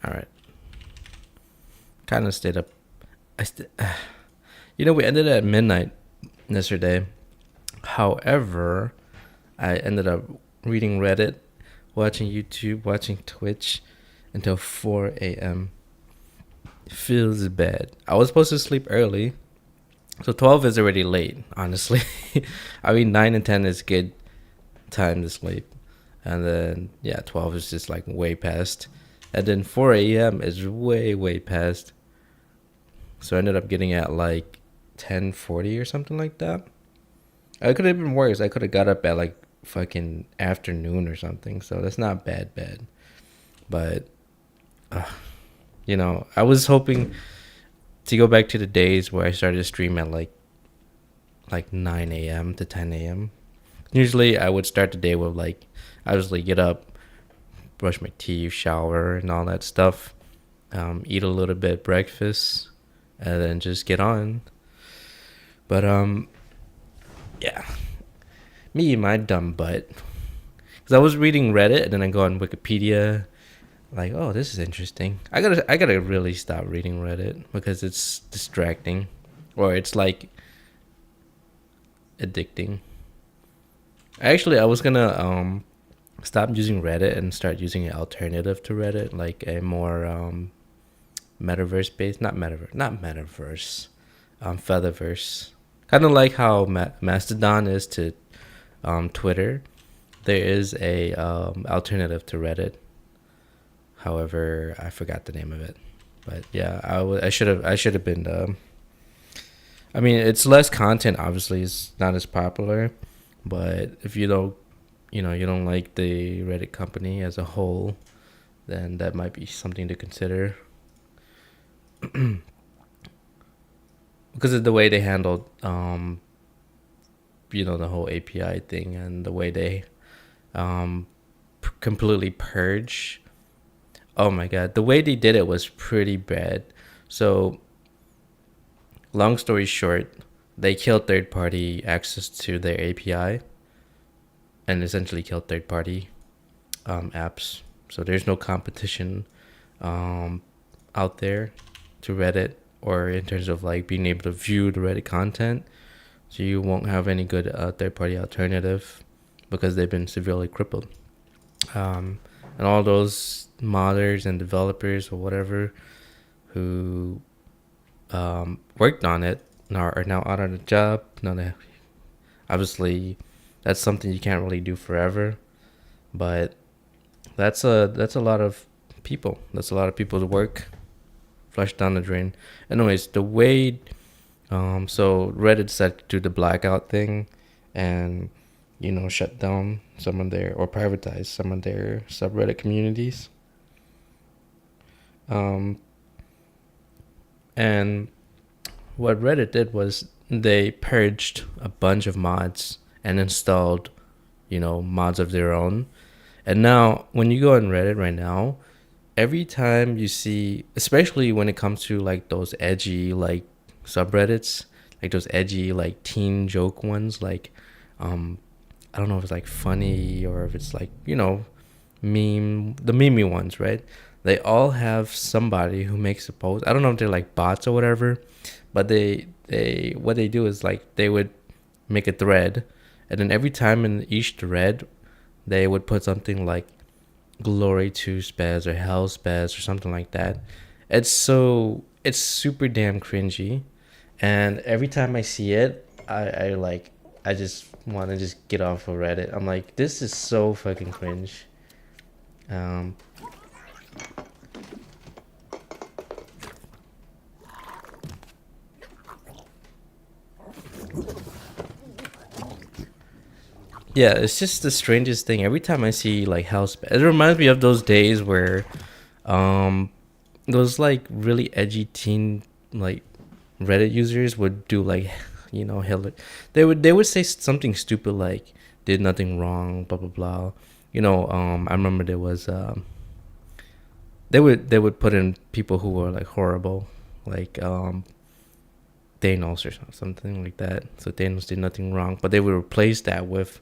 All right. Kind of stayed up. We ended at midnight yesterday. However, I ended up reading Reddit, watching YouTube, watching Twitch until 4 a.m. Feels bad. I was supposed to sleep early, so 12 is already late, honestly. I mean, 9 and 10 is good time to sleep. And then, yeah, 12 is just like way past. And then 4 a.m. is way, way past. So I ended up getting at like 10:40 or something like that. I could have been worse. I could have got up at like fucking afternoon or something. So that's not bad. But, I was hoping to go back to the days where I started to stream at like 9 a.m. to 10 a.m. Usually I would start the day with like, obviously get up, brush my teeth, shower, and all that stuff. Eat a little bit breakfast, and then just get on. But yeah, me, my dumb butt. Because I was reading Reddit, and then I go on Wikipedia, like, oh, this is interesting. I gotta really stop reading Reddit because it's distracting, or it's like addicting. Actually, I was gonna stop using Reddit and start using an alternative to Reddit, like a more metaverse based, not metaverse, Featherverse. Kind of like how Mastodon is to Twitter. There is a alternative to Reddit. However, I forgot the name of it. But yeah, I should have been. I mean, it's less content. Obviously, it's not as popular. But if you don't, you don't like the Reddit company as a whole, then that might be something to consider. Because of the way they handled, the whole API thing and the way they completely purge. Oh my god, the way they did it was pretty bad. So, long story short, they killed third-party access to their API and essentially killed third-party apps. So there's no competition out there to Reddit, or in terms of like being able to view the Reddit content. So you won't have any good third-party alternative because they've been severely crippled. And all those modders and developers or whatever who worked on it are now out of the job. Now, obviously, that's something you can't really do forever, but that's a lot of people. That's a lot of people's work flushed down the drain. Anyways, the way so Reddit decided to do the blackout thing and shut down some of their, or privatize some of their subreddit communities. And what Reddit did was they purged a bunch of mods and installed, mods of their own. And now, when you go on Reddit right now, every time you see, especially when it comes to like those edgy like subreddits, like those edgy like teen joke ones, like I don't know if it's like funny or if it's like the meme ones, right? They all have somebody who makes a post. I don't know if they're like bots or whatever, but they what they do is like they would make a thread, and then every time in each thread they would put something like glory to spaz or hell spaz or something like that. It's super damn cringy, and every time I see it, I just want to just get off of Reddit. I'm like, this is so fucking cringe. Yeah, it's just the strangest thing. Every time I see like house, it reminds me of those days where, those like really edgy teen like Reddit users would do like, hell, they would say something stupid like did nothing wrong, blah blah blah. I remember there was they would put in people who were like horrible, like Thanos or something like that. So Thanos did nothing wrong, but they would replace that with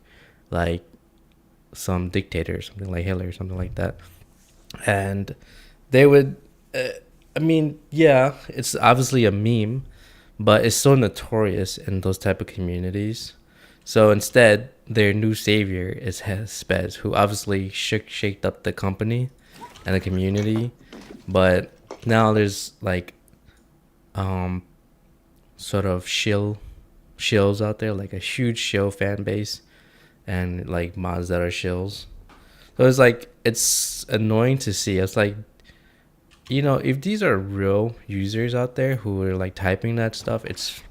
like some dictator, something like Hitler, something like that. And They would. I mean, yeah, it's obviously a meme, but it's so notorious in those type of communities. So instead, their new savior is Spez, who obviously shaked up the company and the community. But now there's like um sort of shills out there, like a huge shill fan base, and like mods that are shills. So it's like it's annoying to see. It's like, if these are real users out there who are like typing that stuff, it's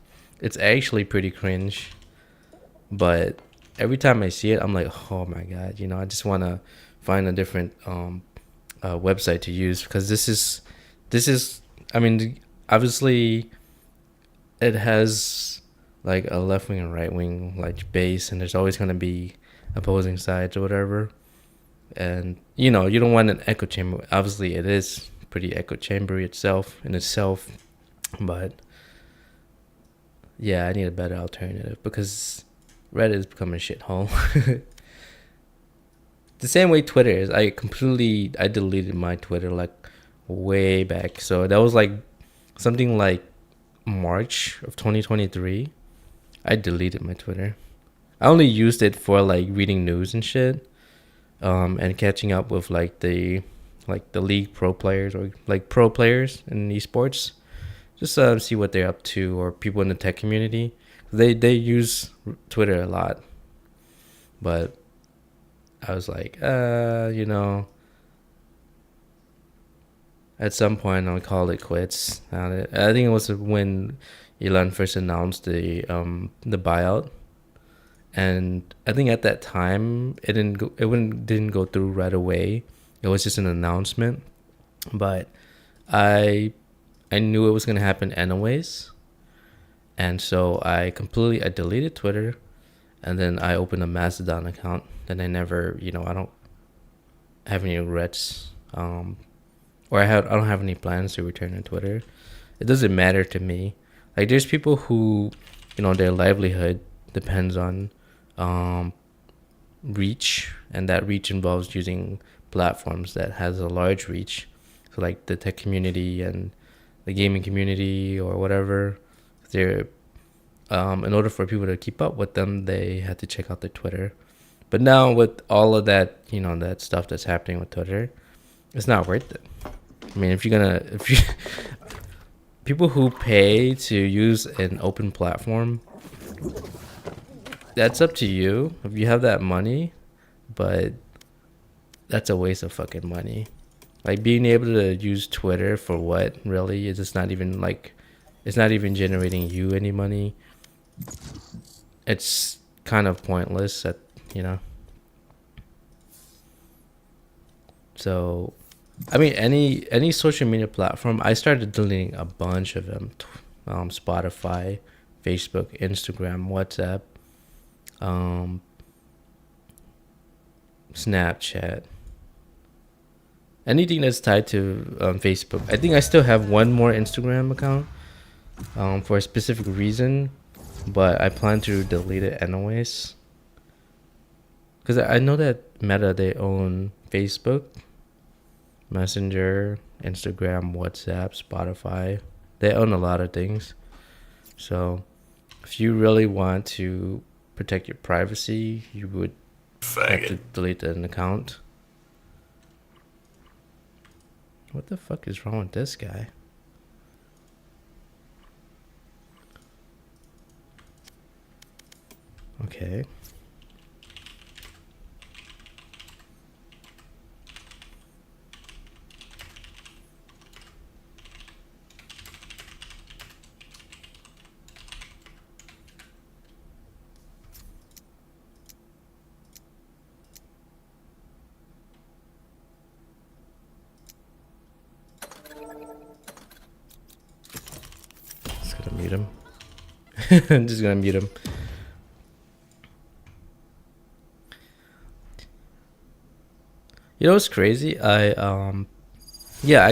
actually pretty cringe. But every time I see it, I'm like, oh my god, I just want to find a different website to use, because this is, I mean, obviously it has like a left wing and right wing like base, and there's always gonna be opposing sides or whatever. And you don't want an echo chamber. Obviously, it is pretty echo chambery itself, but yeah, I need a better alternative because Reddit is becoming a shithole. The same way Twitter is. I deleted my Twitter like way back. So that was like something like March of 2023. I deleted my Twitter. I only used it for like reading news and shit, and catching up with like the league pro players, or like pro players in esports. Just see what they're up to, or people in the tech community. They use Twitter a lot, but I was like, at some point I'll call it quits. I think it was when Elon first announced the buyout, and I think at that time didn't go through right away. It was just an announcement, but I I knew it was gonna happen anyways, and so I deleted Twitter, and then I opened a Mastodon account. Then I don't have any regrets, or I don't have any plans to return to Twitter. It doesn't matter to me. Like there's people who, their livelihood depends on um, reach, and that reach involves using platforms that has a large reach. So like the tech community and the gaming community or whatever, they're in order for people to keep up with them, they had to check out their Twitter. But now with all of that, that stuff that's happening with Twitter, it's not worth it. I mean, if you people who pay to use an open platform, that's up to you if you have that money, but that's a waste of fucking money. Like being able to use Twitter for what really is, it's not even generating you any money. It's kind of pointless you know. So, I mean, any social media platform, I started deleting a bunch of them. Spotify, Facebook, Instagram, WhatsApp, um, Snapchat, anything that's tied to Facebook. I think I still have one more Instagram account for a specific reason, but I plan to delete it anyways. Because I know that Meta, they own Facebook, Messenger, Instagram, WhatsApp, Spotify. They own a lot of things. So if you really want to protect your privacy, you would have to delete an account. What the fuck is wrong with this guy? Okay. Just gonna mute him. I'm just gonna mute him. You know what's crazy? I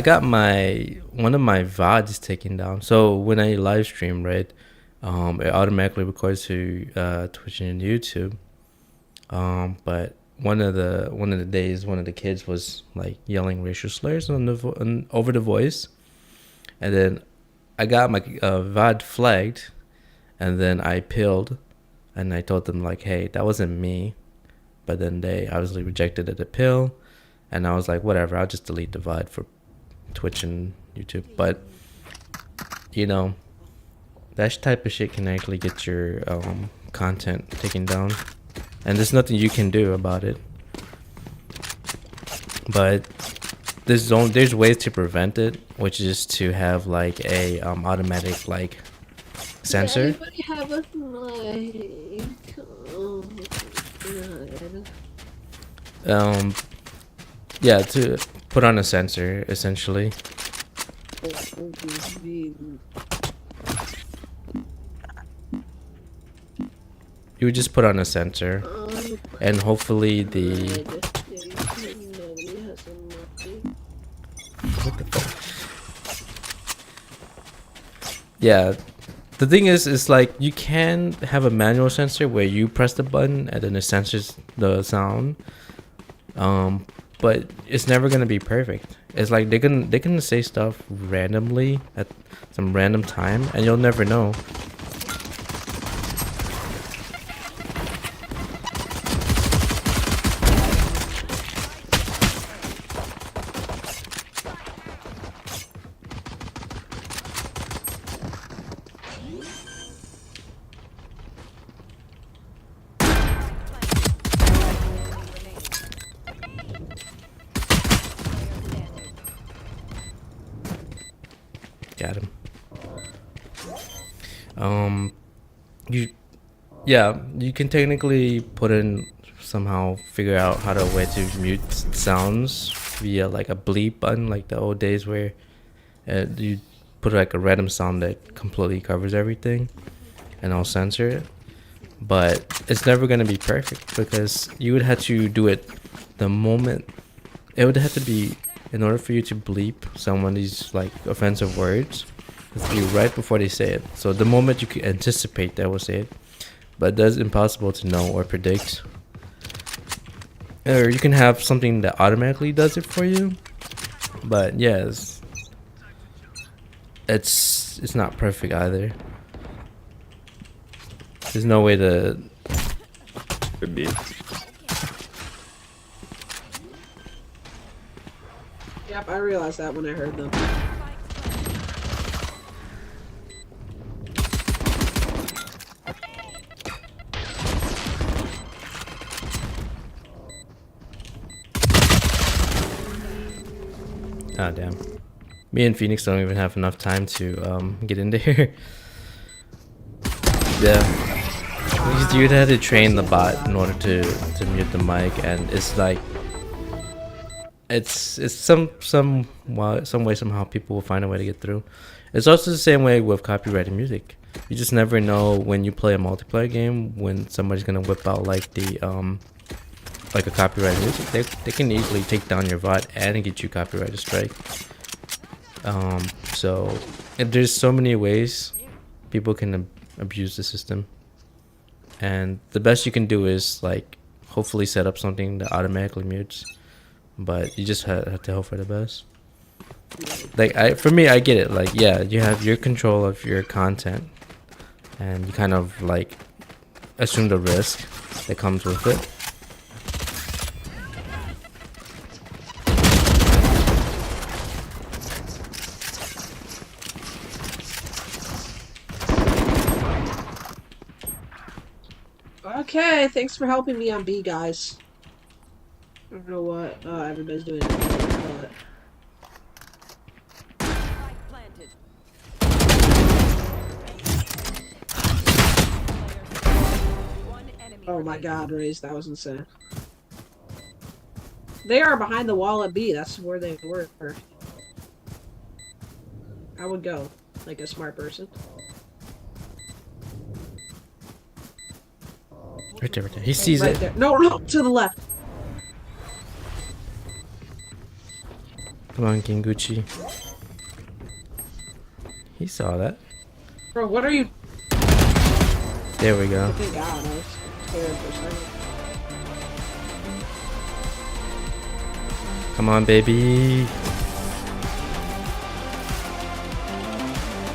got my one of my VODs taken down. So when I live stream, right, it automatically records to Twitch and YouTube. But one of the days, one of the kids was like yelling racial slurs over the voice, and then I got my VOD flagged, and then I appealed, and I told them like, hey, that wasn't me, but then they obviously rejected the appeal, and I was like, whatever, I'll just delete the VOD for Twitch and YouTube. But you know, that type of shit can actually get your content taken down, and there's nothing you can do about it. But there's ways to prevent it, which is to have like a automatic like censor. Anybody have a mic? Oh, God. Yeah, to put on a censor essentially. You would just put on a censor, and hopefully the. What the fuck? Yeah, the thing is like you can have a manual censor where you press the button and then it censors the sound, but it's never gonna be perfect. It's like they can say stuff randomly at some random time, and you'll never know. Got him. You can technically put in somehow figure out how to way to mute sounds via like a bleep button, like the old days where you put like a random sound that completely covers everything, and I'll censor it. But it's never gonna be perfect because you would have to do it the moment. It would have to be, in order for you to bleep somebody's like offensive words, it would be right before they say it. So the moment you can anticipate that will say it, but that's impossible to know or predict. Or you can have something that automatically does it for you, but yes, it's not perfect either. There's no way to. Yep, I realized that when I heard them. Oh damn. Me and Phoenix don't even have enough time to get in there. Yeah. You'd have to train the bot in order to mute the mic, and it's like it's some way somehow people will find a way to get through. It's also the same way with copyrighted music. You just never know when you play a multiplayer game when somebody's gonna whip out like the like a copyrighted music. They can easily take down your VOD and get you copyrighted strike. So there's so many ways people can abuse the system, and the best you can do is like hopefully set up something that automatically mutes, but you just have to hope for the best. Like for me, I get it. Like, yeah, you have your control of your content, and you kind of like assume the risk that comes with it. Okay, thanks for helping me on B, guys. I don't know what everybody's doing, but... Oh my god, Raze, that was insane. They are behind the wall at B, that's where they were. I would go, like a smart person. Right there, right there. He sees right it. There. No, no, to the left. Come on, Kinguchi. He saw that. Bro, what are you... There we go. Oh, thank God, I was scared for a second. Come on, baby.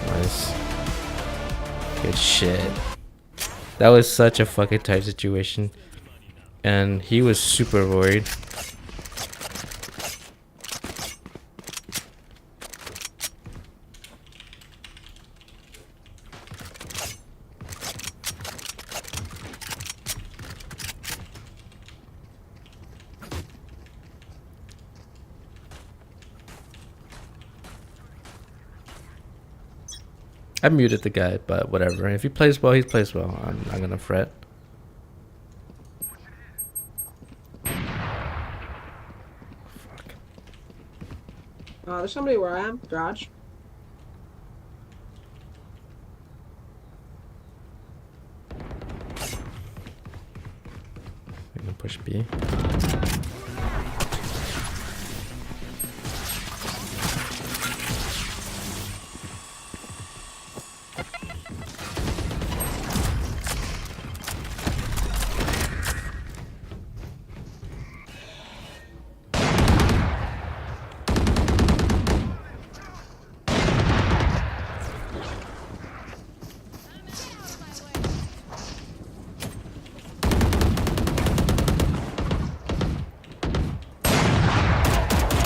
Nice. Good shit. That was such a fucking tight situation. And he was super worried. I muted the guy, but whatever. If he plays well, he plays well. I'm not gonna fret. Fuck. There's somebody where I am. Garage. I'm gonna push B.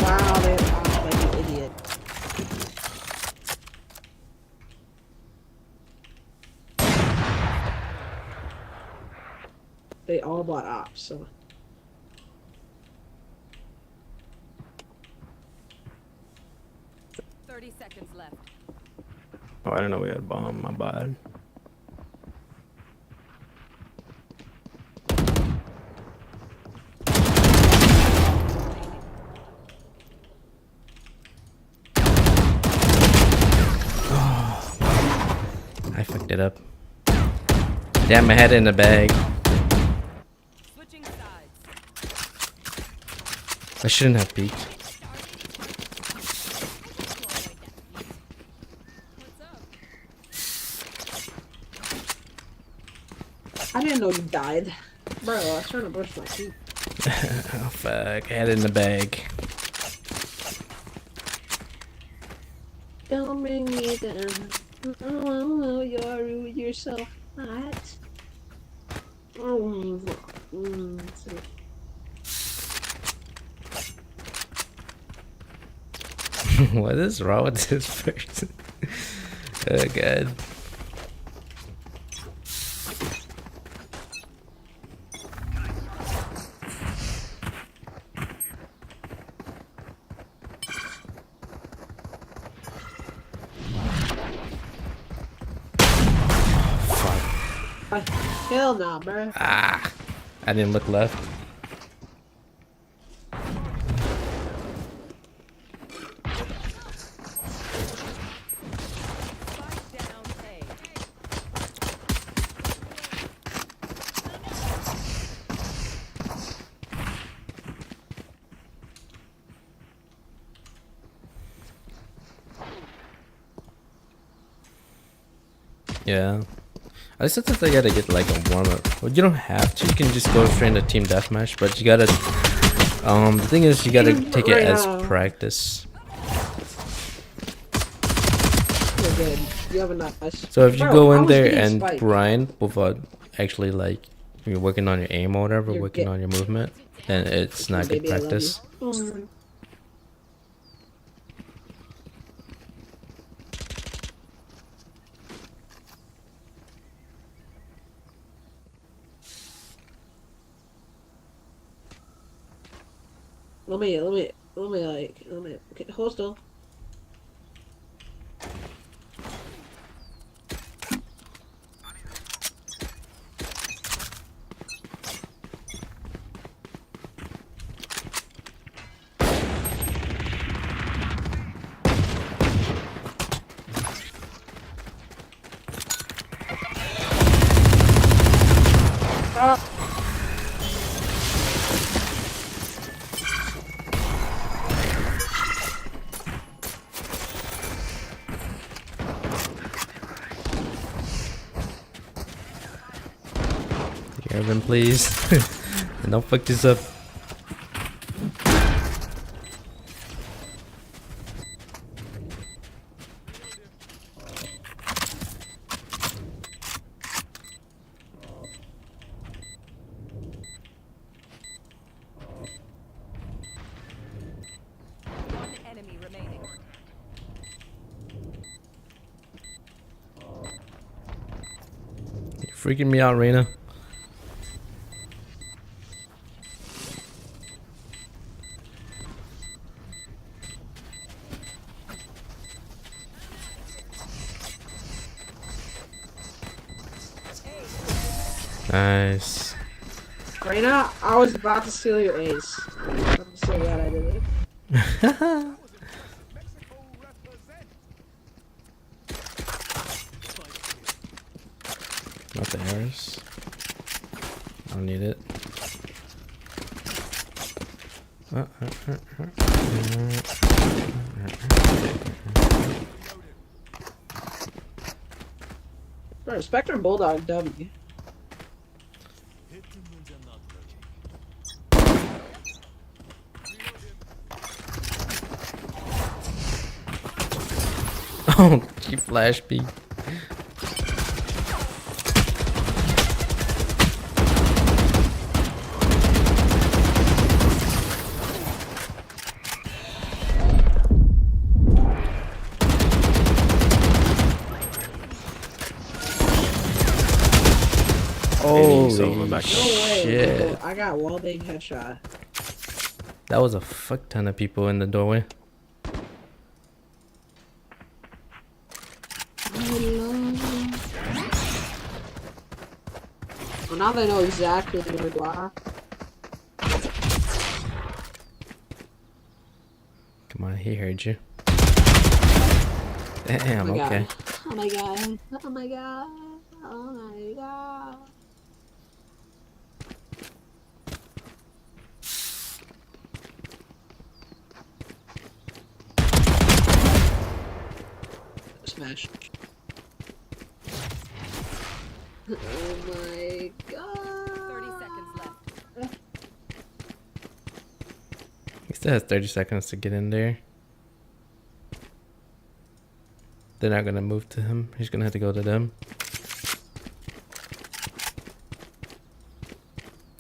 Wow, they popped like an idiot. They all bought ops, so. 30 seconds left. Oh, I didn't know we had a bomb. My bad. I fucked it up. Damn, I had it in the bag. Switching sides. I shouldn't have peeked. What's up? I didn't know you died. Bro, I was trying to brush my teeth. Oh fuck, I had it in the bag. Don't bring me down. Oh, you're yourself hot. What is wrong with this person? Oh god. Hell nah, bro. Ah, I didn't look left. Spike down A. Yeah. I sometimes I gotta get like a warm up. Well, you don't have to. You can just go straight into team deathmatch, but you gotta. The thing is, you gotta take it as practice. You're good. You have a nice. So if you Bro, go I in was there getting and spiked. grind without actually like you're working on your aim or whatever, You're working on your movement, then it's not good Baby, I love practice. you. Let me, okay, hold still. Evan, please. Don't fuck this up. freaking me out, Reina. Nice. Reina, I was about to steal your ace. I'm so glad I did it. Not the arrows. I don't need it. Bro, Spectre Bulldog W. Oh, he flashed me. Holy No way. shit. Bro, I got wallbang headshot. That was a fuck ton of people in the doorway. Well, now they know exactly where you are. Come on, he heard you. Damn, Oh my okay. God. Oh my god. Oh my god. Oh my god. Smash. Oh my god. 30 seconds left. He still has 30 seconds to get in there. They're not gonna move to him. He's gonna have to go to them.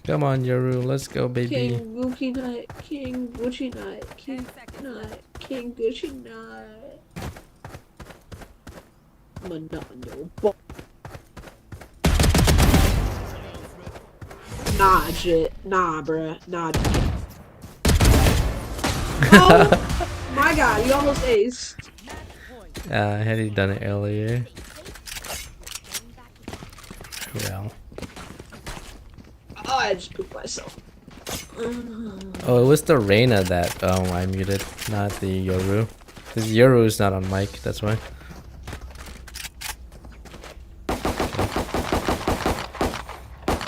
Come on, Yoru, let's go, baby. King Gucci Night. King Gucci Night. King 10 seconds Night. King Gucci Night. Manano. Nah, shit. Nah, bruh. Nah. Oh my god, you almost aced. Had he done it earlier? Well. Oh, I just pooped myself. Oh, it was the Reina that I muted, not the Yoru. Because Yoru is not on mic, that's why.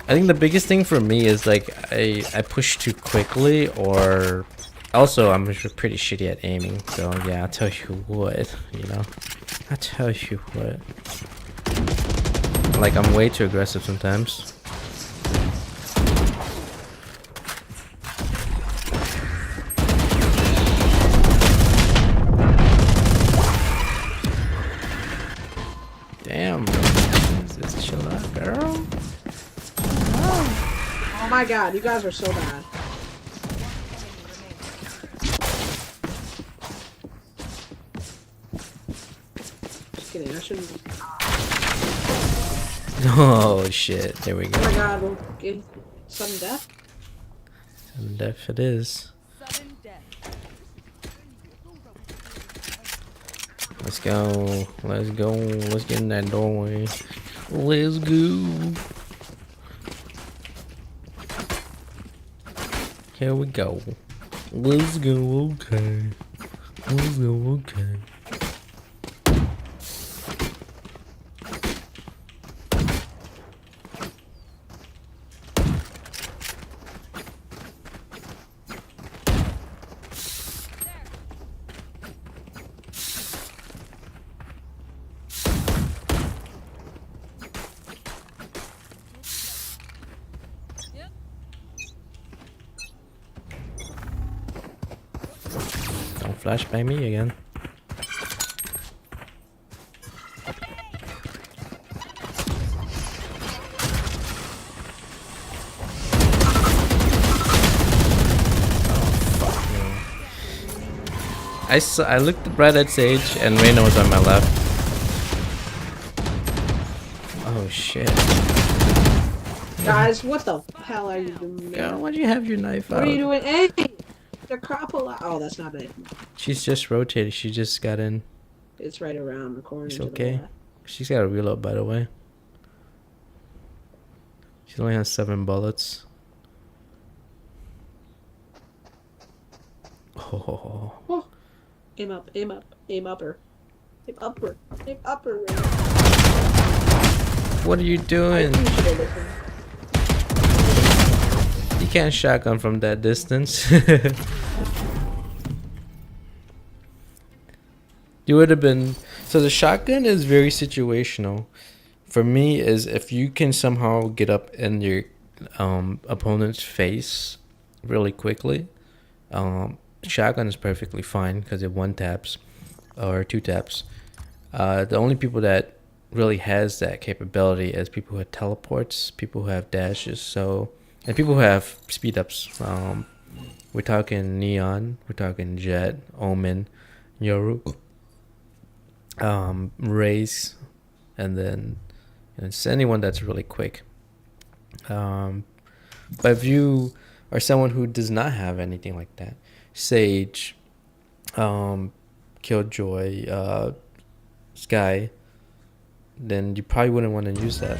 I think the biggest thing for me is like I push too quickly, or also I'm pretty shitty at aiming. So yeah, I'll tell you what, you know. I tell you what. Like I'm way too aggressive sometimes. Damn, just chill out, girl. Oh my god, you guys are so bad. Just kidding, I shouldn't. Oh shit, there we Oh go. my god, we'll get sudden death? And death it is. Sudden death. Let's go. Let's go. Let's get in that doorway. Let's go. Here we go. Let's go. Okay. Let's go. Okay. Yep. Don't flash by me again. I looked right at Sage and Reyna was on my left. Oh shit. Guys, what the hell are you doing there? Girl, why do you have your knife What out? are you doing? Hey! The crop alive. Oh, that's not it. She's just rotated. She just got in. It's right around the corner It's to the okay. left. She's got a reload, by the way. She only has 7 bullets. Oh. Oh. Aim up, aim up, aim upper. Aim upward, aim upper. What are you doing? You should have listened. You can't shotgun from that distance. You would have been. So the shotgun is very situational. For me, is if you can somehow get up in your opponent's face really quickly, shotgun is perfectly fine because it 1 taps or 2 taps. The only people that really has that capability is people who have teleports, people who have dashes, and people who have speed ups. We're talking Neon, we're talking Jet, Omen, Yoru, Race, and then it's anyone that's really quick. But if you are someone who does not have anything like that, Sage, Killjoy, Sky, then you probably wouldn't want to use that.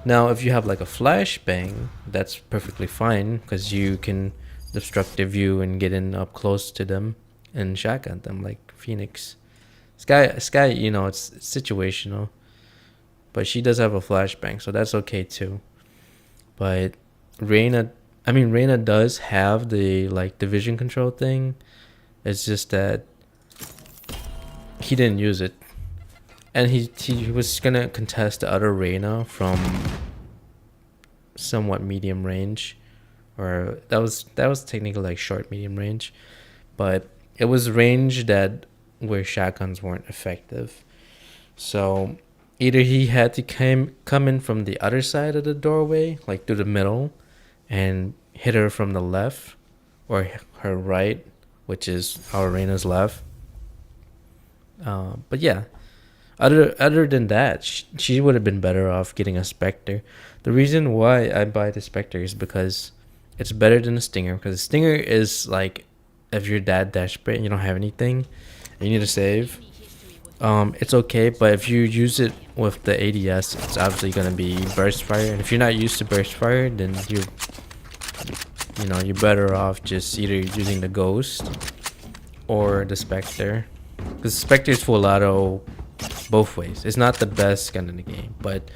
Now, if you have like a flashbang, that's perfectly fine because you can obstruct their view and get in up close to them and shotgun them like Phoenix. Sky, you know, it's situational, but she does have a flashbang, so that's okay too. But Reyna does have the like division control thing. It's just that he didn't use it, and he was gonna contest the other Reyna from somewhat medium range, or that was technically like short medium range, but it was range that where shotguns weren't effective. So either he had to come in from the other side of the doorway, like through the middle, and hit her from the left, or her right, which is our Reyna's left. But yeah, other than that, she would have been better off getting a Spectre. The reason why I buy the Spectre is because it's better than the Stinger. Because the Stinger is like, if you're that desperate and you don't have anything, and you need to save, it's okay. But if you use it with the ADS, it's obviously gonna be burst fire. And if you're not used to burst fire, then you're better off just either using the Ghost or the Spectre. Because Spectre is full auto both ways. It's not the best gun in the game, but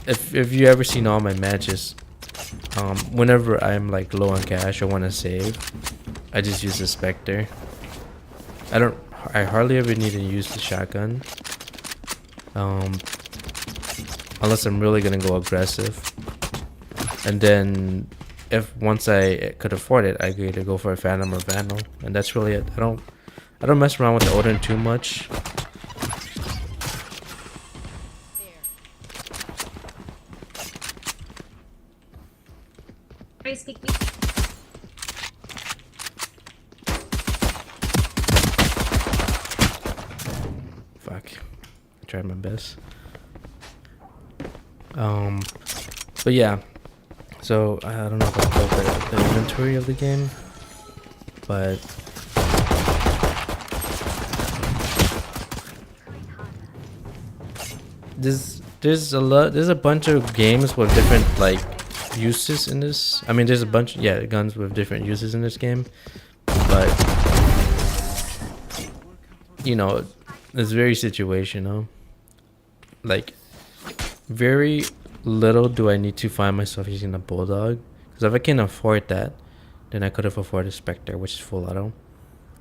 if you ever seen all my matches, whenever I'm like low on cash or want to save, I just use the Spectre. I hardly ever need to use the shotgun, unless I'm really gonna go aggressive. And then if once I could afford it, I could either go for a Phantom or Vandal, and that's really it. I don't mess around with the Odin too much. Fuck. I tried my best. But yeah. So I don't know about the inventory of the game, but there's a bunch of games with different like uses in this. I mean, there's a bunch, yeah, guns with different uses in this game, but you know, it's very situational. Like, very little do I need to find myself using a Bulldog, because if I can afford that, then I could have afforded a Spectre, which is full auto.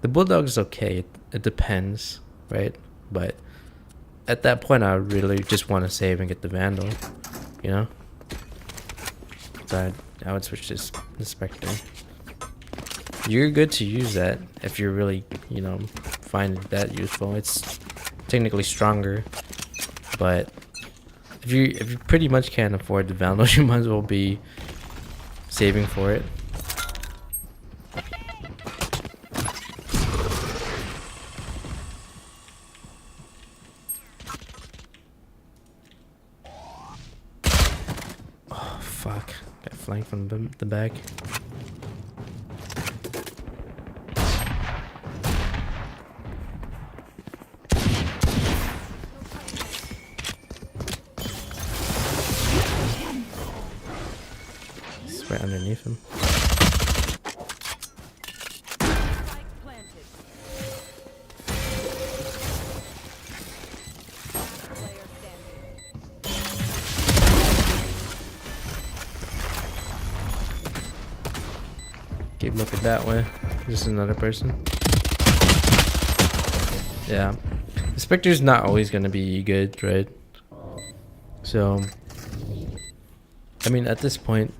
The Bulldog is okay. It depends, right? But at that point, I really just want to save and get the Vandal, you know? So I would switch to the Spectre. You're good to use that if you're really, find that useful. It's technically stronger, but if you pretty much can't afford the Vandal, you might as well be saving for it. from the back. It's right underneath him. Spike planted. Player standing. Keep looking that way. Just another person. Yeah. The Spectre's not always gonna be good, right? So, I mean, at this point,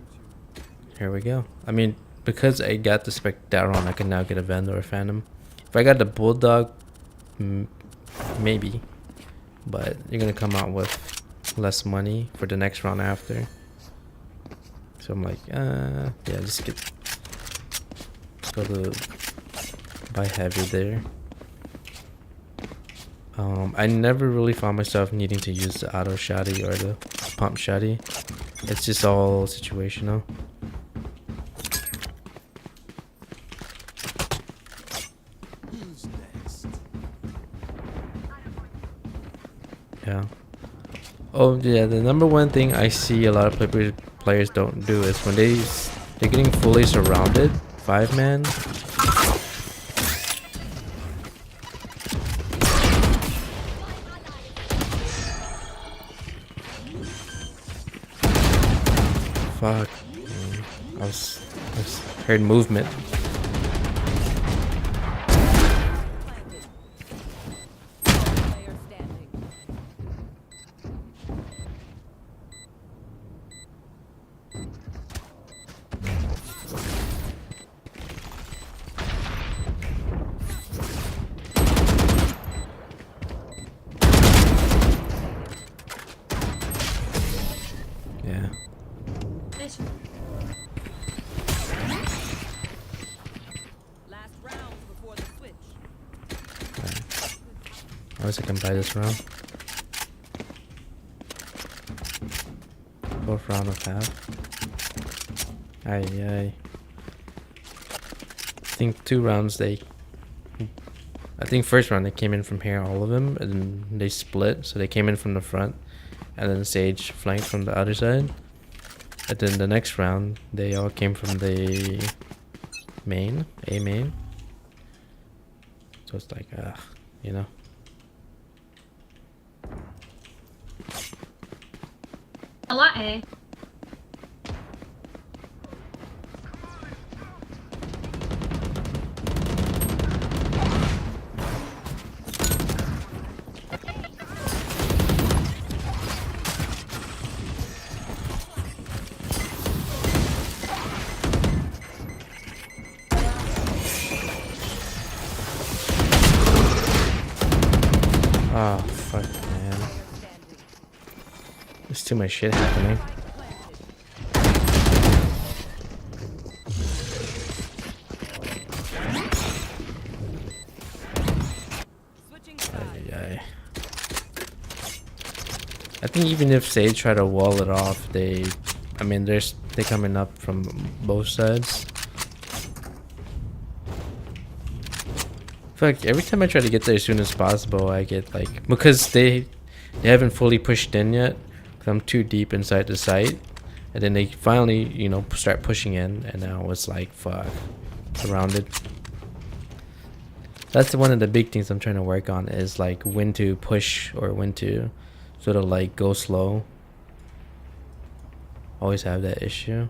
here we go. I mean, because I got the Spectre that round, I can now get a Vandal or Phantom. If I got the Bulldog, maybe. But you're gonna come out with less money for the next round after. So I'm like, yeah, just go to buy heavy there. I never really found myself needing to use the auto shotty or the pump shotty. It's just all situational. Yeah. Oh yeah, the number one thing I see a lot of players don't do is when they're getting fully surrounded, 5-man. Fuck. I was heard movement. Player standing. Yeah. Last round before the switch. I wish I can buy this round. 4th round of half. Aye. I think 2 rounds I think first round they came in from here, all of them, and then they split. So they came in from the front, and then Sage flanked from the other side. And then the next round, they all came from the A main. So it's like, you know. A lot, eh? Oh, fuck, man. There's too much shit happening. Switching sides. Aye. I think even if Sage try to wall it off, they coming up from both sides. Fuck, every time I try to get there as soon as possible, I get like, because they haven't fully pushed in yet, 'cause I'm too deep inside the site, and then they finally, you know, start pushing in, and now it's like, fuck, surrounded. That's one of the big things I'm trying to work on, is like when to push or when to sort of like go slow. Always have that issue.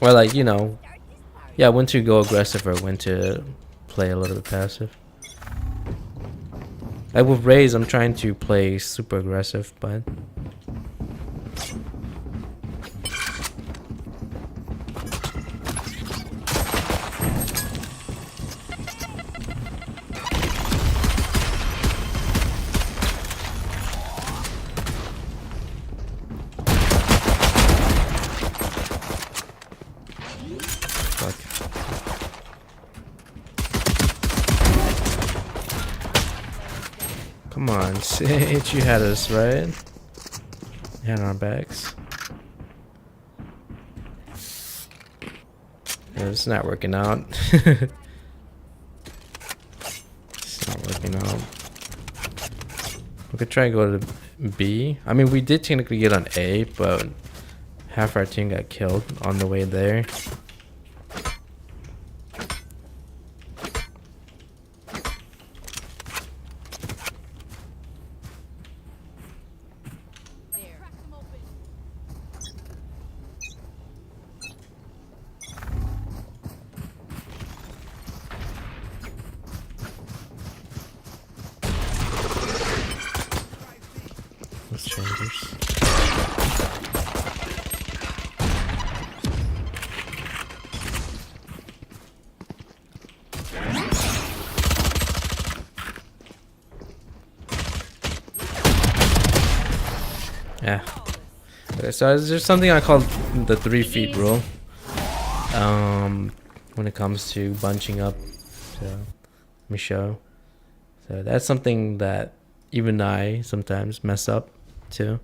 Or like, you know, yeah, when to go aggressive or when to play a little bit passive. Like with Raze, I'm trying to play super aggressive, but fuck. Come on, Sage, you had us, right? You had our backs. It's not working out. It's not working out. We could try and go to B. I mean, we did technically get on A, but half our team got killed on the way there. Those chambers. Yeah. Okay, so there's something I call the 3 feet rule. When it comes to bunching up. So let me show. So that's something that even I sometimes mess up too.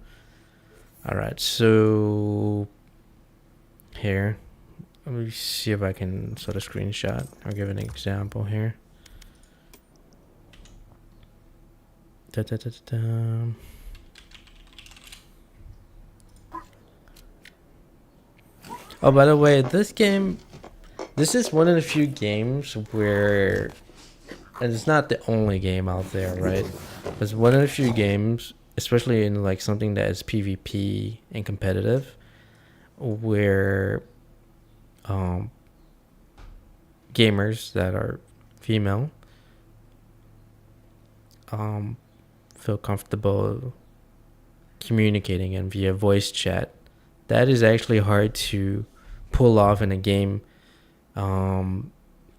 Alright, so here. Let me see if I can sort of screenshot or give an example here. Da, da, da, da, da. Oh, by the way, this is one of the few games where, and it's not the only game out there, right? It's one of the few games, especially in like something that is PvP and competitive, where gamers that are female feel comfortable communicating and via voice chat. That is actually hard to pull off in a game.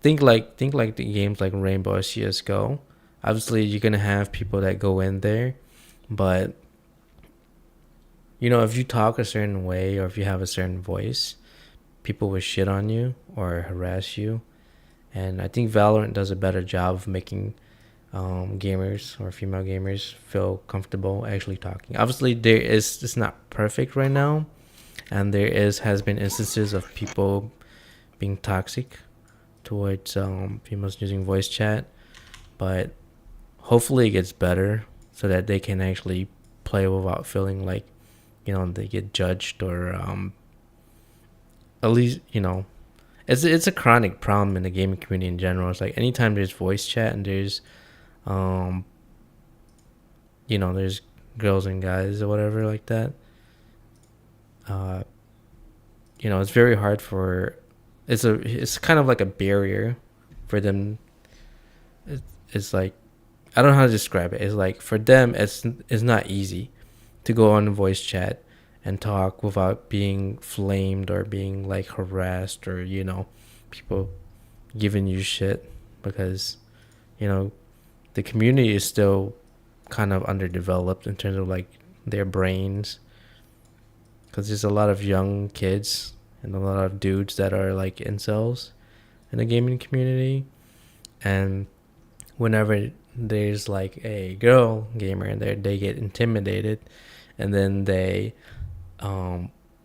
Think like the games like Rainbow or CS:GO. Obviously, you're gonna have people that go in there, but you know, if you talk a certain way or if you have a certain voice, people will shit on you or harass you. And I think Valorant does a better job of making gamers or female gamers feel comfortable actually talking. Obviously, it's not perfect right now, and has been instances of people being toxic towards females using voice chat, but hopefully it gets better so that they can actually play without feeling like, you know, they get judged or at least, you know, it's a chronic problem in the gaming community in general. It's like anytime there's voice chat and there's you know, there's girls and guys or whatever like that, you know, it's very hard for it's kind of like a barrier for them. It's like, I don't know how to describe it. It's like for them it's not easy to go on voice chat and talk without being flamed or being like harassed or, you know, people giving you shit, because, you know, the community is still kind of underdeveloped in terms of like their brains, because there's a lot of young kids and a lot of dudes that are like incels in the gaming community, and whenever there's like a girl gamer in there, they get intimidated, and then they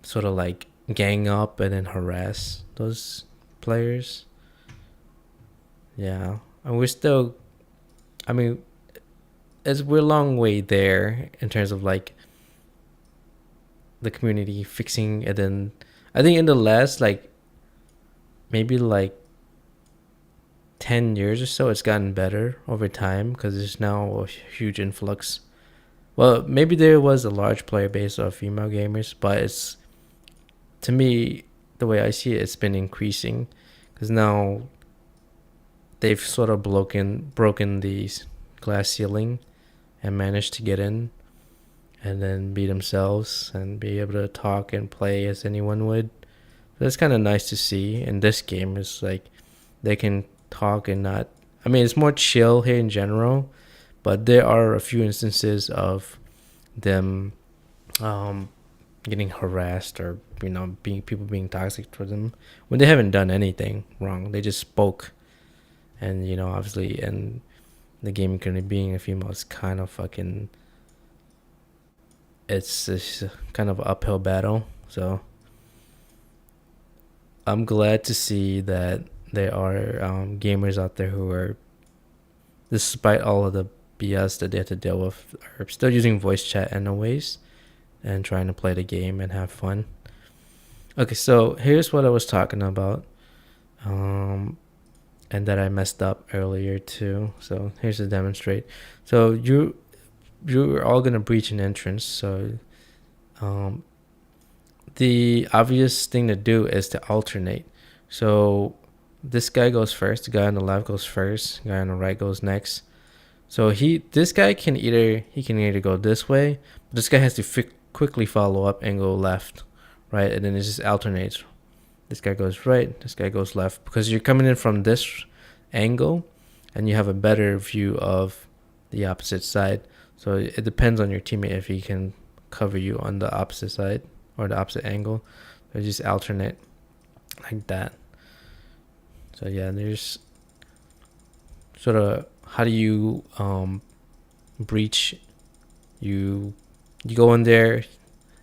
sort of like gang up and then harass those players. Yeah, and we're still, I mean, we're a long way there in terms of like the community fixing it. And I think in the last like maybe like 10 years or so, it's gotten better over time, because there's now a huge influx. Well, maybe there was a large player base of female gamers, but it's, to me, the way I see it, it's been increasing, because now they've sort of broken the glass ceiling and managed to get in and then be themselves and be able to talk and play as anyone would. So it's kind of nice to see. In this game, it's like they can talk and not, I mean, it's more chill here in general, but there are a few instances of them getting harassed or, you know, people being toxic for them when they haven't done anything wrong. They just spoke. And, you know, obviously, and the gaming community, being a female is kind of fucking, it's kind of an uphill battle. So I'm glad to see that there are gamers out there who are, despite all of the BS that they have to deal with, are still using voice chat anyways and trying to play the game and have fun. Okay, so here's what I was talking about, and that I messed up earlier too. So here's to demonstrate. So you're all gonna breach an entrance. So um, the obvious thing to do is to alternate. So this guy goes first. The guy on the left goes first. The guy on the right goes next. So this guy can either go this way, but this guy has to quickly follow up and go left, right? And then it just alternates. This guy goes right, this guy goes left, because you're coming in from this angle and you have a better view of the opposite side. So it depends on your teammate if he can cover you on the opposite side or the opposite angle. So just alternate like that. So yeah, there's sort of how do you breach. You go in there,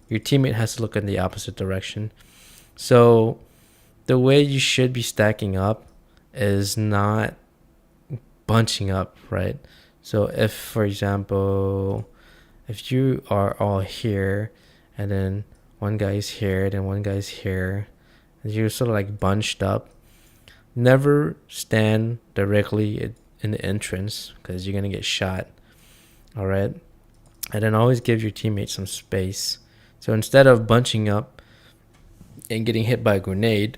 your teammate has to look in the opposite direction. So the way you should be stacking up is not bunching up, right? So if, for example, if you are all here and then one guy's here, then one guy's here, and you're sort of like bunched up, never stand directly in the entrance because you're going to get shot. All right. And then always give your teammates some space. So instead of bunching up and getting hit by a grenade,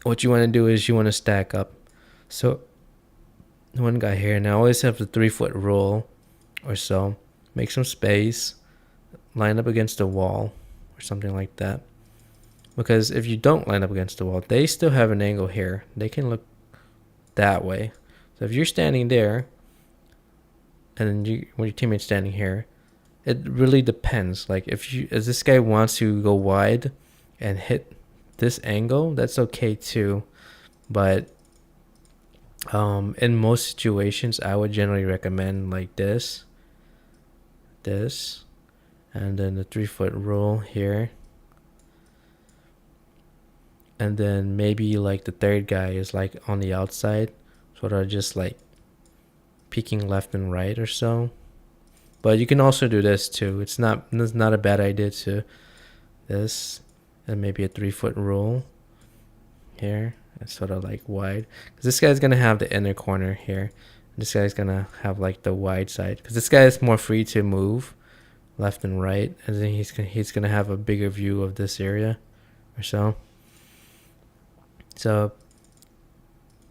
what you want to do is you want to stack up. So one guy here, and I always have the 3-foot rule or so. Make some space, line up against the wall or something like that. Because if you don't line up against the wall, they still have an angle here. They can look that way. So if you're standing there, and then when your teammate's standing here, it really depends. Like if this guy wants to go wide and hit this angle, that's okay too. But in most situations, I would generally recommend like this, and then the 3-foot rule here. And then maybe like the third guy is like on the outside, sort of just like peeking left and right or so. But you can also do this too. It's not a bad idea to this, and maybe a 3-foot rule here. It's sort of like wide, because this guy's gonna have the inner corner here. This guy's gonna have like the wide side, because this guy is more free to move left and right, and then he's gonna have a bigger view of this area or so. So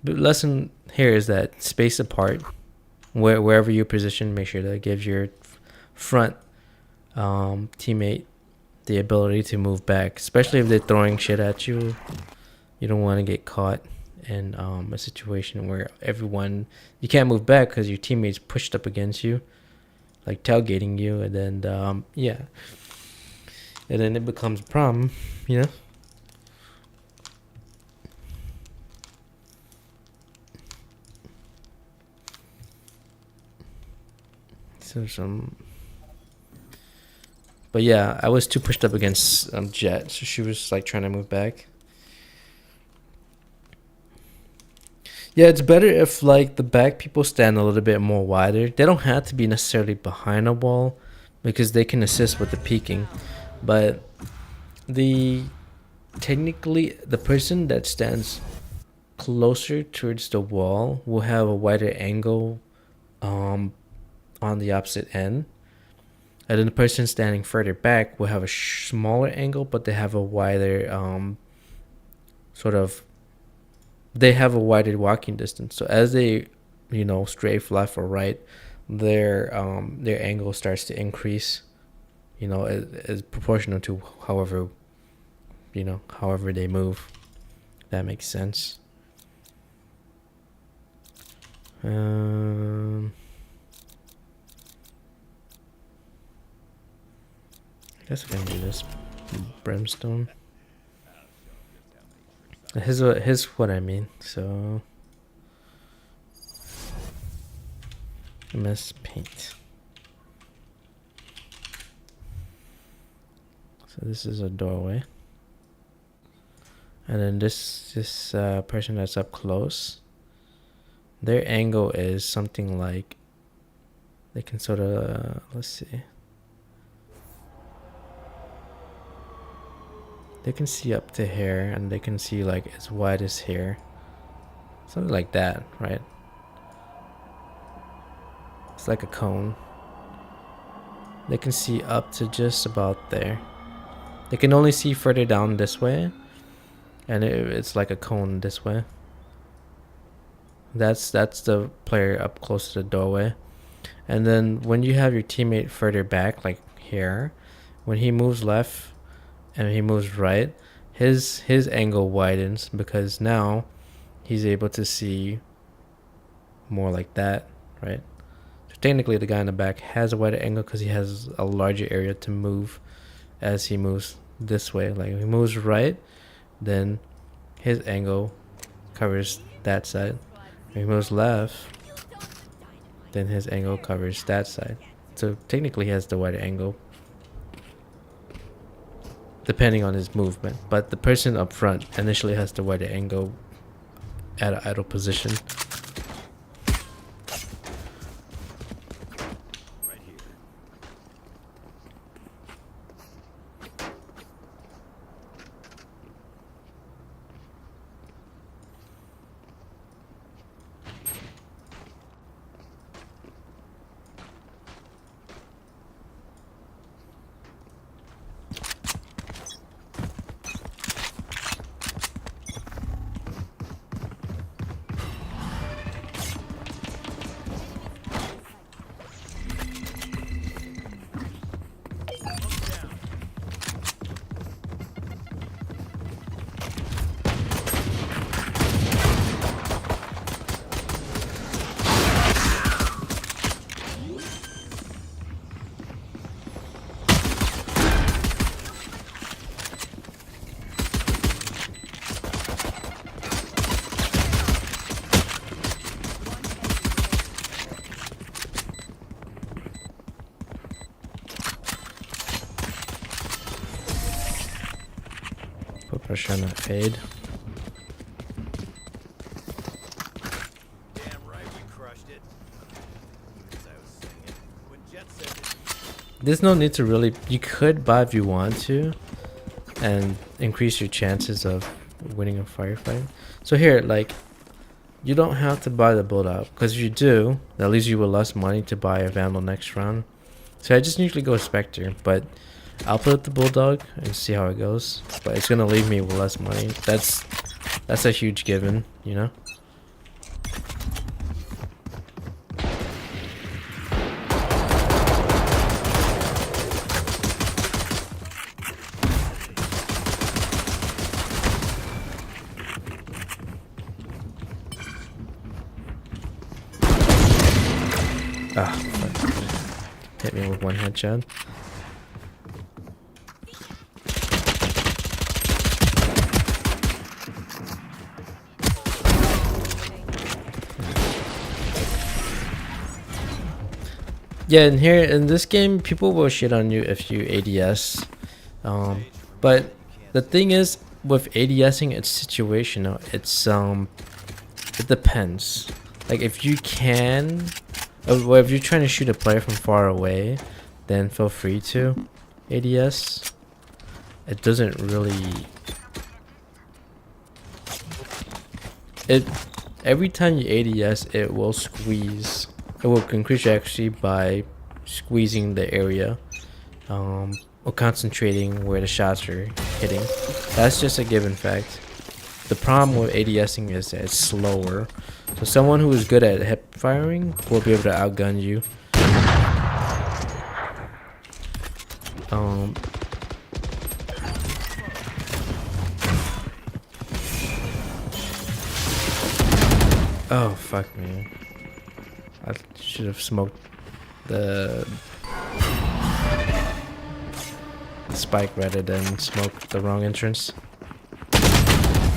the lesson here is that space apart, wherever you position, make sure that gives your front teammate the ability to move back, especially if they're throwing shit at you. You don't want to get caught in a situation where you can't move back because your teammates pushed up against you, like tailgating you, and then and then it becomes a problem, you know. But yeah, I was too pushed up against Jet, so she was like trying to move back. Yeah, it's better if like the back people stand a little bit more wider. They don't have to be necessarily behind a wall, because they can assist with the peeking. But technically the person that stands closer towards the wall will have a wider angle on the opposite end, and then the person standing further back will have a smaller angle, but they have a wider they have a wider walking distance. So as they strafe left or right, their angle starts to increase, as proportional to however they move. That makes sense. I guess I can do this. Brimstone. Here's what I mean. So MS Paint. So this is a doorway. And then this person that's up close, their angle is something like they can sort of let's see. They can see up to here, and they can see like as wide as here, something like that, right? It's like a cone. They can see up to just about there. They can only see further down this way, and it's like a cone this way. That's the player up close to the doorway. And then when you have your teammate further back, like here, when he moves left and he moves right, his angle widens because now he's able to see more like that, right? So technically the guy in the back has a wider angle because he has a larger area to move as he moves this way. Like if he moves right, then his angle covers that side. If he moves left, then his angle covers that side. So technically he has the wider angle depending on his movement, but the person up front initially has the wider angle at an idle position. Put pressure on that fade. Damn right we crushed it. As I was saying, when Jet said it, There's no need to really. You could buy if you want to, and increase your chances of winning a firefight. So here, like, you don't have to buy the build up because if you do, that leaves you with less money to buy a Vandal next round. So I just usually go Spectre, but I'll put up the Bulldog and see how it goes. But it's gonna leave me with less money. That's a huge given, you know. Ah, fuck. Hit me with one headshot. Yeah, and here in this game, people will shit on you if you ADS. But the thing is, with ADSing, it's situational. It's it depends. Like if you can, well, if you're trying to shoot a player from far away, then feel free to ADS. It doesn't really. Every time you ADS, it will squeeze. It will increase your accuracy by squeezing the area, or concentrating where the shots are hitting. That's just a given fact. The problem with ADSing is that it's slower. So someone who is good at hip firing will be able to outgun you. Oh fuck me. I should have smoked the spike rather than smoke the wrong entrance.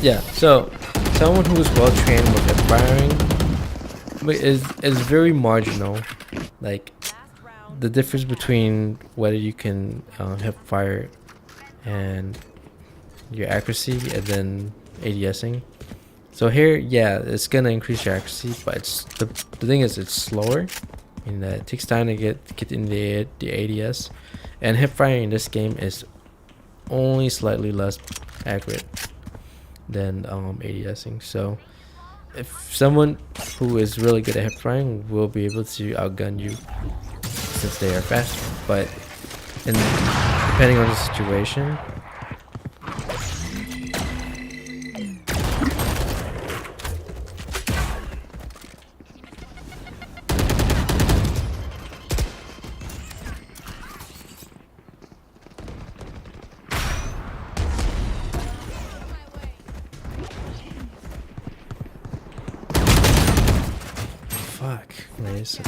Yeah, so someone who is well trained with hip firing is very marginal. Like the difference between whether you can hip fire and your accuracy and then ADSing. So here, yeah, it's gonna increase your accuracy, but the thing is it's slower, in that it takes time to get in the ADS, and hip firing in this game is only slightly less accurate than ADSing. So if someone who is really good at hip firing will be able to outgun you since they are faster, but depending on the situation. Fuck. Wait, so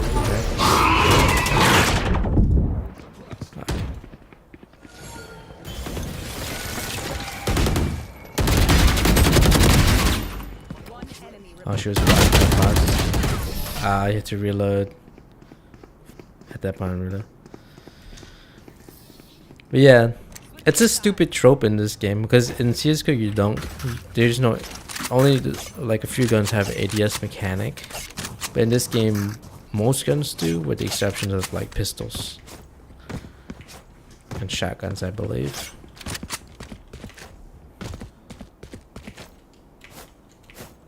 One enemy oh, she was behind the box. I had to reload. At that point, reload. But yeah, it's a stupid trope in this game because in CS:GO you don't. There's no. Only like a few guns have an ADS mechanic, but in this game, most guns do, with the exception of like pistols and shotguns, I believe.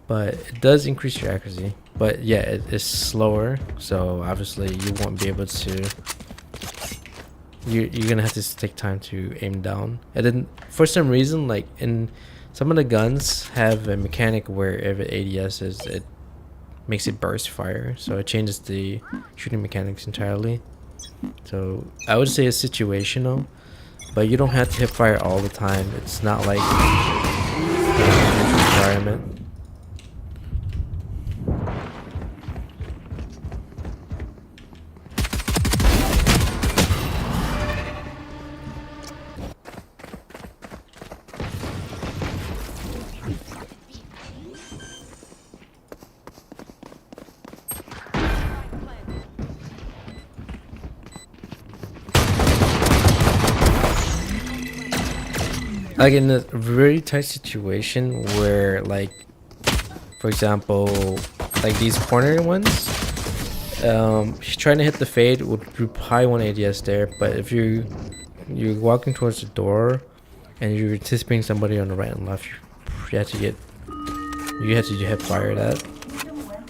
But it does increase your accuracy. But yeah, it is slower, so obviously you won't be able to. You're gonna have to take time to aim down, and then for some reason, like in some of the guns have a mechanic where if it ADS is, it makes it burst fire, so it changes the shooting mechanics entirely. So I would say it's situational, but you don't have to hip fire all the time. It's not like an environment. Like in a very tight situation where, like, for example, like these corner ones, trying to hit the fade would probably want ADS there, but if you're walking towards the door and you're anticipating somebody on the right and left, you have to hip fire that,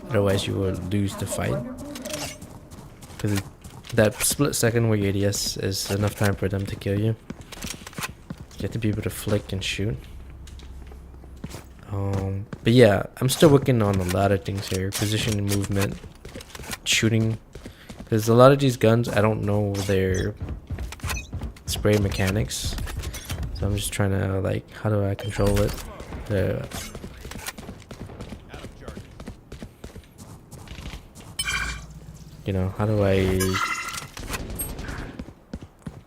otherwise you will lose the fight. Because that split second where you ADS is enough time for them to kill you. You have to be able to flick and shoot. But yeah, I'm still working on a lot of things here. Position and movement, shooting. Because a lot of these guns, I don't know their spray mechanics. So I'm just trying to, like, how do I control it? You know, how do I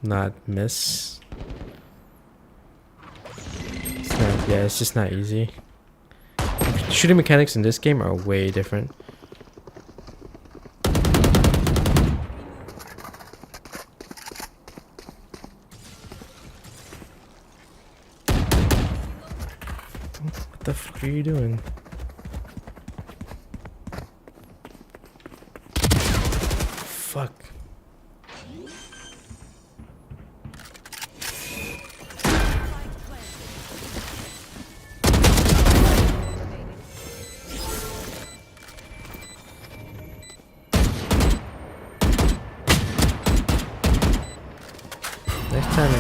not miss? Yeah, it's just not easy. Shooting mechanics in this game are way different. What the fuck are you doing? Fuck. Next time,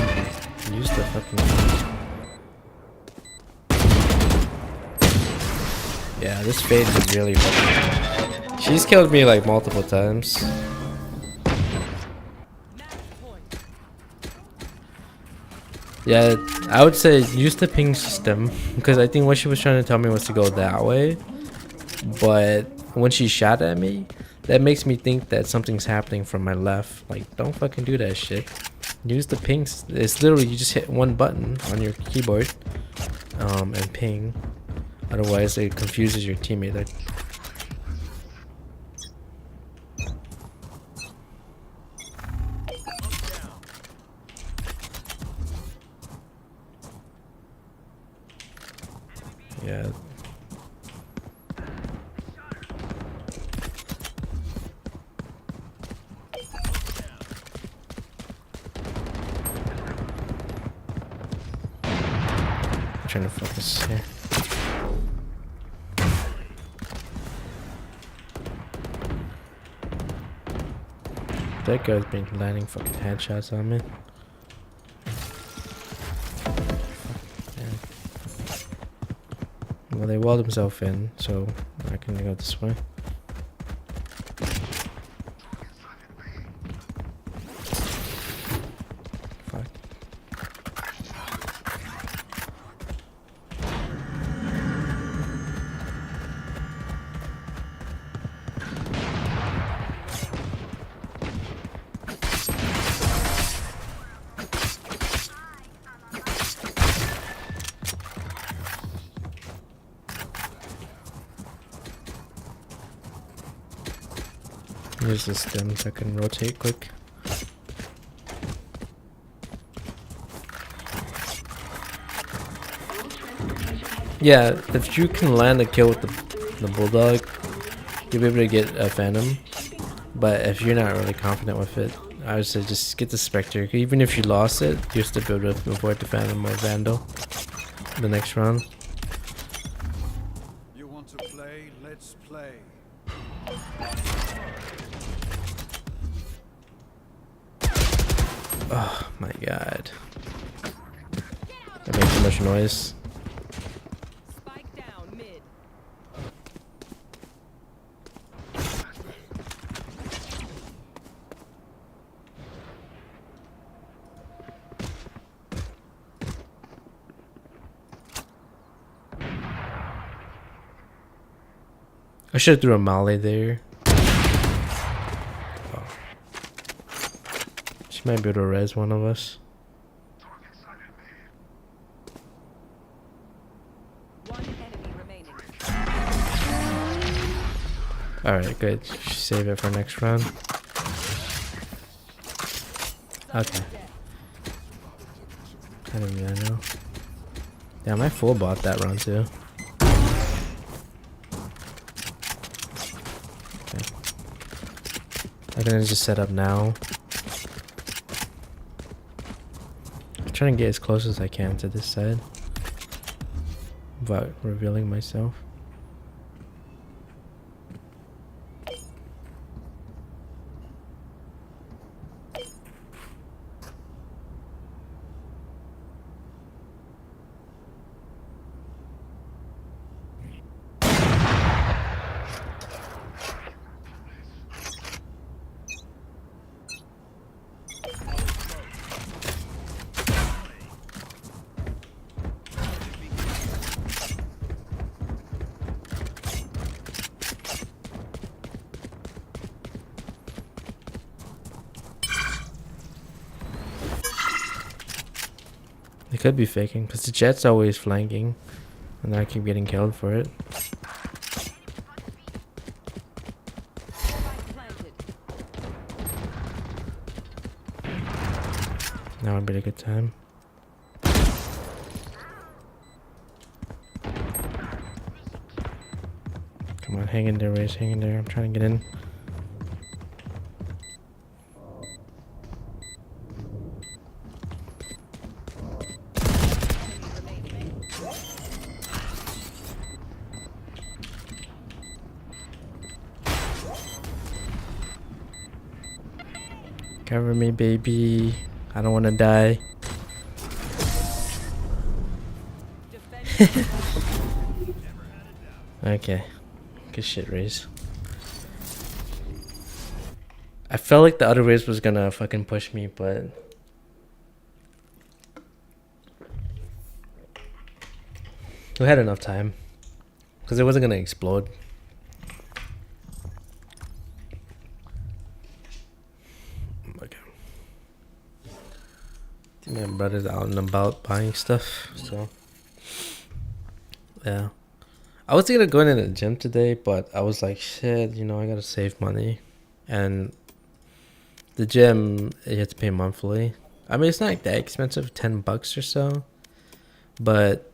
use the fucking. Yeah, this fade is really fucking. She's killed me like multiple times. Yeah, I would say use the ping system, because I think what she was trying to tell me was to go that way. But when she shot at me, that makes me think that something's happening from my left. Like, don't fucking do that shit. Use the pings. It's literally you just hit one button on your keyboard, and ping. Otherwise, it confuses your teammate. Like, trying to focus here. That guy's been landing fucking headshots on me. Well, they walled himself in, so I can go this way. Fuck. Use the stem so I can rotate quick. Yeah, if you can land a kill with the bulldog, you'll be able to get a phantom. But if you're not really confident with it, I would say just get the spectre. Even if you lost it, you'll still be able to avoid the phantom or vandal the next round. You want to play? Let's play. Oh my god. That makes too much noise. Spike down mid. I should have threw a molly there. Oh. She might be able to res one of us. One enemy remaining. Alright, good. Save it for next round. Okay. I don't really know. Damn, I full bought that round too. Okay. I'm gonna just set up now. I'm trying to get as close as I can to this side without revealing myself. They could be faking because the jet's always flanking and I keep getting killed for it. Spike planted. Now would be a good time. Come on, hang in there, Race, hang in there. I'm trying to get in. Cover me, baby. I don't want to die. Defend. Okay. Good shit, Raze. I felt like the other Raze was gonna fucking push me, but we had enough time. Because it wasn't gonna explode. Okay. I think my brother's out and about buying stuff, so yeah. I was gonna go in the gym today, but I was like, shit, you know, I gotta save money. And the gym, you have to pay monthly. I mean, it's not that expensive, $10 or so. But,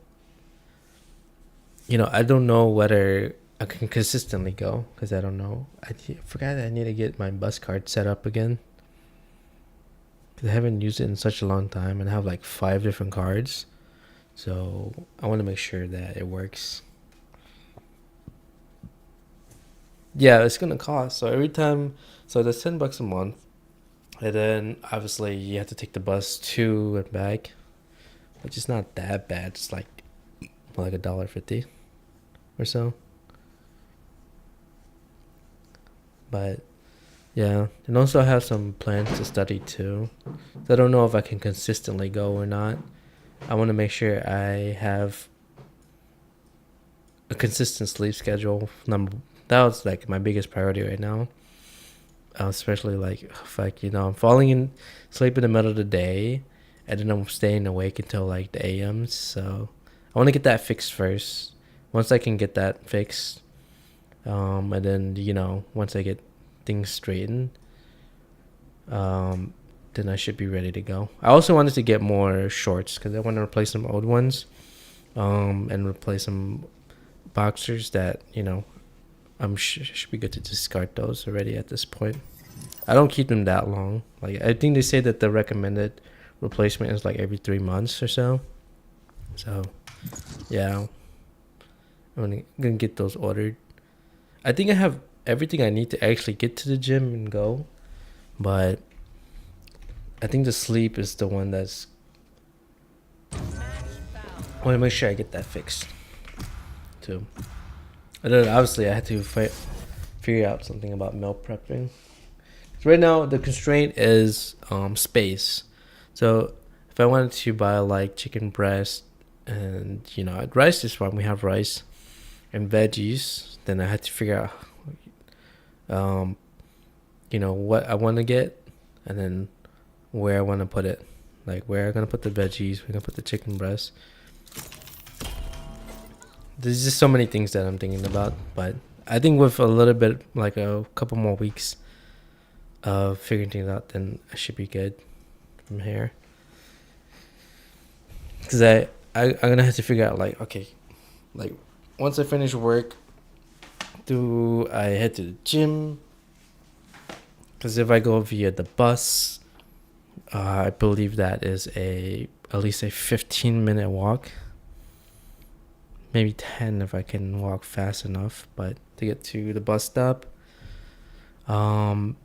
you know, I don't know whether I can consistently go, because I don't know. I forgot that I need to get my bus card set up again. Because I haven't used it in such a long time, and I have like 5 different cards. So I want to make sure that it works. Yeah, it's gonna cost. So every time, so that's $10 a month, and then obviously you have to take the bus to and back, which is not that bad. It's like $1.50 or so. But yeah, and also I have some plans to study too. So I don't know if I can consistently go or not. I want to make sure I have a consistent sleep schedule. That was like my biggest priority right now. Especially like if I'm falling in sleep in the middle of the day, and then I'm staying awake until like the AMs. So I want to get that fixed first. Once I can get that fixed, and then once I get things straightened, then I should be ready to go. I also wanted to get more shorts because I want to replace some old ones, and replace some boxers that I'm should be good to discard those already at this point. I don't keep them that long. Like I think they say that the recommended replacement is like every 3 months or so. So yeah, I'm gonna get those ordered. I think I have everything I need to actually get to the gym and go, but I think the sleep is the one that's. I want to make sure I get that fixed too. And then obviously I had to figure out something about meal prepping. So right now the constraint is space. So if I wanted to buy like chicken breast and rice is fine. We have rice and veggies. Then I had to figure out what I want to get, and then where I want to put it. Like where I'm gonna put the veggies, we're gonna put the chicken breast. There's just so many things that I'm thinking about, but I think with a little bit, like a couple more weeks of figuring things out, then I should be good from here. Because I'm gonna have to figure out like, okay, like once I finish work, do I head to the gym? Because if I go via the bus, I believe that is at least a 15-minute walk. Maybe 10 if I can walk fast enough, but to get to the bus stop. So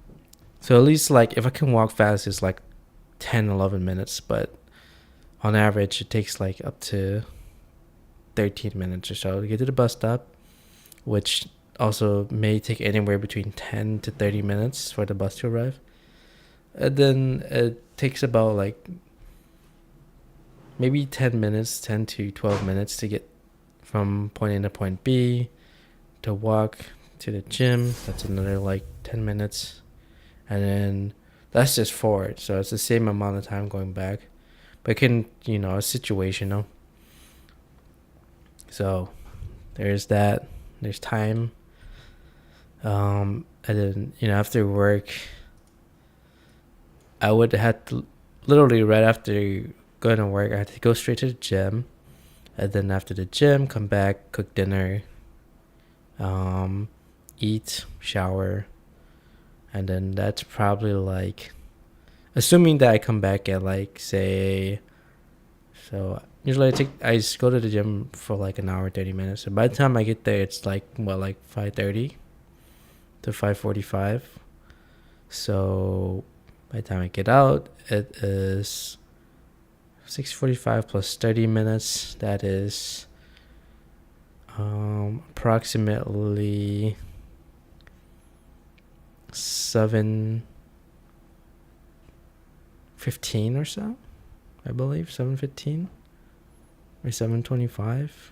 at least like if I can walk fast, it's like 10-11 minutes, but on average it takes like up to 13 minutes or so to get to the bus stop, which also may take anywhere between 10 to 30 minutes for the bus to arrive. And then it takes about like maybe 10 to 12 minutes to get from point A to point B, to walk to the gym. That's another like 10 minutes. And then that's just forward. So it's the same amount of time going back. But it can, it's situational. So there's that. There's time. And then, after work, I would have to, literally right after going to work, I had to go straight to the gym. And then after the gym, come back, cook dinner, eat, shower. And then that's probably like, assuming that I come back at like, say, so usually I just go to the gym for like an hour, 30 minutes. And by the time I get there, it's like, like 5:30 to 5:45. So by the time I get out, it is 6:45 plus 30 minutes. That is approximately 7:15 or so, I believe. 7:15 or 7:25.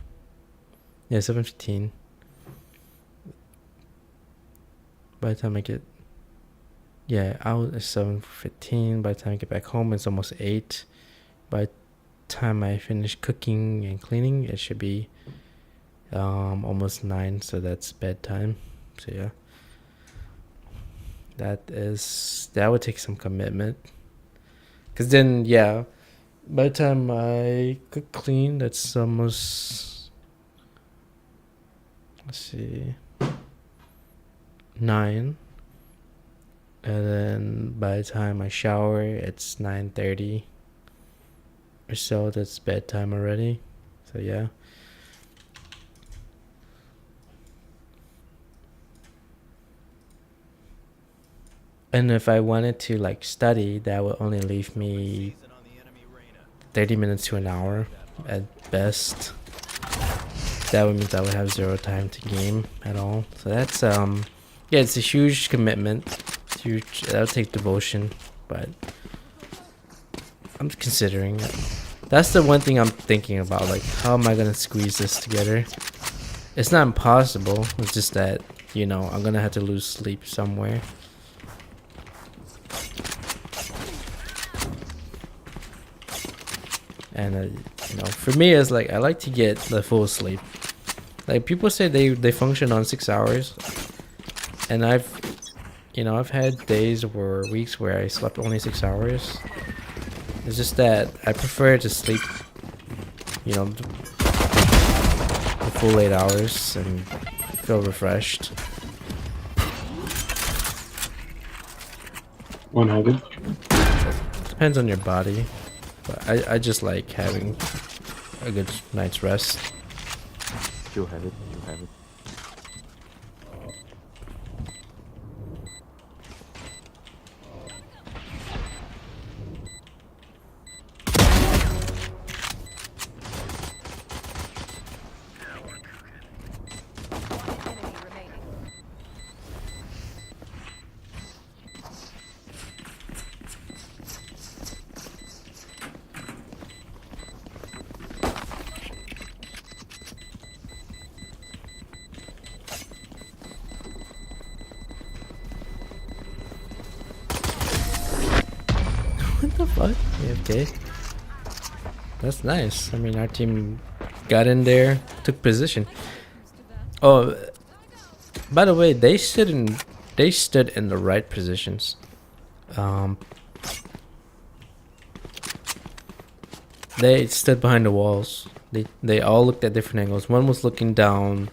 Yeah, 7:15. By the time I get out at 7:15. By the time I get back home, it's almost 8. By the time I finish cooking and cleaning, it should be almost 9. So that's bedtime. So yeah, that would take some commitment. Cause then by the time I cook clean, that's almost, let's see, 9. And then by the time I shower, it's 9:30 or so, that's bedtime already. So yeah. And if I wanted to like study, that would only leave me Season on the enemy Reyna. 30 minutes to an hour at best. That would mean I would have zero time to game at all. So that's yeah, it's a huge commitment. It's huge. That'll take devotion, but I'm considering it. That's the one thing I'm thinking about. Like, how am I gonna squeeze this together? It's not impossible. It's just that, you know, I'm gonna have to lose sleep somewhere. And you know, for me, it's like I like to get the full sleep. Like people say they function on 6 hours, and I've had days or weeks where I slept only 6 hours. It's just that I prefer to sleep, you know, the full 8 hours and feel refreshed. One heaven. Depends on your body, but I just like having a good night's rest. Two heaven. Two heaven. Enemy remaining. What the fuck? AFK. That's nice. I mean, our team got in there, took position. Oh, by the way, they stood in the right positions. They stood behind the walls. They all looked at different angles. One was looking down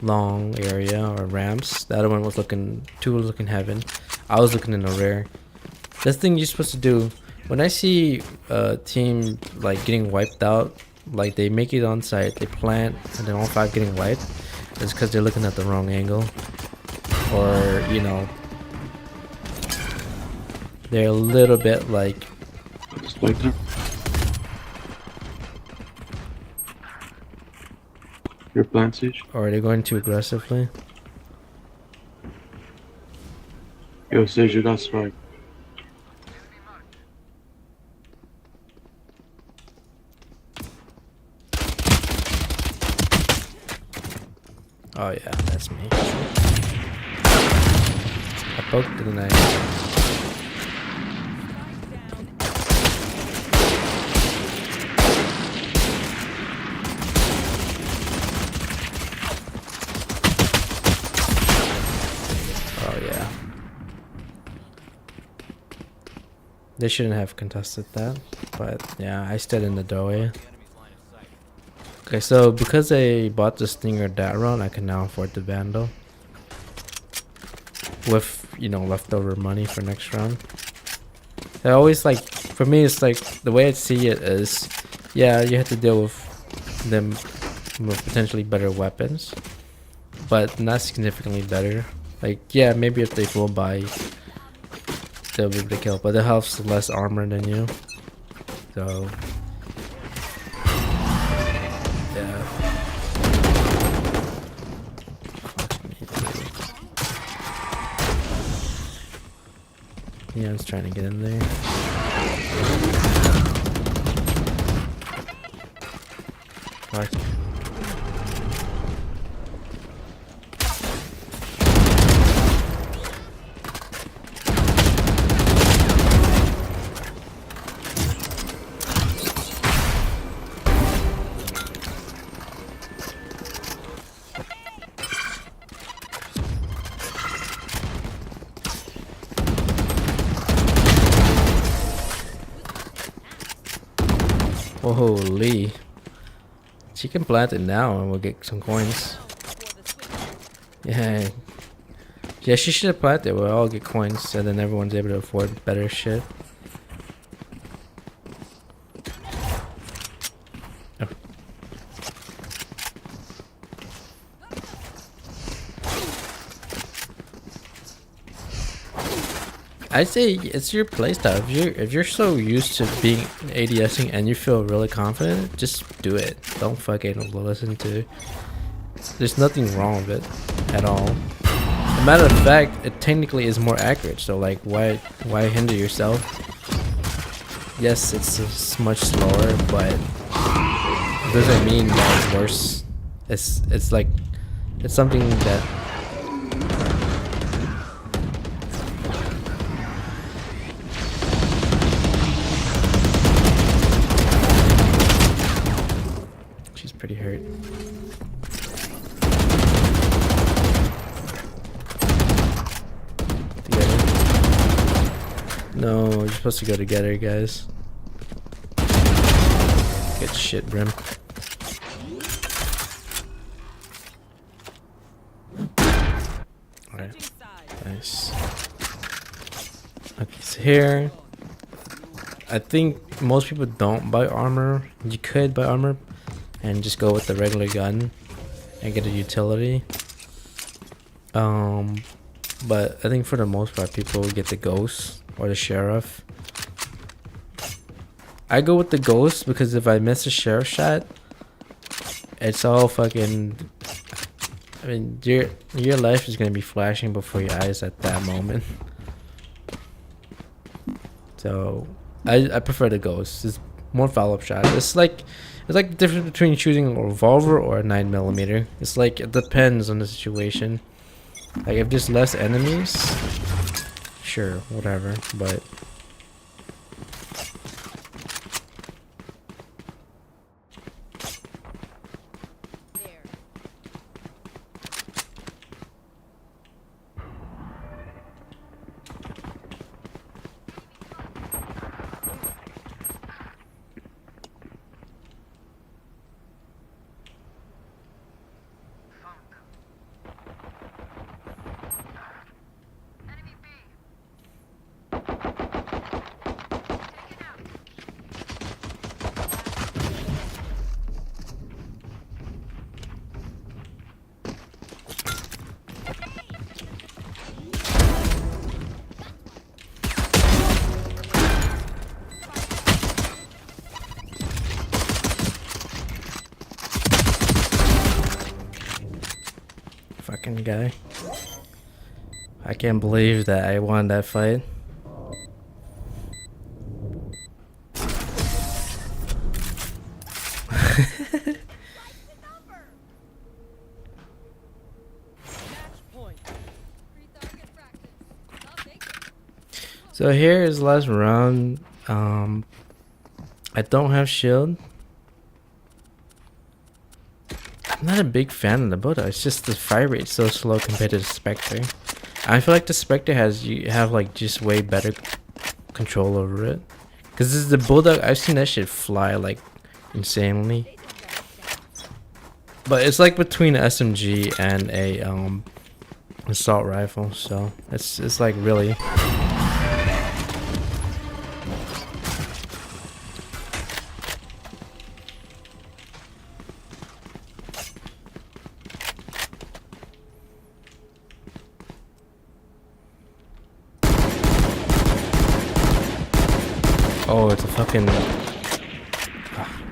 long area or ramps. The other one was looking, two was looking heaven. I was looking in the rear. That's the thing you're supposed to do. When I see a team like getting wiped out, like they make it on site, they plant, and then all five getting wiped, it's because they're looking at the wrong angle, or you know, they're a little bit like, Spectre. Your plant siege. or they're going too aggressively. Yo, Sage, you got spike. Oh yeah, that's me. I poked the knife. Oh yeah. They shouldn't have contested that, but yeah, I stood in the doorway. The enemy's line of sight. Okay, so because I bought the Stinger that round, I can now afford the Vandal. With, you know, leftover money for next round. I always like, for me, it's like, the way I see it is, yeah, you have to deal with them with potentially better weapons, but not significantly better. Like, yeah, maybe if they full buy, they'll be able to kill, but they have less armor than you. So, yeah. Yeah, I was trying to get in there. Fuck. Holy. She can plant it now and we'll get some coins. Yeah. Yeah, she should have planted it. We'll all get coins and then everyone's able to afford better shit. I'd say it's your playstyle. If you're so used to being ADSing and you feel really confident, just do it. Don't fucking listen to. There's nothing wrong with it at all. As a matter of fact, it technically is more accurate. So like, why hinder yourself? Yes, it's much slower, but it doesn't mean that it's worse. It's like it's something that. She's pretty hurt. Together. No, you're supposed to go together, guys. Good shit, Brim. Alright. Nice. Okay, so here. I think most people don't buy armor. You could buy armor and just go with the regular gun and get a utility. But I think for the most part people get the ghost or the sheriff. I go with the ghost because if I miss a sheriff shot, it's all fucking. I mean, your life is gonna be flashing before your eyes at that moment. So I prefer the ghost. It's more follow-up shot. It's like the difference between choosing a revolver or a 9mm. It's like it depends on the situation. Like if there's less enemies, sure, whatever. But fucking guy. I can't believe that I won that fight. So here is last round. I don't have shield. I'm not a big fan of the Buddha. It's just the fire rate so slow compared to the Spectre. I feel like the Spectre you have like just way better control over it. Cause this is the Bulldog. I've seen that shit fly like insanely. But it's like between an SMG and a assault rifle, so it's like really. Oh, it's a fucking.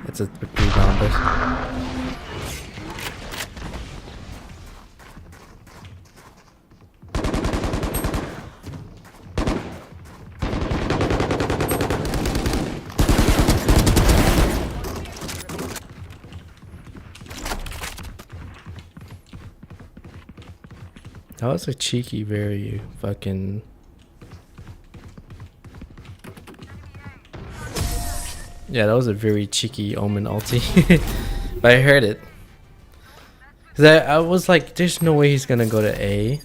It's a rebounder. That was a cheeky, very fucking. Yeah, that was a very cheeky Omen ulti. But I heard it. Cause I was like, there's no way he's gonna go to A.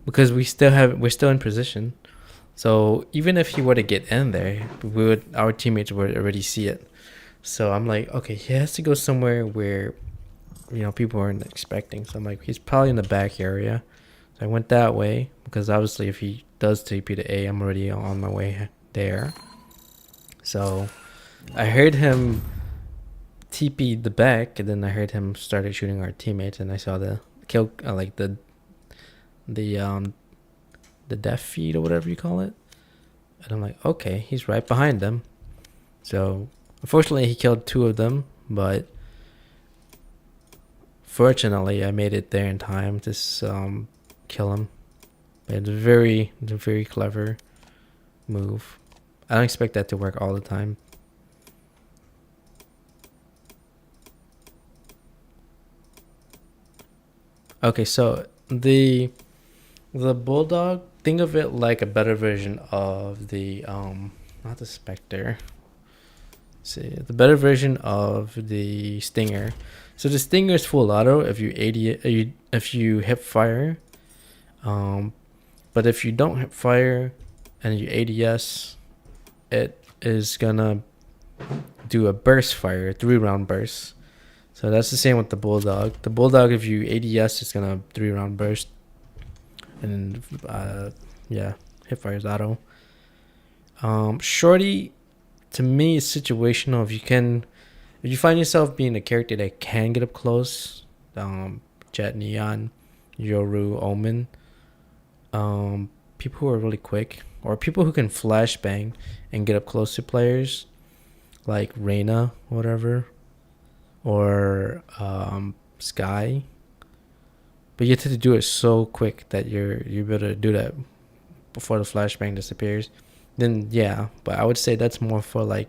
Because we're still in position. So even if he were to get in there, our teammates would already see it. So I'm like, okay, he has to go somewhere where, people aren't expecting. So I'm like, he's probably in the back area. So I went that way because obviously if he does TP to A, I'm already on my way there. So I heard him TP the back, and then I heard him started shooting our teammates, and I saw the kill, the death feed or whatever you call it. And I'm like, okay, he's right behind them. So unfortunately, he killed 2 of them, but fortunately, I made it there in time to kill him. It's a very clever move. I don't expect that to work all the time. Okay, so the bulldog, think of it like a better version of the not the Spectre. See, the better version of the Stinger. So the Stinger is full auto if you if you hip fire. But if you don't hip fire and you ADS, it is gonna do a burst fire, 3-round burst. So that's the same with the bulldog. The bulldog, if you ADS, it's gonna 3-round burst, and yeah, hip fire is auto. Shorty, to me, is situational. If you find yourself being a character that can get up close, Jet, Neon, Yoru, Omen, people who are really quick, or people who can flashbang and get up close to players, like Reyna, whatever, or Sky. But you have to do it so quick that you're able to do that before the flashbang disappears. Then yeah, but I would say that's more for like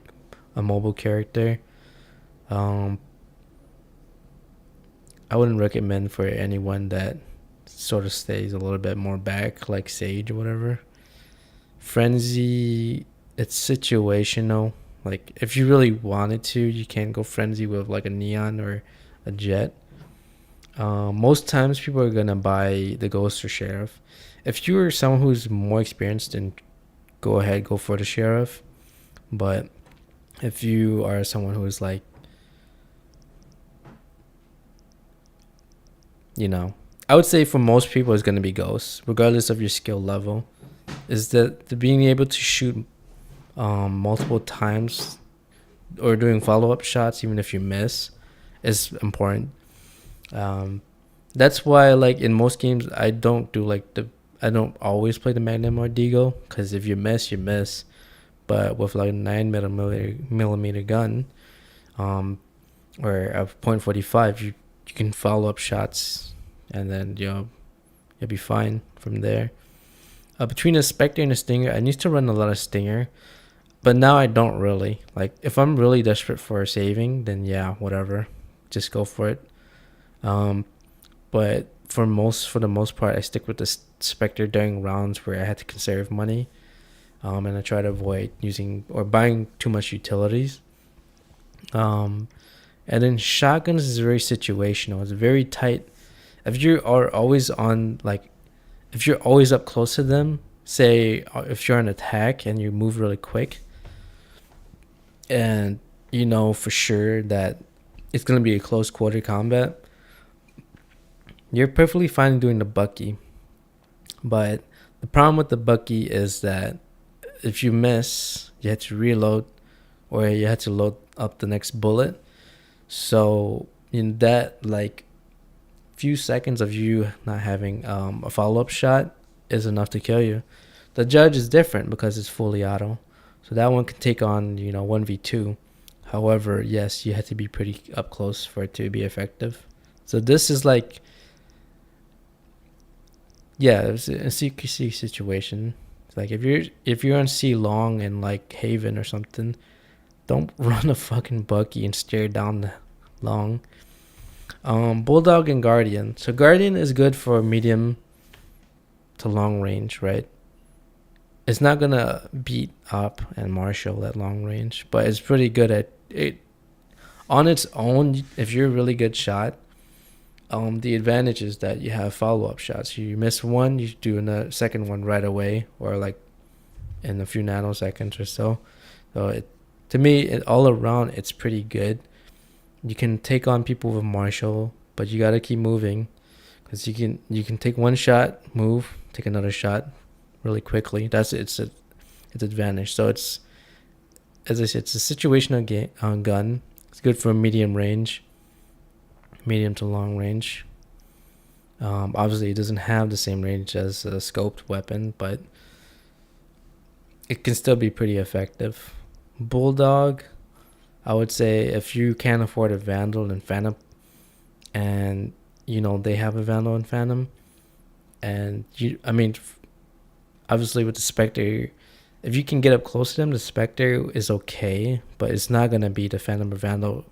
a mobile character. I wouldn't recommend for anyone that sort of stays a little bit more back, like Sage or whatever. Frenzy, it's situational. Like if you really wanted to, you can go Frenzy with like a Neon or a Jet. Most times people are gonna buy the Ghost or Sheriff. If you're someone who's more experienced, then go ahead, go for the Sheriff. But if you are someone who is like, I would say for most people it's gonna be Ghost, regardless of your skill level. Is that the being able to shoot multiple times or doing follow-up shots even if you miss is important. That's why, like, in most games I don't always play the Magnum or Deagle, because if you miss, you miss. But with like a 9mm gun, or a .45, you can follow up shots, and then you'll be fine from there. Between a Spectre and a Stinger, I used to run a lot of Stinger, but now I don't really. Like, if I'm really desperate for saving, then yeah, whatever, just go for it. But for the most part, I stick with the Spectre during rounds where I had to conserve money, and I try to avoid using or buying too much utilities. And then shotguns is very situational. It's very tight. If you are always on, like, if you're always up close to them, say if you're on attack and you move really quick, and you know for sure that it's going to be a close quarter combat, you're perfectly fine doing the Bucky. But the problem with the Bucky is that if you miss, you have to reload, or you have to load up the next bullet. So in that, like, few seconds of you not having a follow-up shot is enough to kill you. The Judge is different because it's fully auto, so that one can take on 1v2. However, yes, you have to be pretty up close for it to be effective. So this is like, yeah, it's a CQC situation. It's like if you're on C long and like Haven or something, don't run a fucking Bucky and stare down the long. Bulldog and Guardian. So Guardian is good for medium to long range, right? It's not gonna beat up and Marshall at long range, but it's pretty good at it on its own. If you're a really good shot, the advantage is that you have follow-up shots. You miss one, you do a second one right away, or like in a few nanoseconds or so. So to me, all around, it's pretty good. You can take on people with Marshall, but you gotta keep moving, because you can take one shot, move, take another shot really quickly. That's its advantage. So it's, as I said, it's a situational gun. It's good for medium range, medium to long range. Obviously, it doesn't have the same range as a scoped weapon, but it can still be pretty effective. Bulldog, I would say if you can't afford a Vandal and Phantom, and you know they have a Vandal and Phantom, and obviously with the Spectre, if you can get up close to them, the Spectre is okay, but it's not gonna be the Phantom or Vandal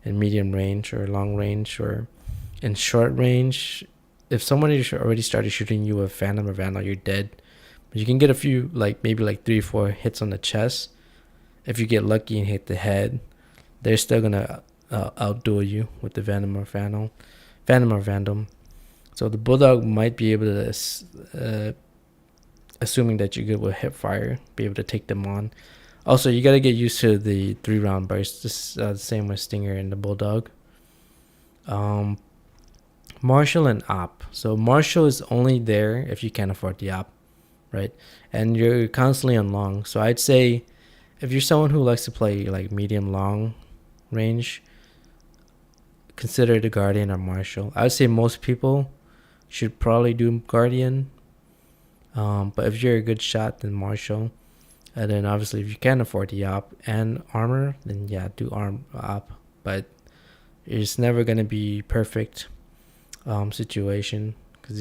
in medium range or long range or in short range. If somebody already started shooting you with Phantom or Vandal, you're dead. But you can get a few, like maybe like 3 or 4 hits on the chest. If you get lucky and hit the head, they're still gonna outduel you with the Phantom or Vandal. So the Bulldog might be able to, assuming that you're good with hip fire, be able to take them on. Also, you gotta get used to the 3-round burst. This the same with Stinger and the Bulldog. Marshall and Op. So Marshall is only there if you can't afford the Op, right? And you're constantly on long. So I'd say if you're someone who likes to play like medium long range, consider the Guardian or Marshall. I would say most people should probably do Guardian. But if you're a good shot, then Marshall. And then obviously if you can't afford the Op and armor, then yeah, do Op. But it's never gonna be perfect situation, because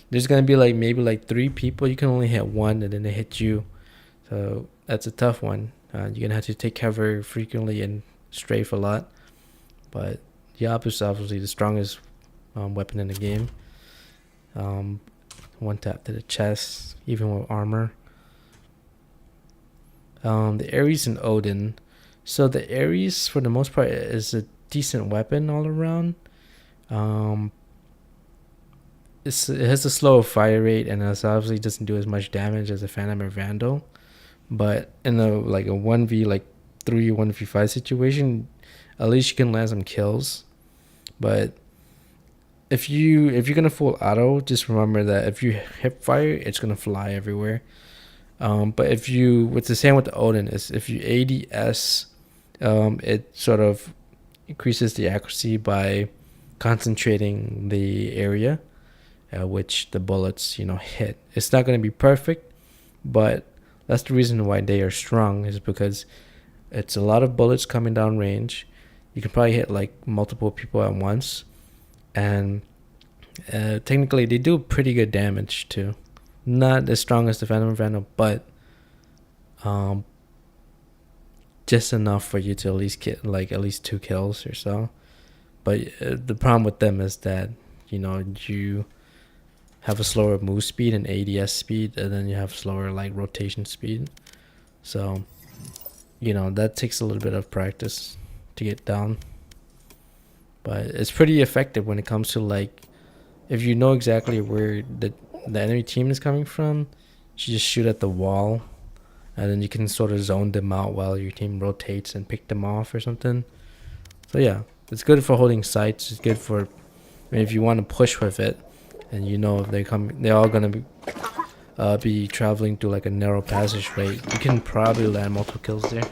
there's gonna be like maybe like 3 people, you can only hit one and then they hit you, so that's a tough one. You're gonna have to take cover frequently and strafe a lot, but the Op is obviously the strongest weapon in the game. One tap to the chest even with armor. The Ares and Odin. So the Ares for the most part is a decent weapon all around. It has a slower fire rate and it obviously doesn't do as much damage as a Phantom or Vandal. But in a 1v like 3 1v5 situation, at least you can land some kills. But if you're gonna full auto, just remember that if you hip fire, it's gonna fly everywhere. But what's the same with the Odin is if you ADS, it sort of increases the accuracy by concentrating the area which the bullets hit. It's not going to be perfect, but that's the reason why they are strong, is because it's a lot of bullets coming down range. You can probably hit like multiple people at once, and technically they do pretty good damage too. Not as strong as the Phantom Vandal, but just enough for you to at least get like at least 2 kills or so. But the problem with them is that you have a slower move speed and ADS speed, and then you have slower like rotation speed. So that takes a little bit of practice to get down. But it's pretty effective when it comes to like, if you know exactly where the enemy team is coming from, you just shoot at the wall, and then you can sort of zone them out while your team rotates and pick them off or something. So yeah, it's good for holding sights. It's good for if you want to push with it, and if they're all gonna be traveling through like a narrow passageway. You can probably land multiple kills there.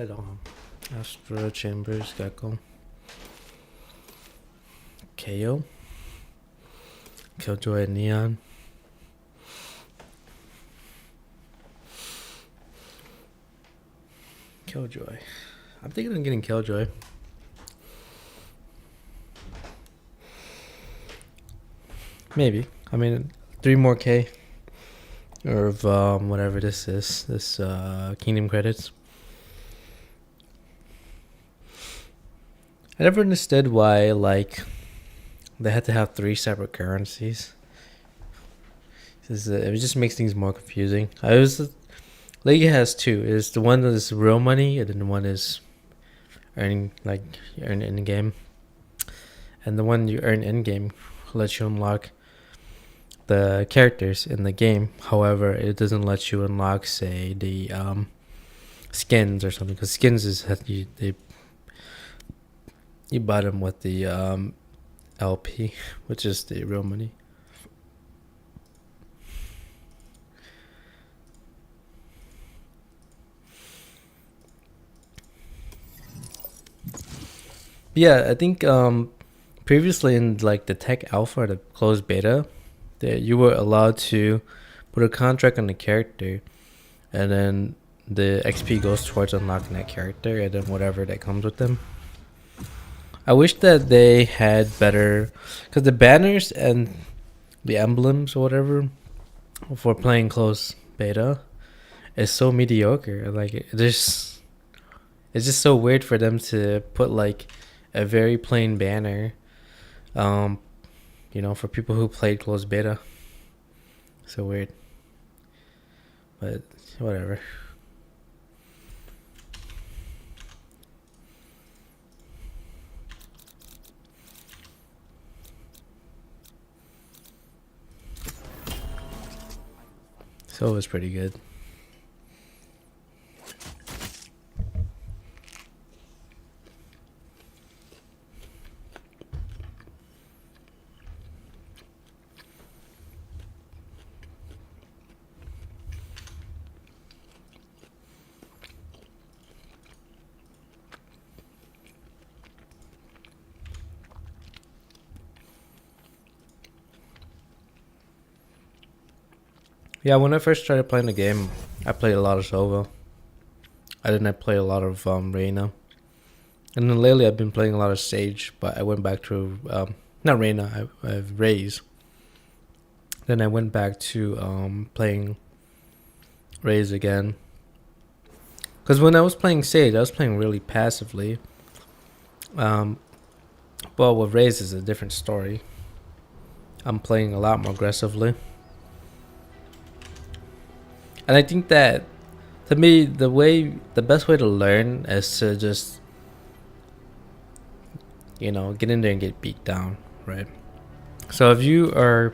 played Astra, Chambers, Gecko, KO, Killjoy, Neon. Killjoy. I'm thinking of getting Killjoy. Maybe. I mean, 3 more K. Or of whatever this is. This Kingdom credits. I never understood why, like, they had to have 3 separate currencies. It just makes things more confusing. League has 2. It's the one that is real money, and then the one is earn in game. And the one you earn in game lets you unlock the characters in the game. However, it doesn't let you unlock, say, the skins or something, because skins is you buy them with the LP, which is the real money. Yeah, I think previously in like the tech alpha or the closed beta, that you were allowed to put a contract on the character, and then the XP goes towards unlocking that character, and then whatever that comes with them. I wish that they had better, because the banners and the emblems or whatever for playing closed beta is so mediocre. Like it's just so weird for them to put like a very plain banner, for people who played closed beta. So weird, but whatever. So it was pretty good. Yeah, when I first started playing the game, I played a lot of Sova. I didn't play a lot of Reyna. And then lately I've been playing a lot of Sage, but I went back to, not Reyna, I've Raze. Then I went back to playing Raze again. Because when I was playing Sage, I was playing really passively. But with Raze is a different story. I'm playing a lot more aggressively. And I think that, to me, the best way to learn is to just, get in there and get beat down, right? So if you are,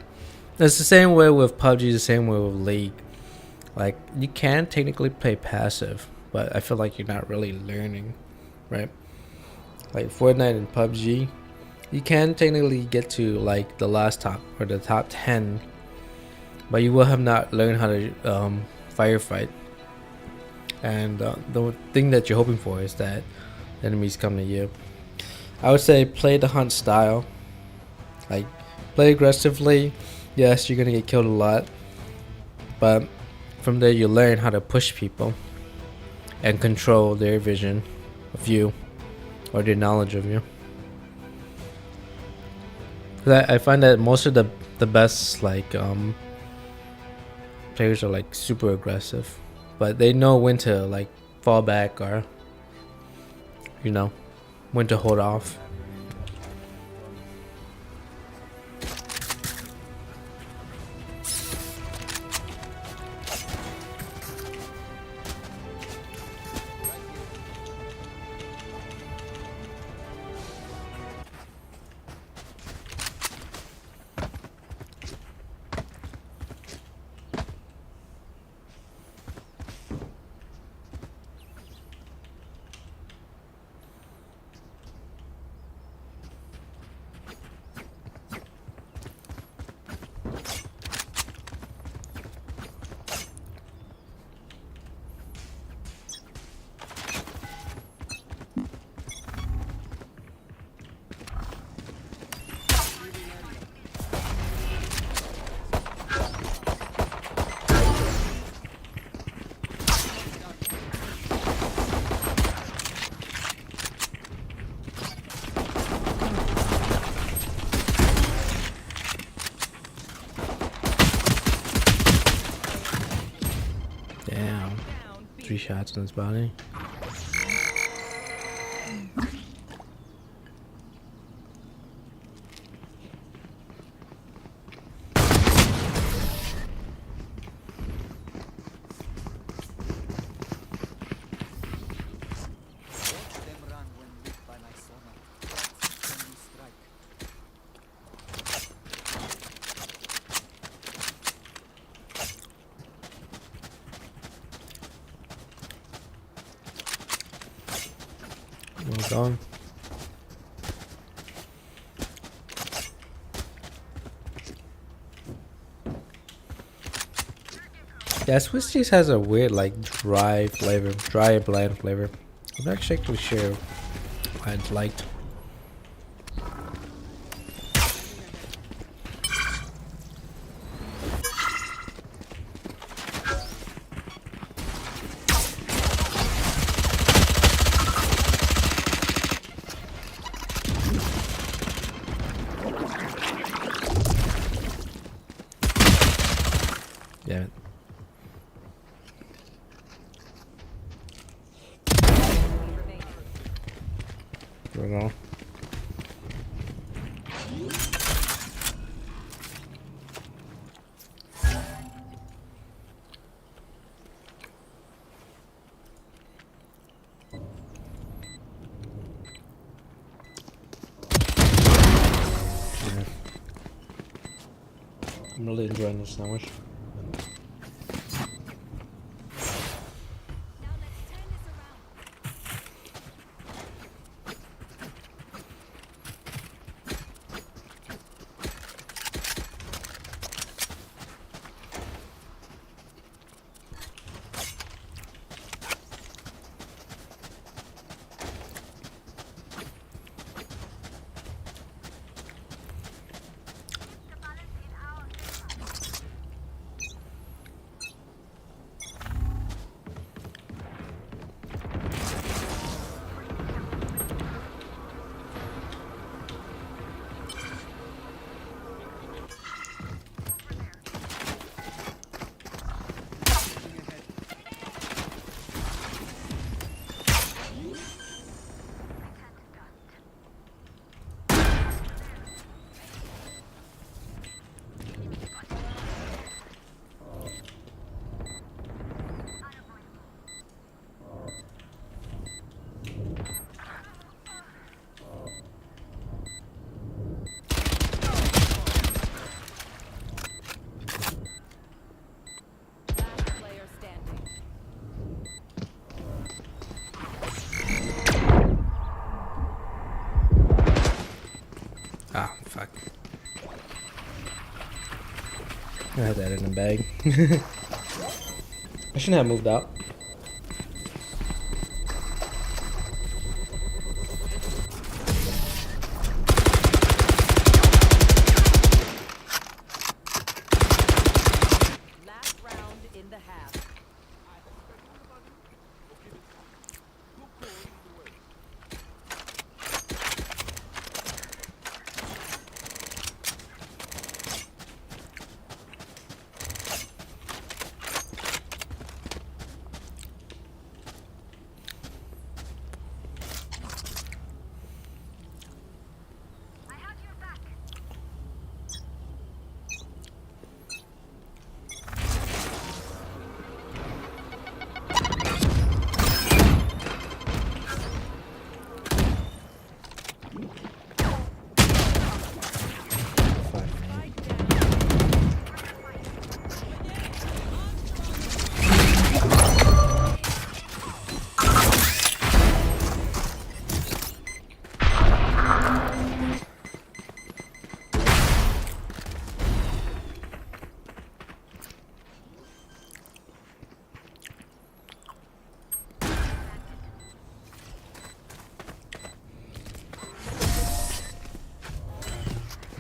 it's the same way with PUBG, the same way with League. Like, you can technically play passive, but I feel like you're not really learning, right? Like Fortnite and PUBG, you can technically get to like the last top or the top 10, but you will have not learned how to firefight. And the thing that you're hoping for is that enemies come to you. I would say play the hunt style. Like, play aggressively. Yes, you're gonna get killed a lot, but from there you learn how to push people and control their vision of you or their knowledge of you. 'Cause I find that most of the best players are like super aggressive, but they know when to like fall back or when to hold off. shots in his body. Watch them run when lit by my sonar. That's when we strike. Well gone. Yeah, Swiss cheese has a weird, like, dry flavor, dry bland flavor. I'm not actually sure why it's liked. Damn it. Remaining. We're going. Yeah. I'm really enjoying this sandwich. Now let's turn this around. Last player standing. Ah, fuck. I had that in the bag. I shouldn't have moved out. Last round in the half. Fuck me.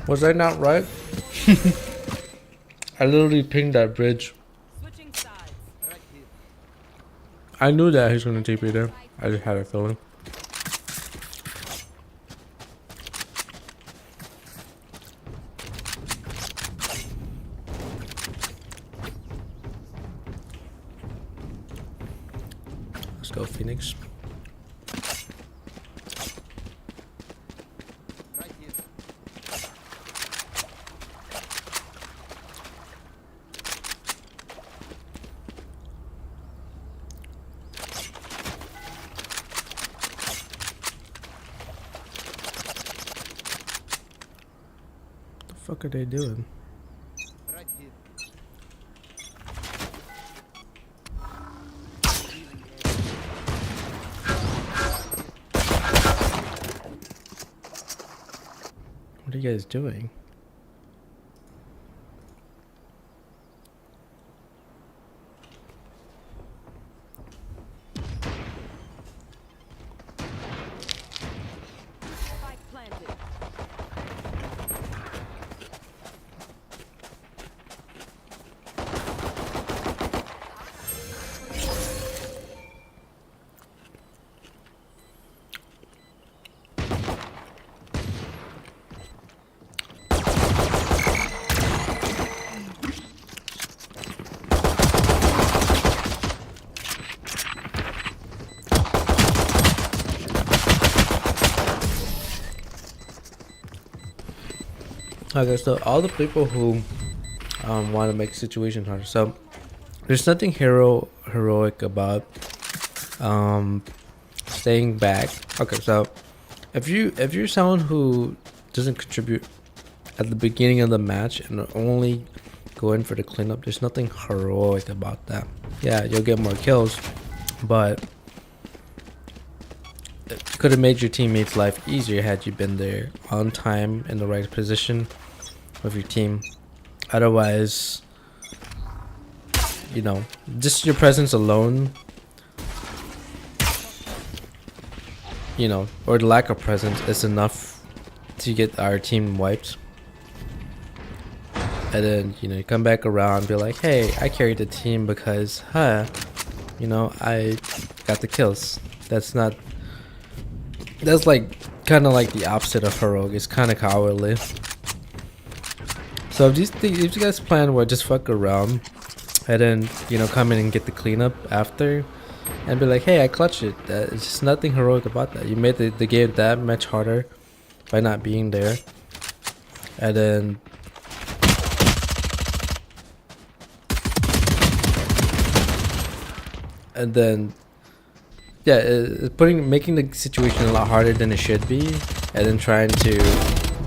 Was I not right? I literally pinged that bridge. Switching sides. Right here. I knew that he's gonna TP there. I just had a feeling. go, Phoenix. Right here. What the fuck are they doing? Right here. What are you guys doing? Spike planted. Okay, so all the people who want to make situations harder. So there's nothing heroic about staying back. Okay, so if you're someone who doesn't contribute at the beginning of the match and only go in for the cleanup, there's nothing heroic about that. Yeah, you'll get more kills, but it could have made your teammates' life easier had you been there on time in the right position with your team. Otherwise, you know, just your presence alone, you know, or the lack of presence is enough to get our team wiped. And then, you know, you come back around and be like, hey, I carried the team because, you know, I got the kills. That's like kind of like the opposite of heroic. It's kind of cowardly. So if you guys plan what, just fuck around and then, you know, come in and get the cleanup after and be like, hey, I clutched it. It's just nothing heroic about that. You made the game that much harder by not being there. And then yeah, making the situation a lot harder than it should be, and then trying to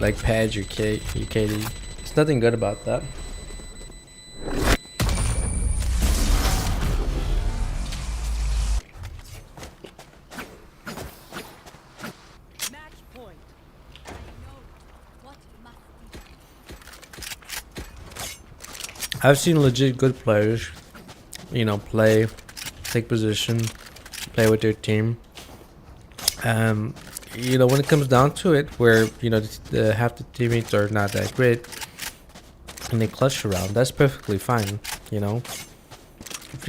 like pad your KD. There's nothing good about that. Match point. I've seen legit good players, you know, take position, play with their team. You know, when it comes down to it, where, you know, half the teammates are not that great and they clutch around, that's perfectly fine. You know, if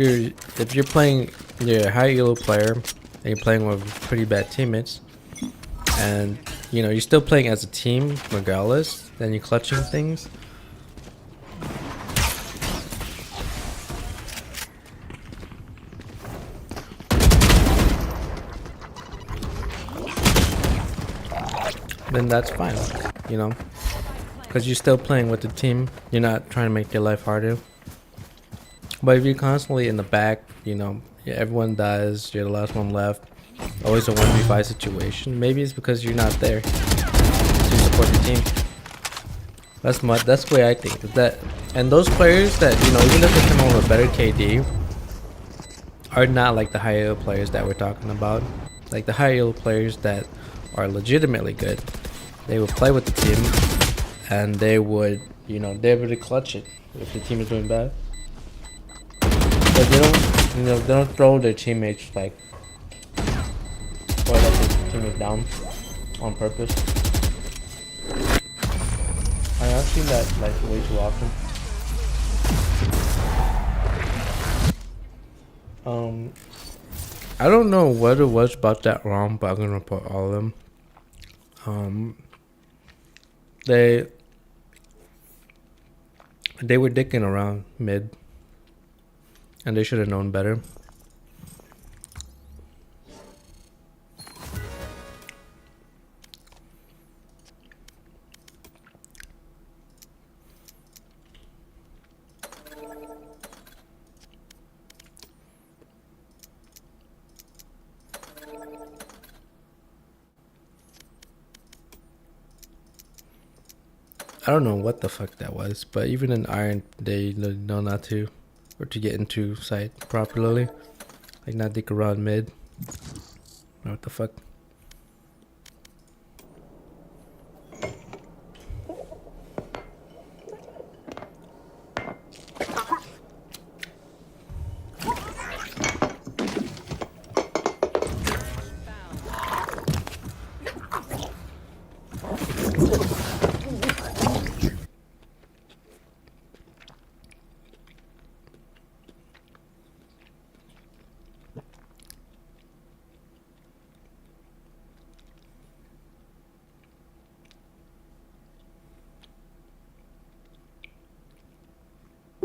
you're playing, you're a high elo player and you're playing with pretty bad teammates, and you know you're still playing as a team regardless, then you're clutching things. Then that's fine, you know, because you're still playing with the team. You're not trying to make your life harder. But if you're constantly in the back, you know, yeah, everyone dies, you're the last one left, always a 1v5 situation, maybe it's because you're not there to support the team. That's the way I think. That, and those players that, you know, even if they come on with a better KD, are not like the high elo players that we're talking about. Like the high elo players that are legitimately good, they would play with the team and they would, you know, they would clutch it if the team is doing bad. But they don't, you know, they don't throw their teammates like, or let their teammates down on purpose. I've seen that like way too often. I don't know what it was about that round, but I'm gonna report all of them. They were dicking around mid, and they should have known better. I don't know what the fuck that was, but even in Iron, they know not to, or to get into site properly. Like not dick around mid. What the fuck?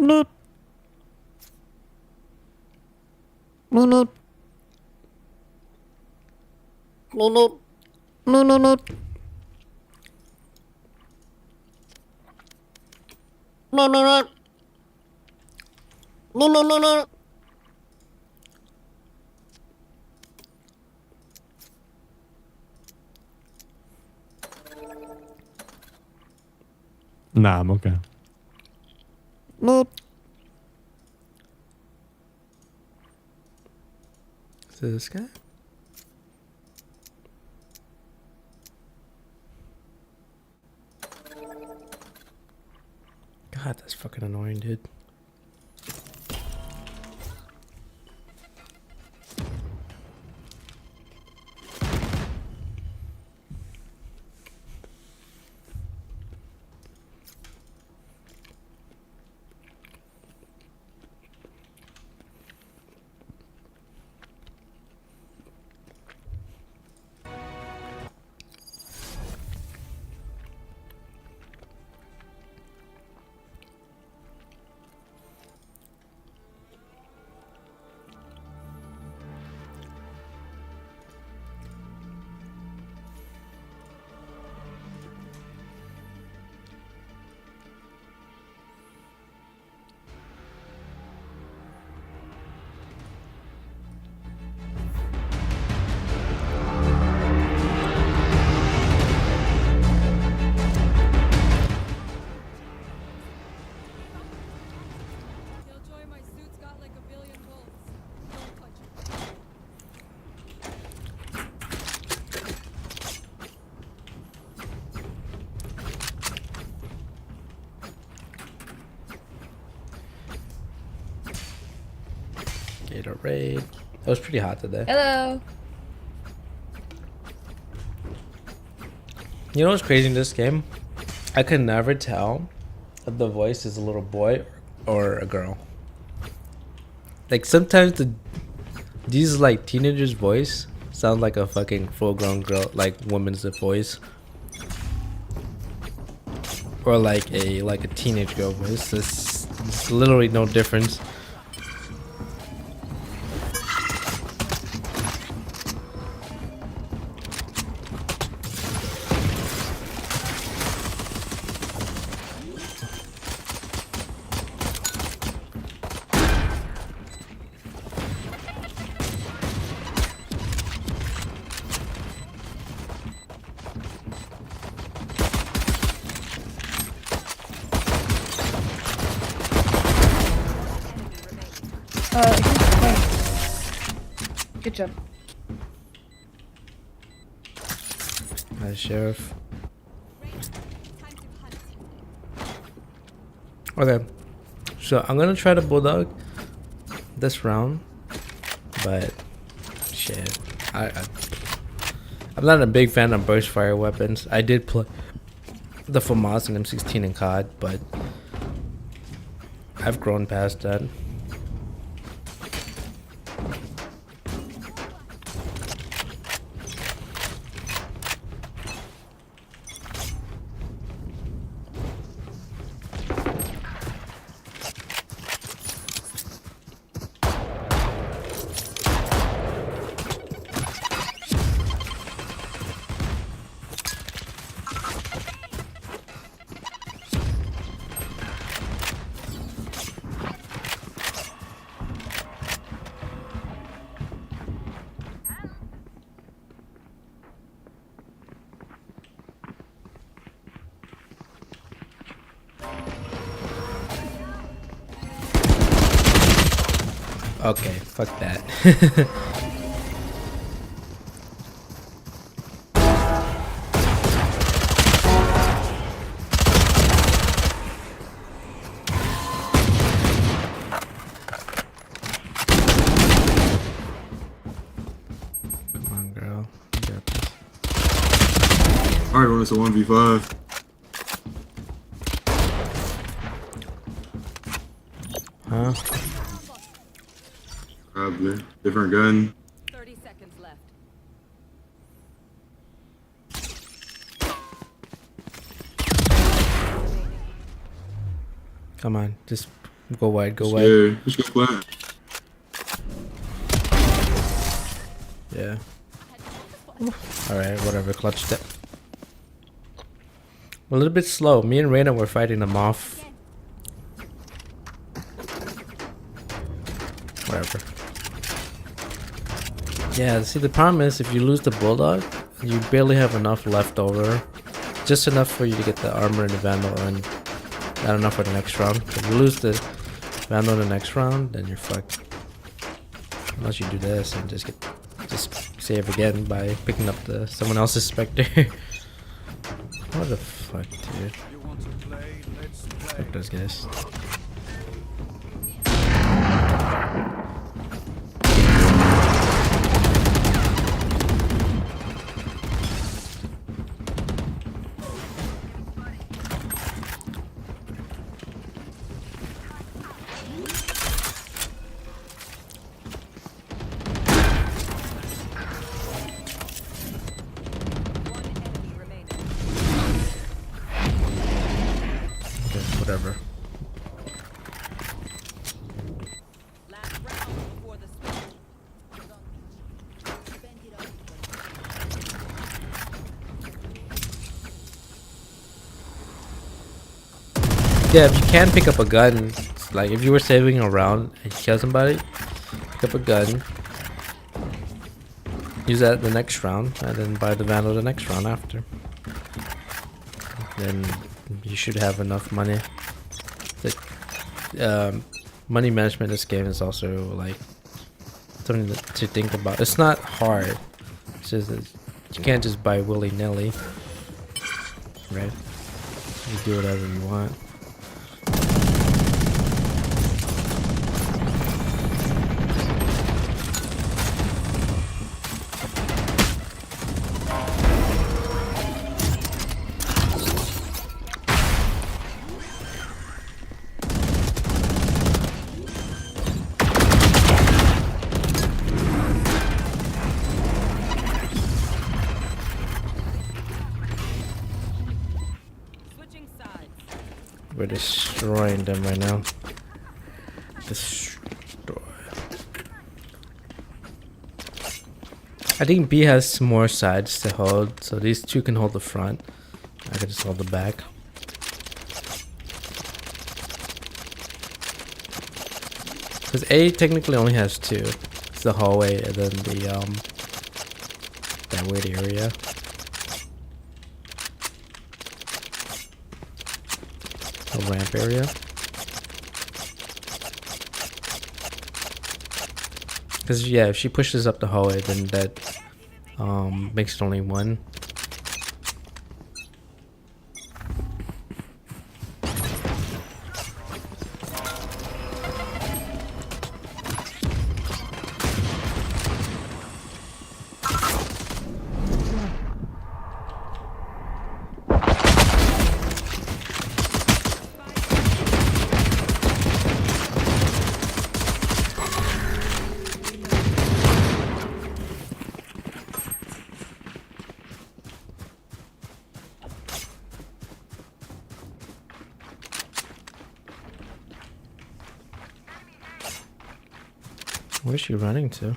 No. No, no. No, no. No, no, no. No, no, no. No, no, no, no. Nah, I'm okay. No. Is it this guy? God, that's fucking annoying, dude. Killjoy, my suit's got like a billion volts. Don't touch it. Gatorade. That was pretty hot today. Hello. You know what's crazy in this game? I could never tell if the voice is a little boy or a girl. Like sometimes these like teenagers' voice sound like a fucking full-grown girl, like woman's voice, or like a teenage girl voice. It's literally no difference. Good job. Hi, Sheriff. Okay, so I'm gonna try to bulldog this round, but shit, I'm not a big fan of burst fire weapons. I did play the FAMAS and M16 in COD, but I've grown past that. Okay, fuck that. Come on, girl. You got this. Alright, when it's a 1v5. Huh? Probably. Different gun. 30 seconds left. Come on, just go wide, go wide. Yeah, just go flat. Yeah. Alright, whatever, clutched it. A little bit slow. Me and Reyna were fighting them off. Whatever. Yeah, see the problem is if you lose the Bulldog, you barely have enough left over. Just enough for you to get the armor and the Vandal and not enough for the next round. If you lose the Vandal in the next round, then you're fucked. Unless you do this and just save again by picking up someone else's Spectre. What the fuck, dude? You want to play? Let's play. Fuck those guys. Okay, whatever. Last round before the switch. Yeah, if you can pick up a gun, like if you were saving a round and you kill somebody, pick up a gun, use that the next round, and then buy the Vandal the next round after. Then you should have enough money. Money management in this game is also like something to think about. It's not hard. It's just that you can't just buy willy-nilly, right? You do whatever you want. Switching sides. We're destroying them right now. Destroy. I think B has more sides to hold, so these two can hold the front. I can just hold the back. Because A technically only has two. It's the hallway and then the that weird area. The ramp area. Because yeah, if she pushes up the hallway, then that makes it only one. Where's she running to?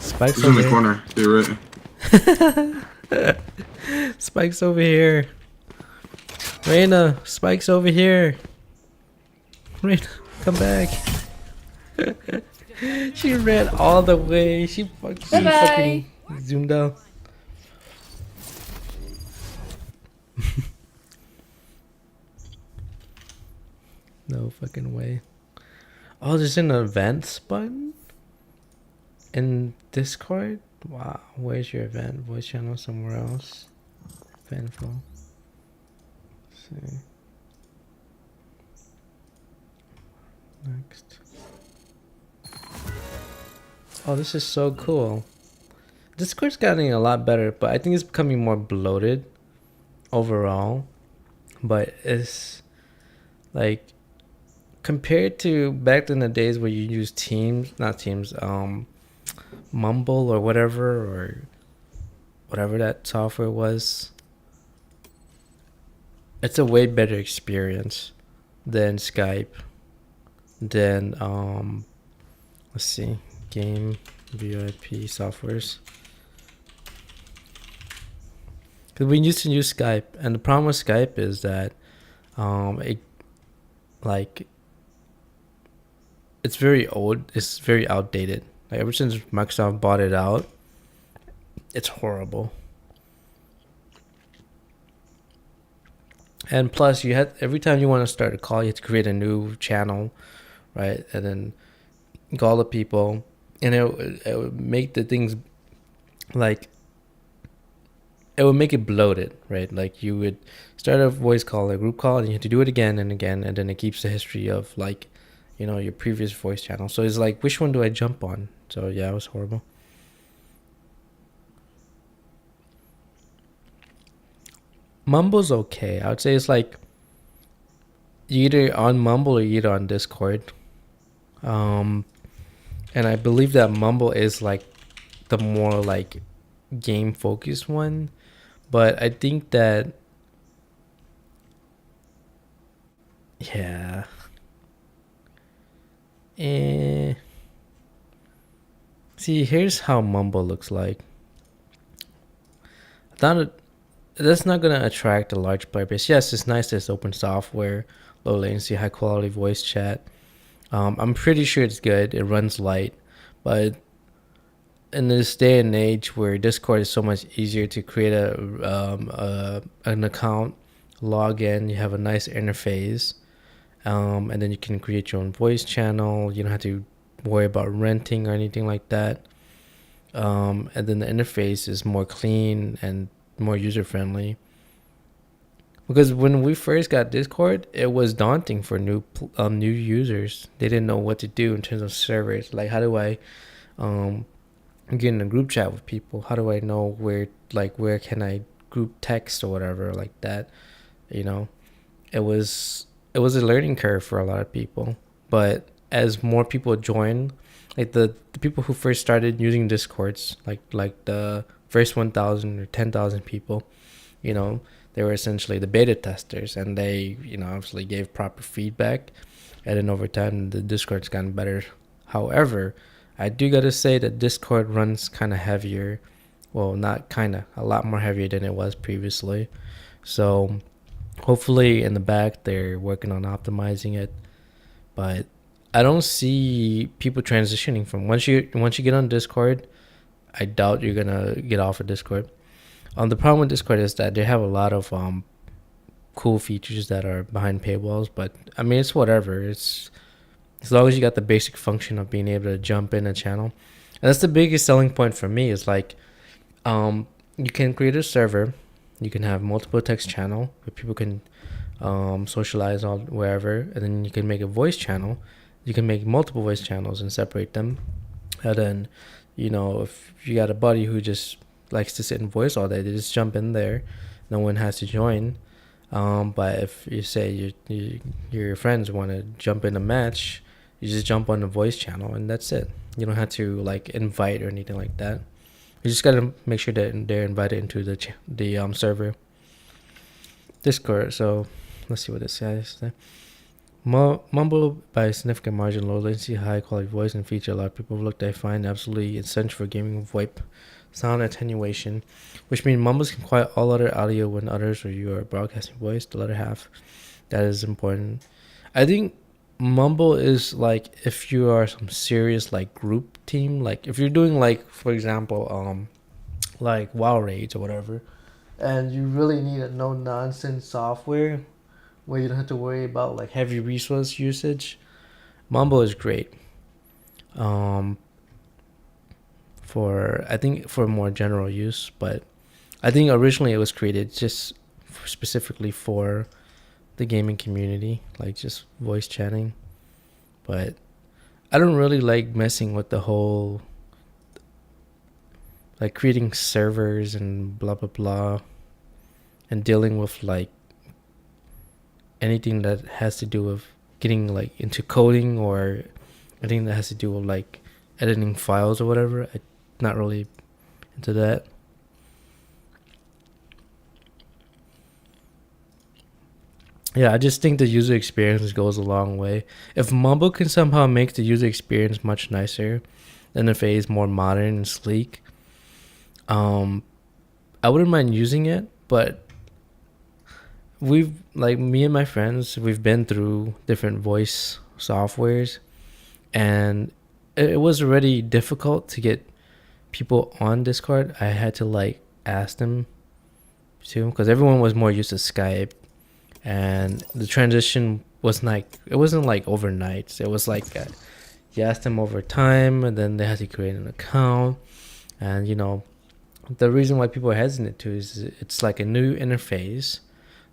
Spike's He's in over the here. corner. To your right. Spike's over here. Reyna, Spike's over here. Reyna, come back. She ran all the way. She fucking zoomed out. No fucking way. Oh, there's an events button in Discord. Wow, where's your event voice channel? Somewhere else. Info. See. Next. Oh, this is so cool. Discord's getting a lot better, but I think it's becoming more bloated overall. But it's like compared to back in the days where you use Teams, not Teams, Mumble or whatever that software was. It's a way better experience than Skype. Than let's see, game VIP softwares. Because we used to use Skype, and the problem with Skype is that it like it's very old. It's very outdated. Like ever since Microsoft bought it out, it's horrible. And plus, you had every time you want to start a call, you have to create a new channel, right? And then call the people, and it would make the things like it would make it bloated, right? Like you would start a voice call, a group call, and you have to do it again and again, and then it keeps the history of like, you know, your previous voice channel. So it's like, which one do I jump on? So yeah, it was horrible. Mumble's okay. I would say it's like you either on Mumble or either on Discord. And I believe that Mumble is like the more like game focused one. But I think that yeah. See, here's how Mumble looks like. I thought that's not gonna attract a large player base. Yes, it's nice. It's open software, low latency, high quality voice chat. I'm pretty sure it's good. It runs light, but in this day and age where Discord is so much easier to create an account, log in, you have a nice interface, and then you can create your own voice channel. You don't have to worry about renting or anything like that. And then the interface is more clean and more user friendly. Because when we first got Discord, it was daunting for new users. They didn't know what to do in terms of servers. Like, how do I get in a group chat with people? How do I know where can I group text or whatever like that? You know, it was a learning curve for a lot of people. But as more people join, like the people who first started using Discords, like the first 1,000 or 10,000 people, you know, they were essentially the beta testers, and they, you know, obviously gave proper feedback, and then over time the Discord's gotten better. However, I do gotta say that Discord runs kind of heavier. Well, not kind of, a lot more heavier than it was previously. So hopefully in the back they're working on optimizing it. But I don't see people transitioning from once you get on Discord. I doubt you're gonna get off of Discord. The problem with Discord is that they have a lot of cool features that are behind paywalls. But I mean, it's whatever. It's as long as you got the basic function of being able to jump in a channel, and that's the biggest selling point for me. Is like, you can create a server, you can have multiple text channel where people can socialize all wherever, and then you can make a voice channel. You can make multiple voice channels and separate them, and then, you know, if you got a buddy who just likes to sit and voice all day, they just jump in there. No one has to join. But if you say your friends want to jump in a match, you just jump on the voice channel and that's it. You don't have to like invite or anything like that. You just gotta make sure that they're invited into the server Discord. So let's see what it says. Mumble by a significant margin, low latency, high quality voice and feature. A lot of people look they find absolutely essential for gaming VoIP sound attenuation, which means mumbles can quiet all other audio when others or you are broadcasting voice. The latter half, that is important. I think mumble is like if you are some serious like group team, like if you're doing like, for example, like WoW raids or whatever, and you really need a no nonsense software where you don't have to worry about like heavy resource usage. Mambo is great. Um, for I think for more general use, but I think originally it was created just specifically for the gaming community, like just voice chatting. But I don't really like messing with the whole like creating servers and blah blah blah and dealing with like anything that has to do with getting like into coding or anything that has to do with like editing files or whatever. I'm not really into that. Yeah, I just think the user experience goes a long way. If Mumble can somehow make the user experience much nicer, the interface more modern and sleek, I wouldn't mind using it. But we've like me and my friends, we've been through different voice softwares, and it was already difficult to get people on Discord. I had to like ask them to, because everyone was more used to Skype, and the transition was like it wasn't like overnight. It was like you asked them over time, and then they had to create an account. And the reason why people are hesitant to is it's like a new interface.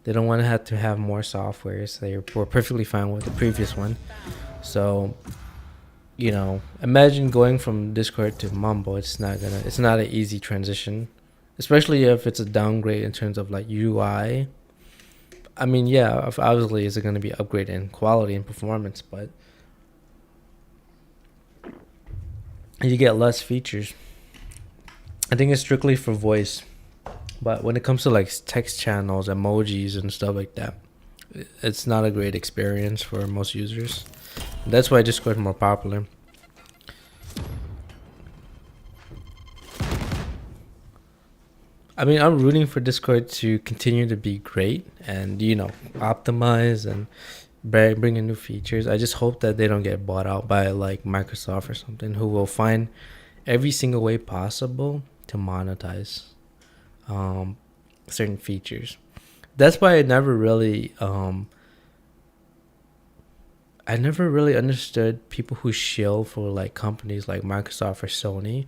They don't want to have more softwares. They were perfectly fine with the previous one. So imagine going from Discord to Mumble. It's not an easy transition, especially if it's a downgrade in terms of like UI. I mean, yeah, obviously it's going to be upgrade in quality and performance, but you get less features. I think it's strictly for voice, but when it comes to like text channels, emojis and stuff like that, it's not a great experience for most users. That's why Discord is more popular. I mean, I'm rooting for Discord to continue to be great and optimize and bring in new features. I just hope that they don't get bought out by like Microsoft or something, who will find every single way possible to monetize certain features. That's why I never really understood people who shill for like companies like Microsoft or Sony.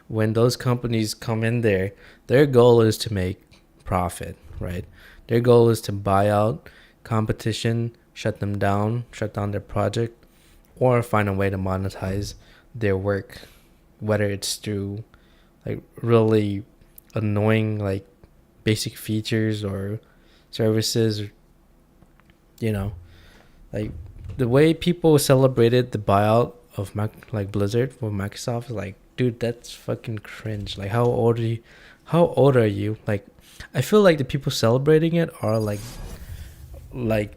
When those companies come in there, their goal is to make profit, right? Their goal is to buy out competition, shut down their project, or find a way to monetize their work, whether it's through like really annoying like basic features or services, like the way people celebrated the buyout of Blizzard for Microsoft is like, dude, that's fucking cringe. Like, how old are you? Like, I feel like the people celebrating it are like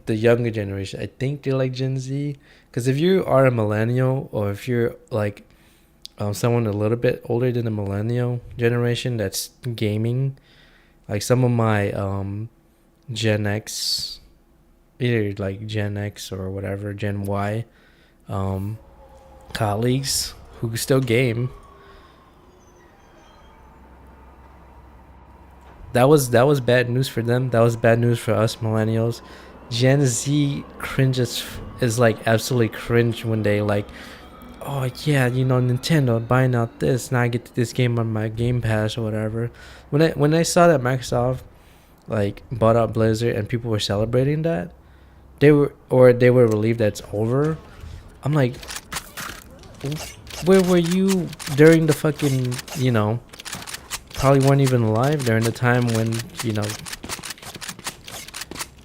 the younger generation. I think they're like Gen Z, because if you are a millennial, or if you're like someone a little bit older than the millennial generation that's gaming, like some of my Gen X, either like Gen X or whatever, Gen Y colleagues who still game, that was bad news for them. That was bad news for us millennials. Gen Z cringes is like absolutely cringe when they like, oh yeah, Nintendo buying out this, now I get this game on my Game Pass or whatever. When I saw that Microsoft like bought out Blizzard and people were celebrating that, they were relieved that it's over. I'm like, where were you during the fucking probably weren't even alive during the time when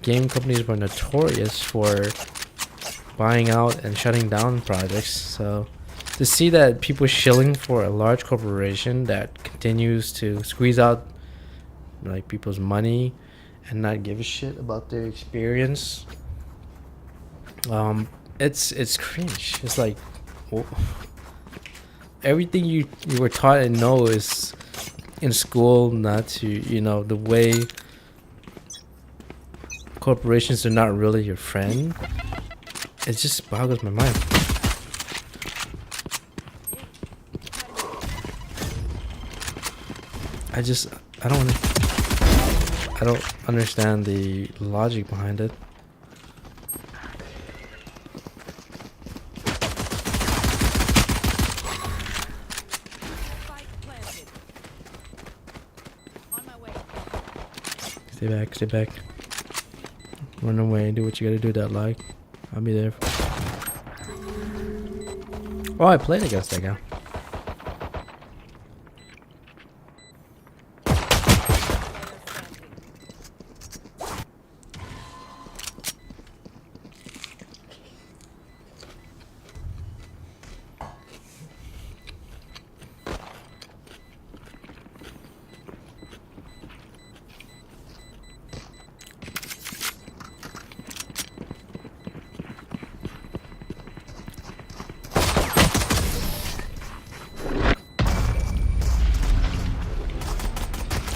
game companies were notorious for buying out and shutting down projects. So to see that people shilling for a large corporation that continues to squeeze out like people's money and not give a shit about their experience, it's cringe. It's like, well, everything you were taught and know is in school, not to the way corporations are not really your friend. It just boggles my mind. I don't understand the logic behind it. Stay back, stay back. Run away, do what you gotta do, that like. I'll be there. Oh, I played against that guy.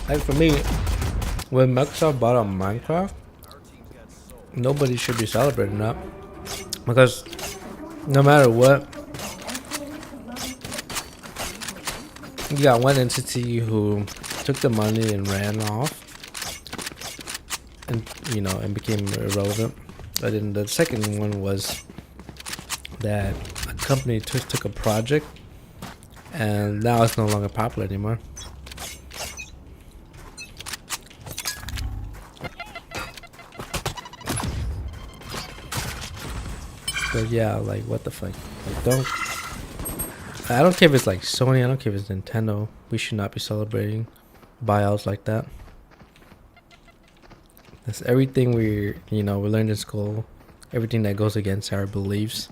Like for me, when Microsoft bought out Minecraft, nobody should be celebrating that, because no matter what, you got one entity who took the money and ran off, and and became irrelevant. But then the second one was that a company took a project, and now it's no longer popular anymore. But yeah, like what the fuck? Like I don't care if it's like Sony, I don't care if it's Nintendo. We should not be celebrating buyouts like that. That's everything we learned in school, everything that goes against our beliefs.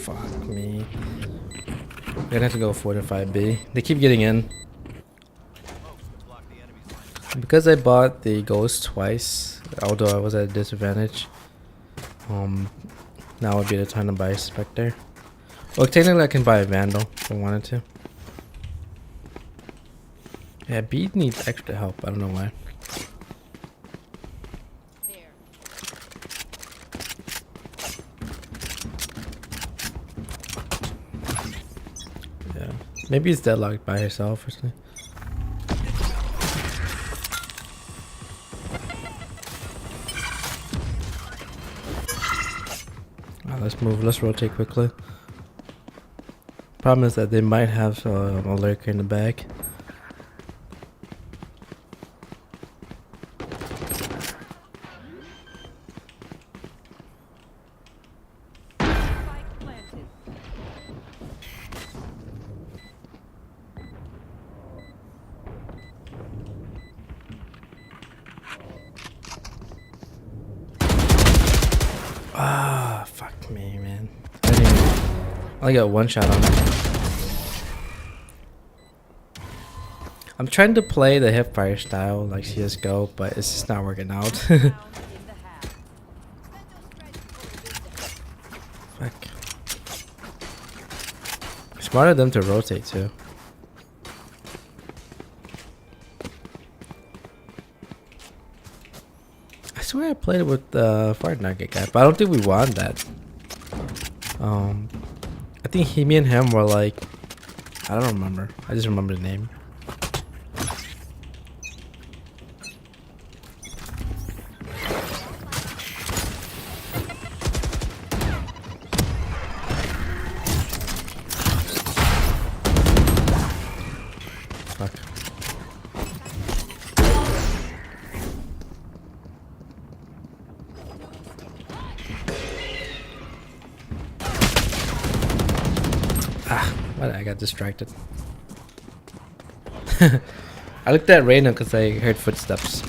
Fuck me. We're gonna have to go fortify B. They keep getting in. Because I bought the ghost twice, although I was at a disadvantage, now would be the time to buy a Spectre. Well, technically I can buy a Vandal if I wanted to. Yeah, B needs extra help, I don't know why. Yeah, maybe it's deadlocked by herself or something. Let's move, let's rotate quickly. Problem is that they might have a lurker in the back. Ah, fuck me, man. I got one shot on him. I'm trying to play the hipfire style like CSGO, but it's just not working out. Fuck. Smart of them to rotate too. I swear I played it with the Fart Nugget guy, but I don't think we won that. I think me and him were like, I don't remember. I just remember the name. Fuck. Ah, what? I got distracted. I looked at Reyna because I heard footsteps.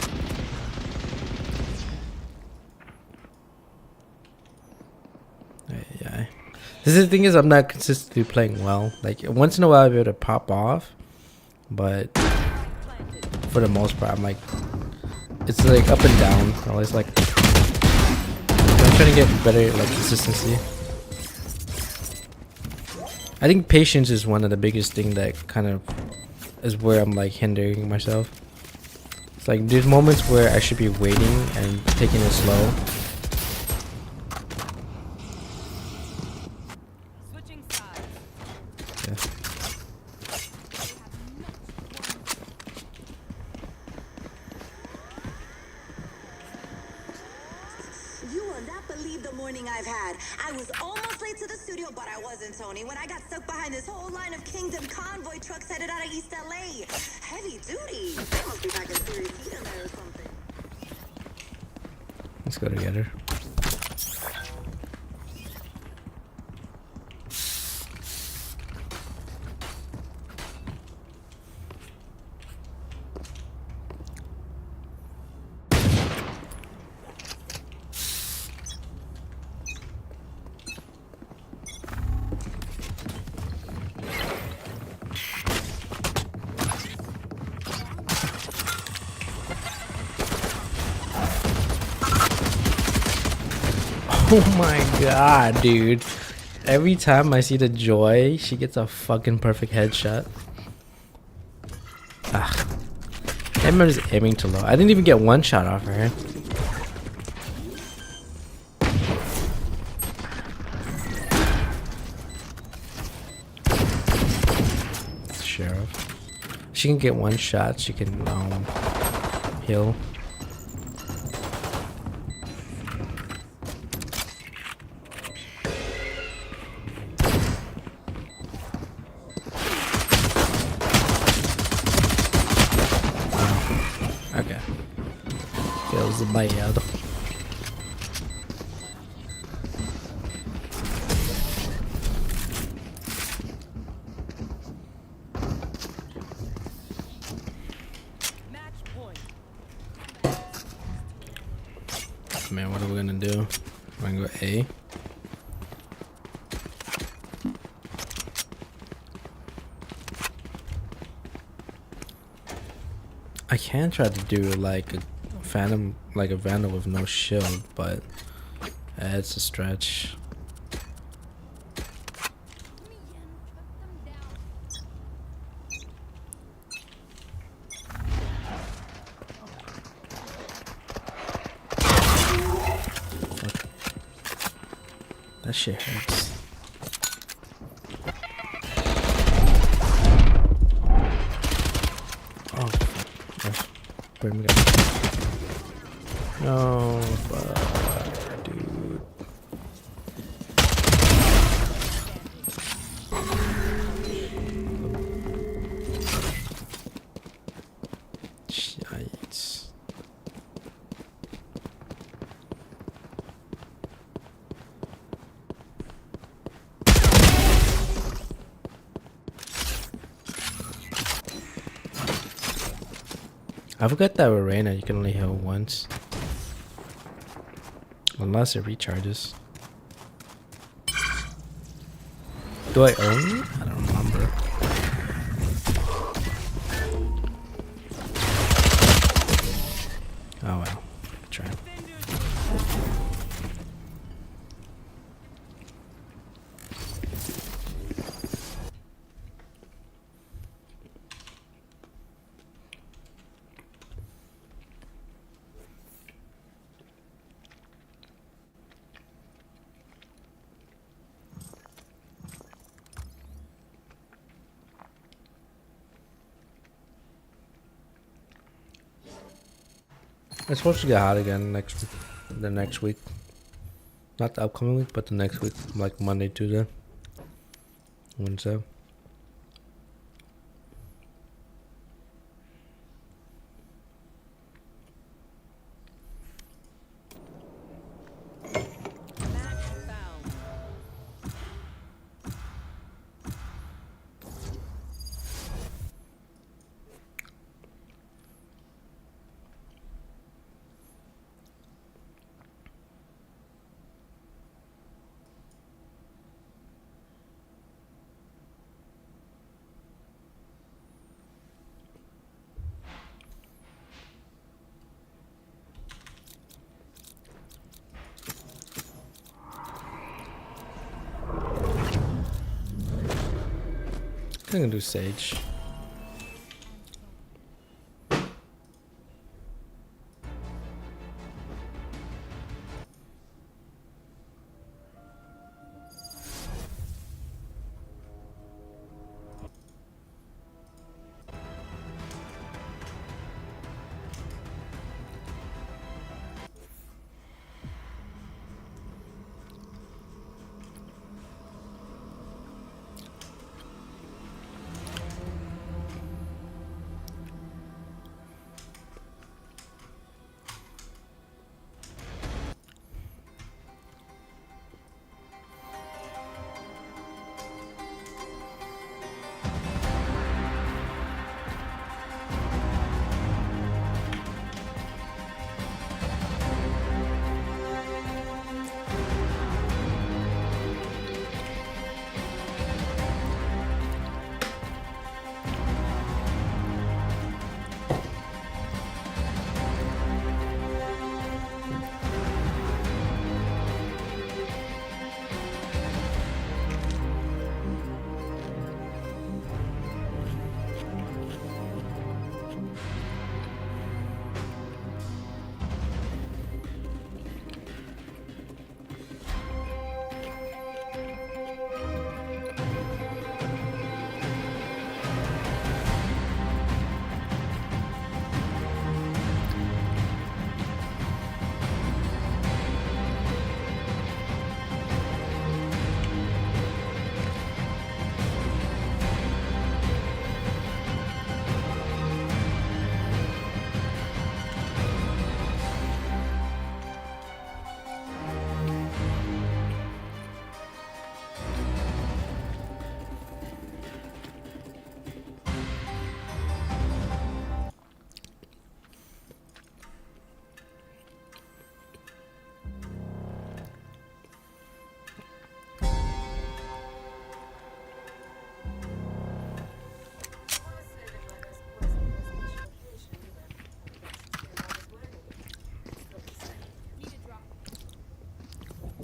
Yeah. This is the thing is I'm not consistently playing well. Like once in a while I'll be able to pop off, but for the most part I'm like, it's like up and down. Always like I'm trying to get better like consistency. I think patience is one of the biggest thing that kind of is where I'm like hindering myself. It's like there's moments where I should be waiting and taking it slow, You will not believe the morning I've had. I was almost late to the studio, but I wasn't, Tony, when I got stuck behind this whole line of Kingdom convoy trucks headed out of East LA. Heavy duty. They must be back in serious heat in there or something. Let's go together. Oh my god, dude. Every time I see the Joy, she gets a fucking perfect headshot. Ah. I'm just aiming too low. I didn't even get one shot off her. Sheriff. She can get one shot, she can heal. Okay. Kills the bad. Match point. Man, what are we gonna do? We're gonna go A. I can try to do like a phantom, like a vandal with no shield, but it's a stretch. That shit hurts. Oh, fuck. Bring me down. No, fuck, dude. Yikes. I forgot that with Reyna you can only heal once. Unless it recharges. Do I own it? I don't remember. Oh well. Try. It's supposed to get hot again the next week. Not the upcoming week, but the next week, like Monday, Tuesday, Wednesday. Match found. I'm gonna do Sage.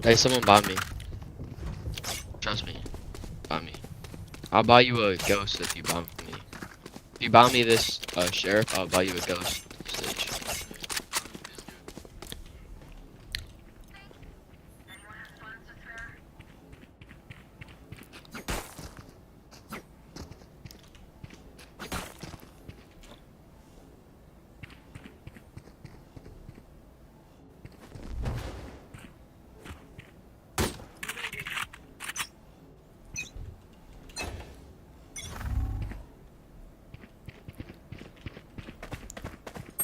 Hey, someone buy me. Trust me. Buy me. I'll buy you a ghost if you buy me. If you buy me this sheriff, I'll buy you a ghost stage.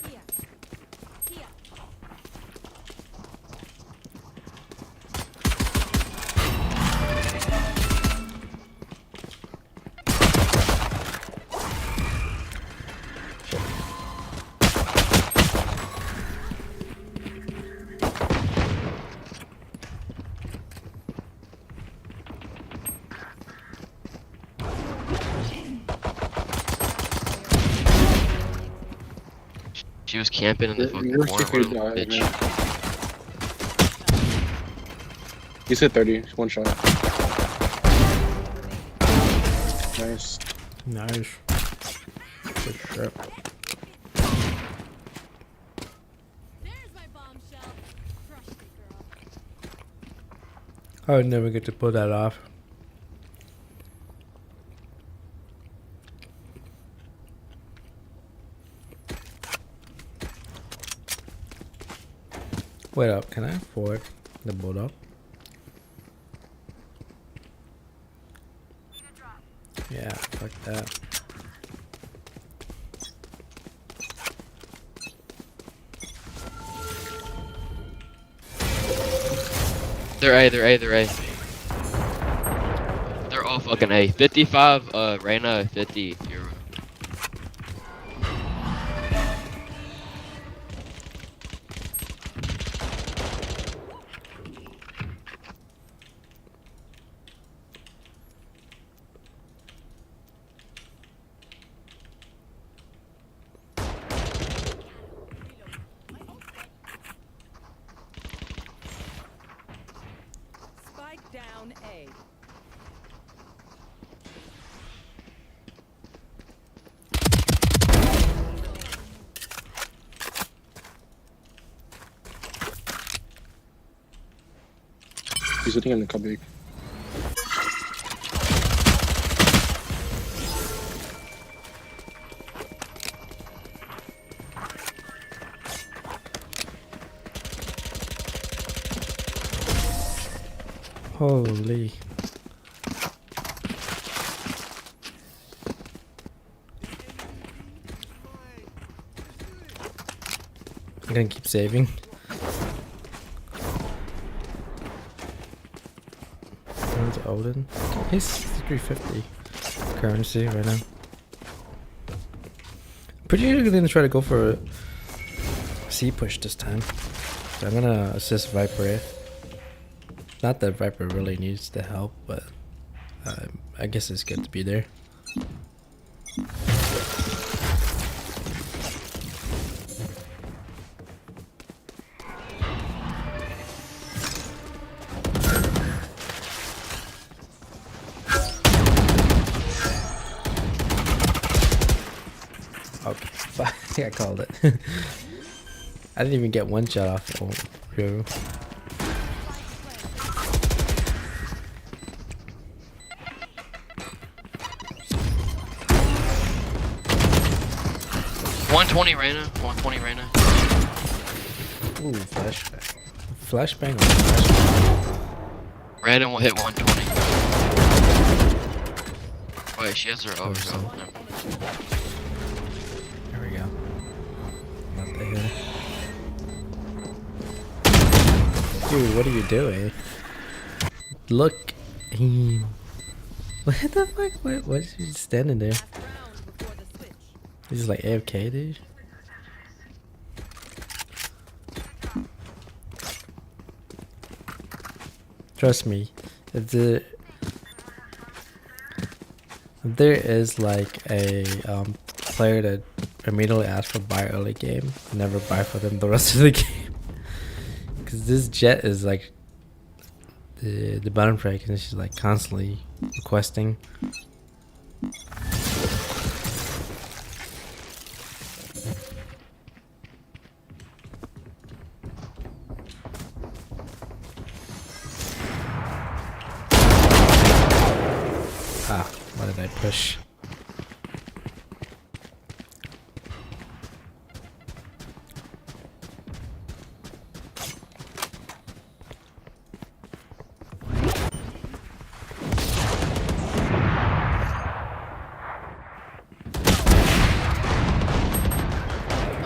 Here. Here. She was camping in the fucking Your corner. secret, What a bitch. man. You said 30, one shot. Nice. Nice. Good shit. There's my bombshell. Crush me, girl. I would never get to pull that off. Wait up, can I afford the bulldog? Yeah, fuck that. They're A, they're A, they're A. They're all fucking A. 55, Reyna, 50, Hero. Spike down A. He's sitting in the cupboard. Holy. I'm gonna keep saving. Where's Odin? He's 350 currency right now. Pretty sure they're gonna try to go for a C push this time. So I'm gonna assist Viper. Not that Viper really needs the help, but I guess it's good to be there. Okay, fuck, I think I called it. I didn't even get one shot off. Oh, yo. $120 Reyna, 120 Reyna. Ooh, flashbang. Flashbang or flashbang? Reyna will hit 120. Wait, she has her overkill. There we go. Not the hill. Dude, what are you doing? Look. What the fuck? What is he standing there? He's like AFK, dude. Trust me, if there is like a player that immediately asks for buy early game, never buy for them the rest of the game. Because this Jet is like the bottom frag, and she's like constantly requesting. Ah, why did I push?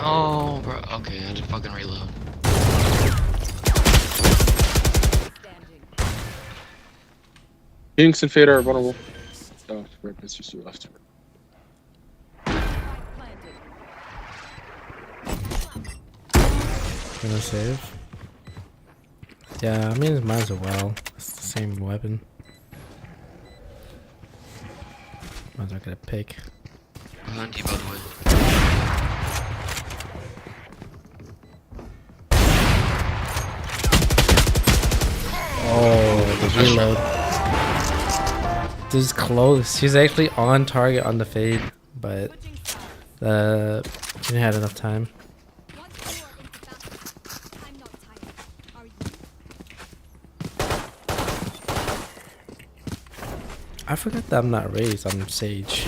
Oh, bro. Okay, I had to fucking reload. Phoenix and Fade are vulnerable. Oh, right, it's just you left. Gonna save. Yeah, I mean, might as well. It's the same weapon. Might as well get a pick. Behind you, by the way. Oh, the reload. This is close. She's actually on target on the fade, but she didn't have enough time. I forgot that I'm not raised. I'm Sage.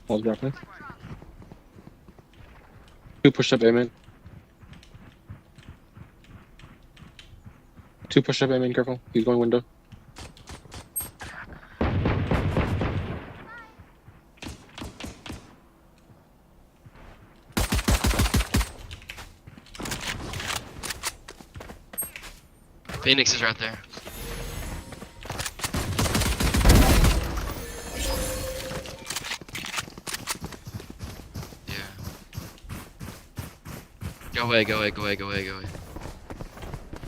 Walls dropping. 2 push up aiming. 2 push up aiming, careful. He's going window. Phoenix is right there. Yeah. Go away, go away, go away, go away, go away.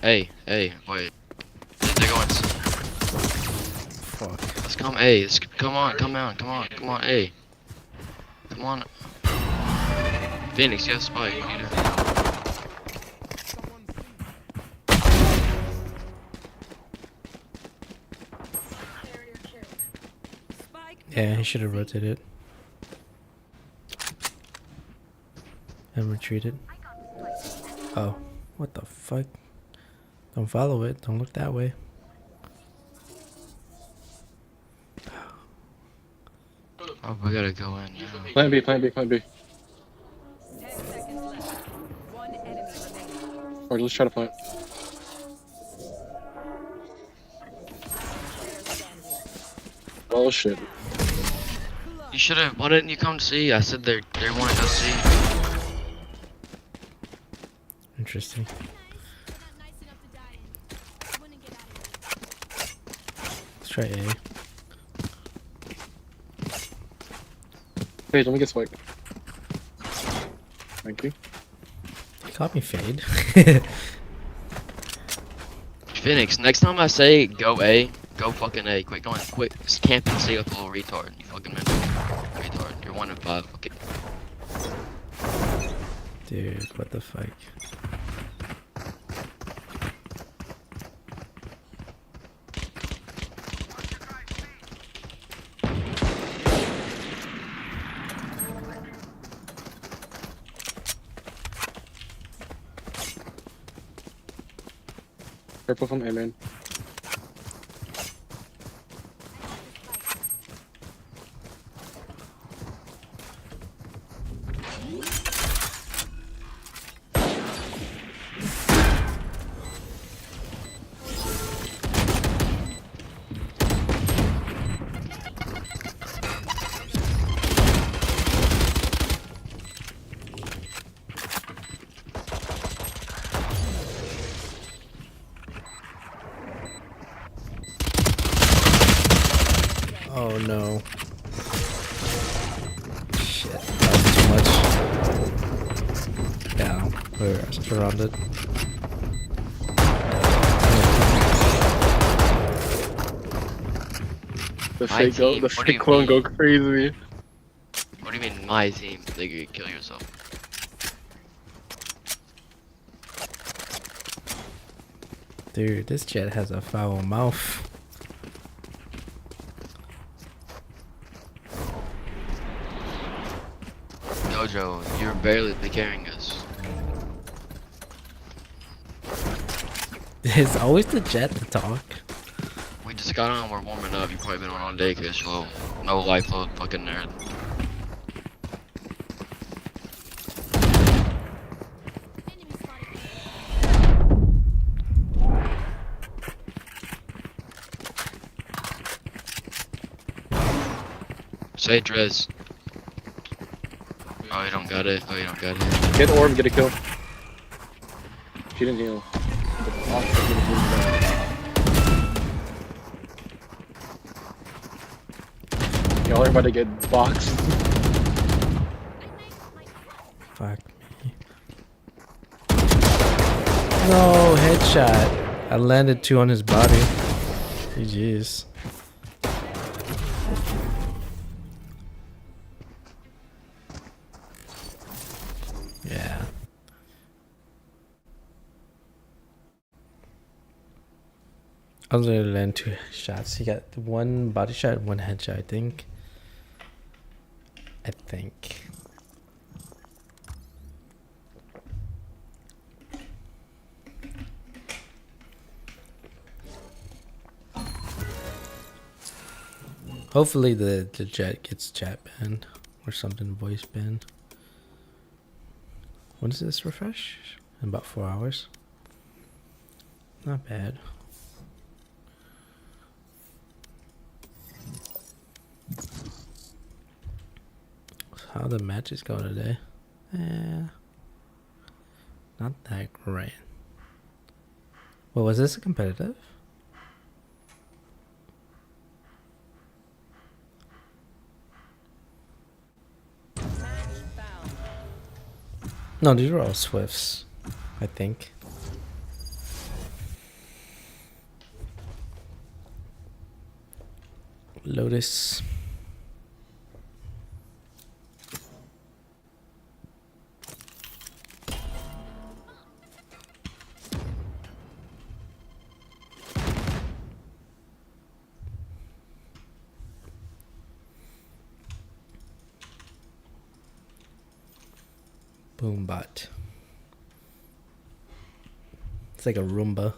Hey, hey, wait. They're going. Fuck. Let's come A. Let's, come on, come on, come on, come on, A. Come on. Phoenix, you have spike. You need to... Yeah, he should have rotated and retreated. Oh, what the fuck? Don't follow it. Don't look that way. Oh, we gotta go in. Yeah. Plan B, plan B, plan B. 10 seconds left. One enemy remaining. Or let's try to plant. Oh shit. You should have. Why didn't you come see? I said they want to go see. Interesting. Let's try A. Hey, let me get spike. Thank you. He caught me fade. Phoenix, next time I say go A, go fucking A. Quick, going quick. Just camp and see with a little retard. You fucking retard. You're 1 in 5. Okay. Dude, what the fuck? Purple from A main. Oh no. Shit, that was too much. Yeah, we're surrounded. The My fake go, team? the What do you fake clone go mean? crazy. What do you mean my team? Nigga, kill yourself. Dude, this jet has a foul mouth. Jojo, you're barely carrying us. It's always the jet to talk. We just got on, we're warming up. You probably been on all day, cause slow. No life load, fucking nerd. Enemy spotted. Say Drez. Oh, you don't got it. Oh, you don't got it. Get orb, get a kill. She didn't heal. Y'all are about to get boxed. Fuck me. No, headshot. I landed 2 on his body. GG's. Yeah. I was gonna land 2 shots. He got 1 body shot, 1 headshot, I think. Hopefully the jet gets chat banned or something, voice banned. When does this refresh? In about 4 hours. Not bad. How the matches go today? Not that great. Well, was this a competitive? No, these are all Swifts, I think. Lotus. Boombot. It's like a Roomba.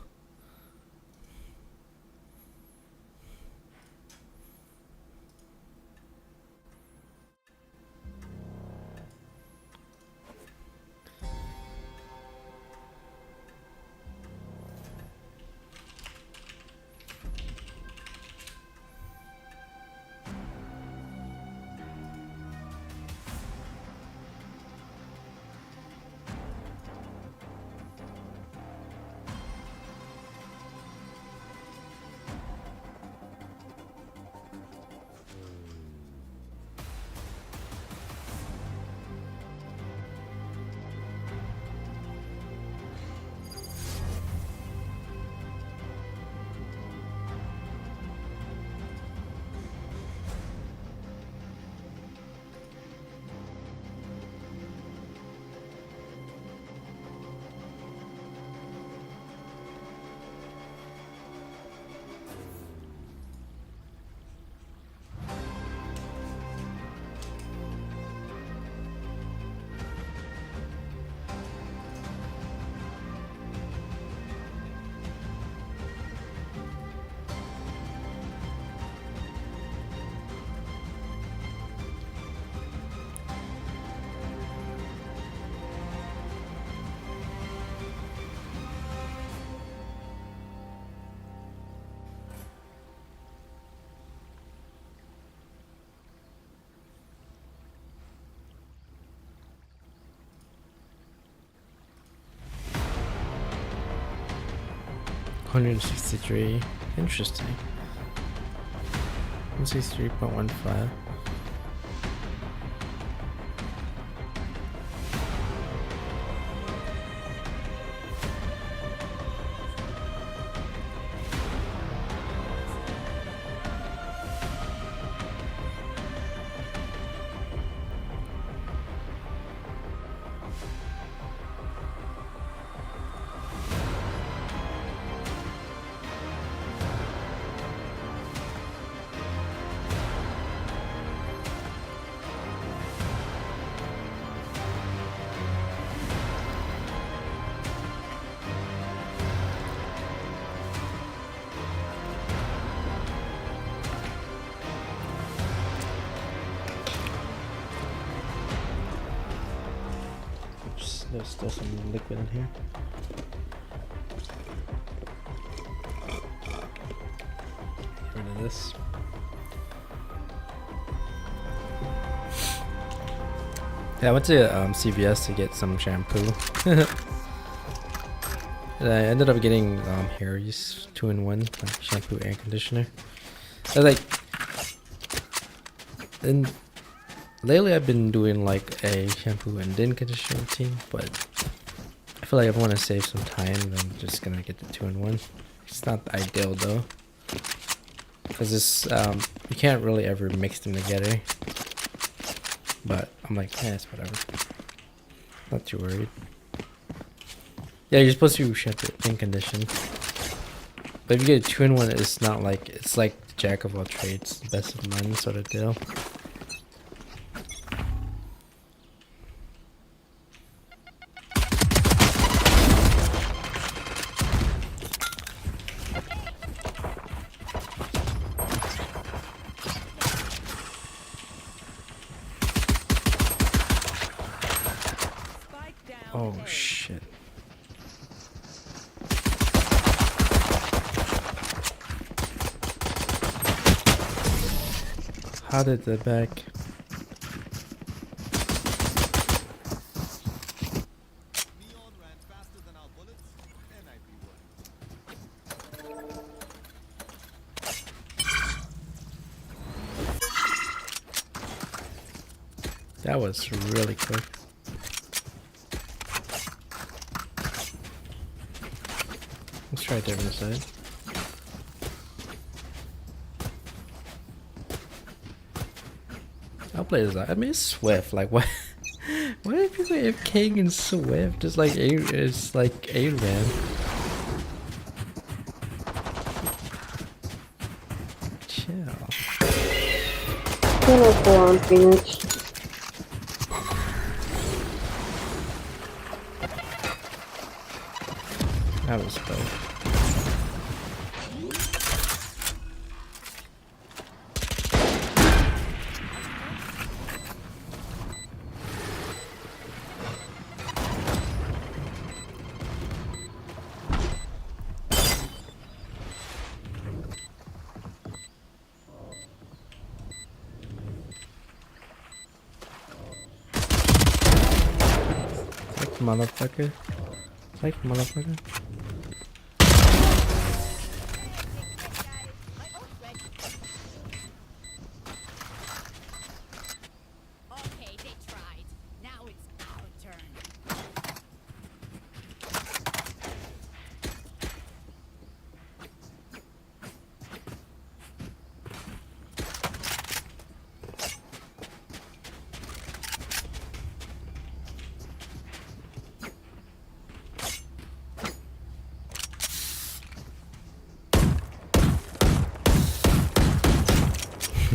$163. Interesting. Let's see 3.15. Oops, there's still some liquid in here. Get rid of this. Yeah, I went to CVS to get some shampoo. And I ended up getting Harry's 2-in-1 like shampoo and conditioner. I like, and lately I've been doing like a shampoo and then conditioner routine, but I feel like if I want to save some time, then I'm just gonna get the 2-in-1. It's not the ideal though, because this you can't really ever mix them together. But I'm like, yeah, it's whatever. Not too worried. Yeah, you're supposed to shampoo and condition. But if you get a 2-in-1, it's not like, it's like jack of all trades, best of none sort of deal. Oh shit. How did the back? Neon ran faster than our bullets, and I'd be worried. That was really quick. Let's try a different side. I'll play this out. I mean, it's Swift. Like, what? Why do people have King and Swift? It's like it's like A-Ram. Chill. on Phoenix. That was dope. Motherfucker. Like motherfucker. Okay, they tried. Now it's our turn.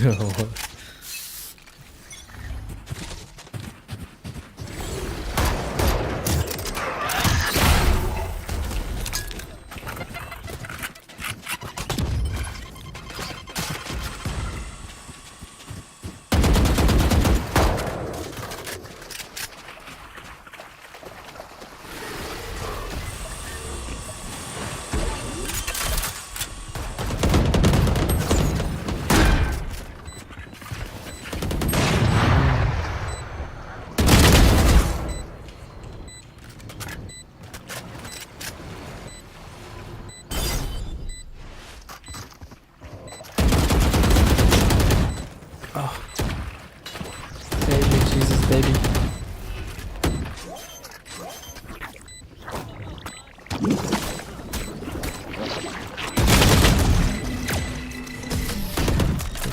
No.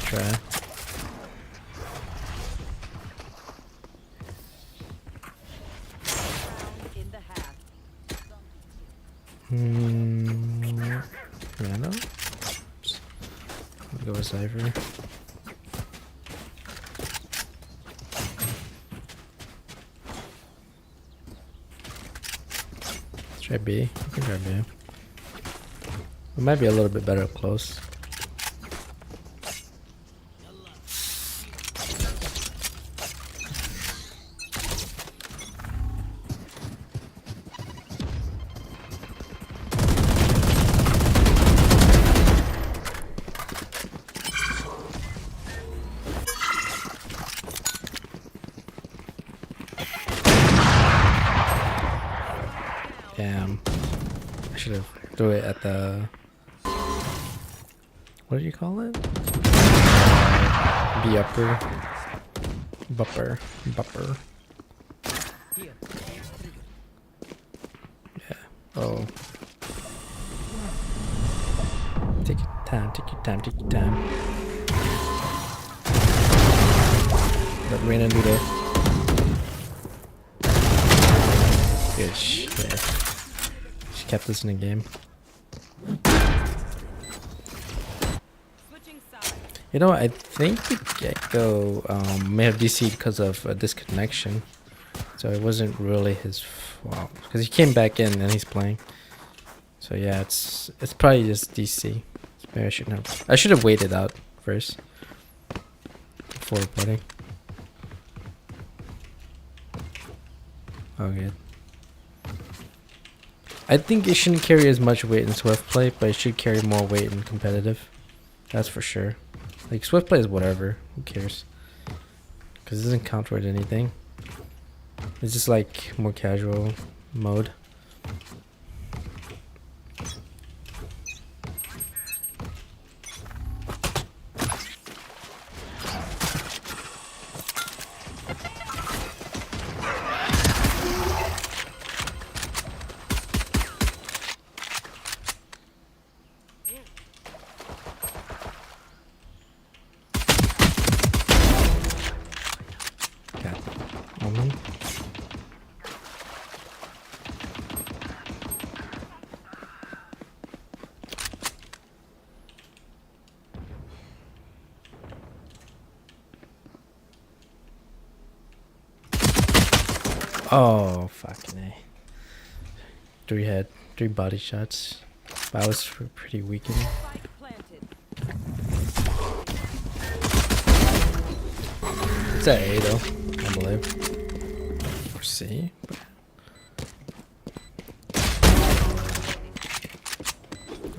try. Piano. Oops. I'll go with Cypher. Let's try B. You can try B. It might be a little bit better up close. Damn. I should have threw it at the... What do you call it? B upper. Bupper. Bupper. Yeah. Oh. Take your time, take your time, take your time. Let Reyna do that. Good shit. She kept us in the game. You know, I think the Gecko may have DC'd because of a disconnection. So it wasn't really his fault. Because he came back in and he's playing. So yeah, it's probably just DC. Maybe I should have waited out first. Before reporting. Oh, good. I think it shouldn't carry as much weight in Swift play, but it should carry more weight in competitive. That's for sure. Like, Swift play is whatever. Who cares? Because it doesn't count toward anything. It's just like more casual mode. Oh, fucking A. 3 body shots. But I was pretty weakened. It's at A though, I believe. Or C.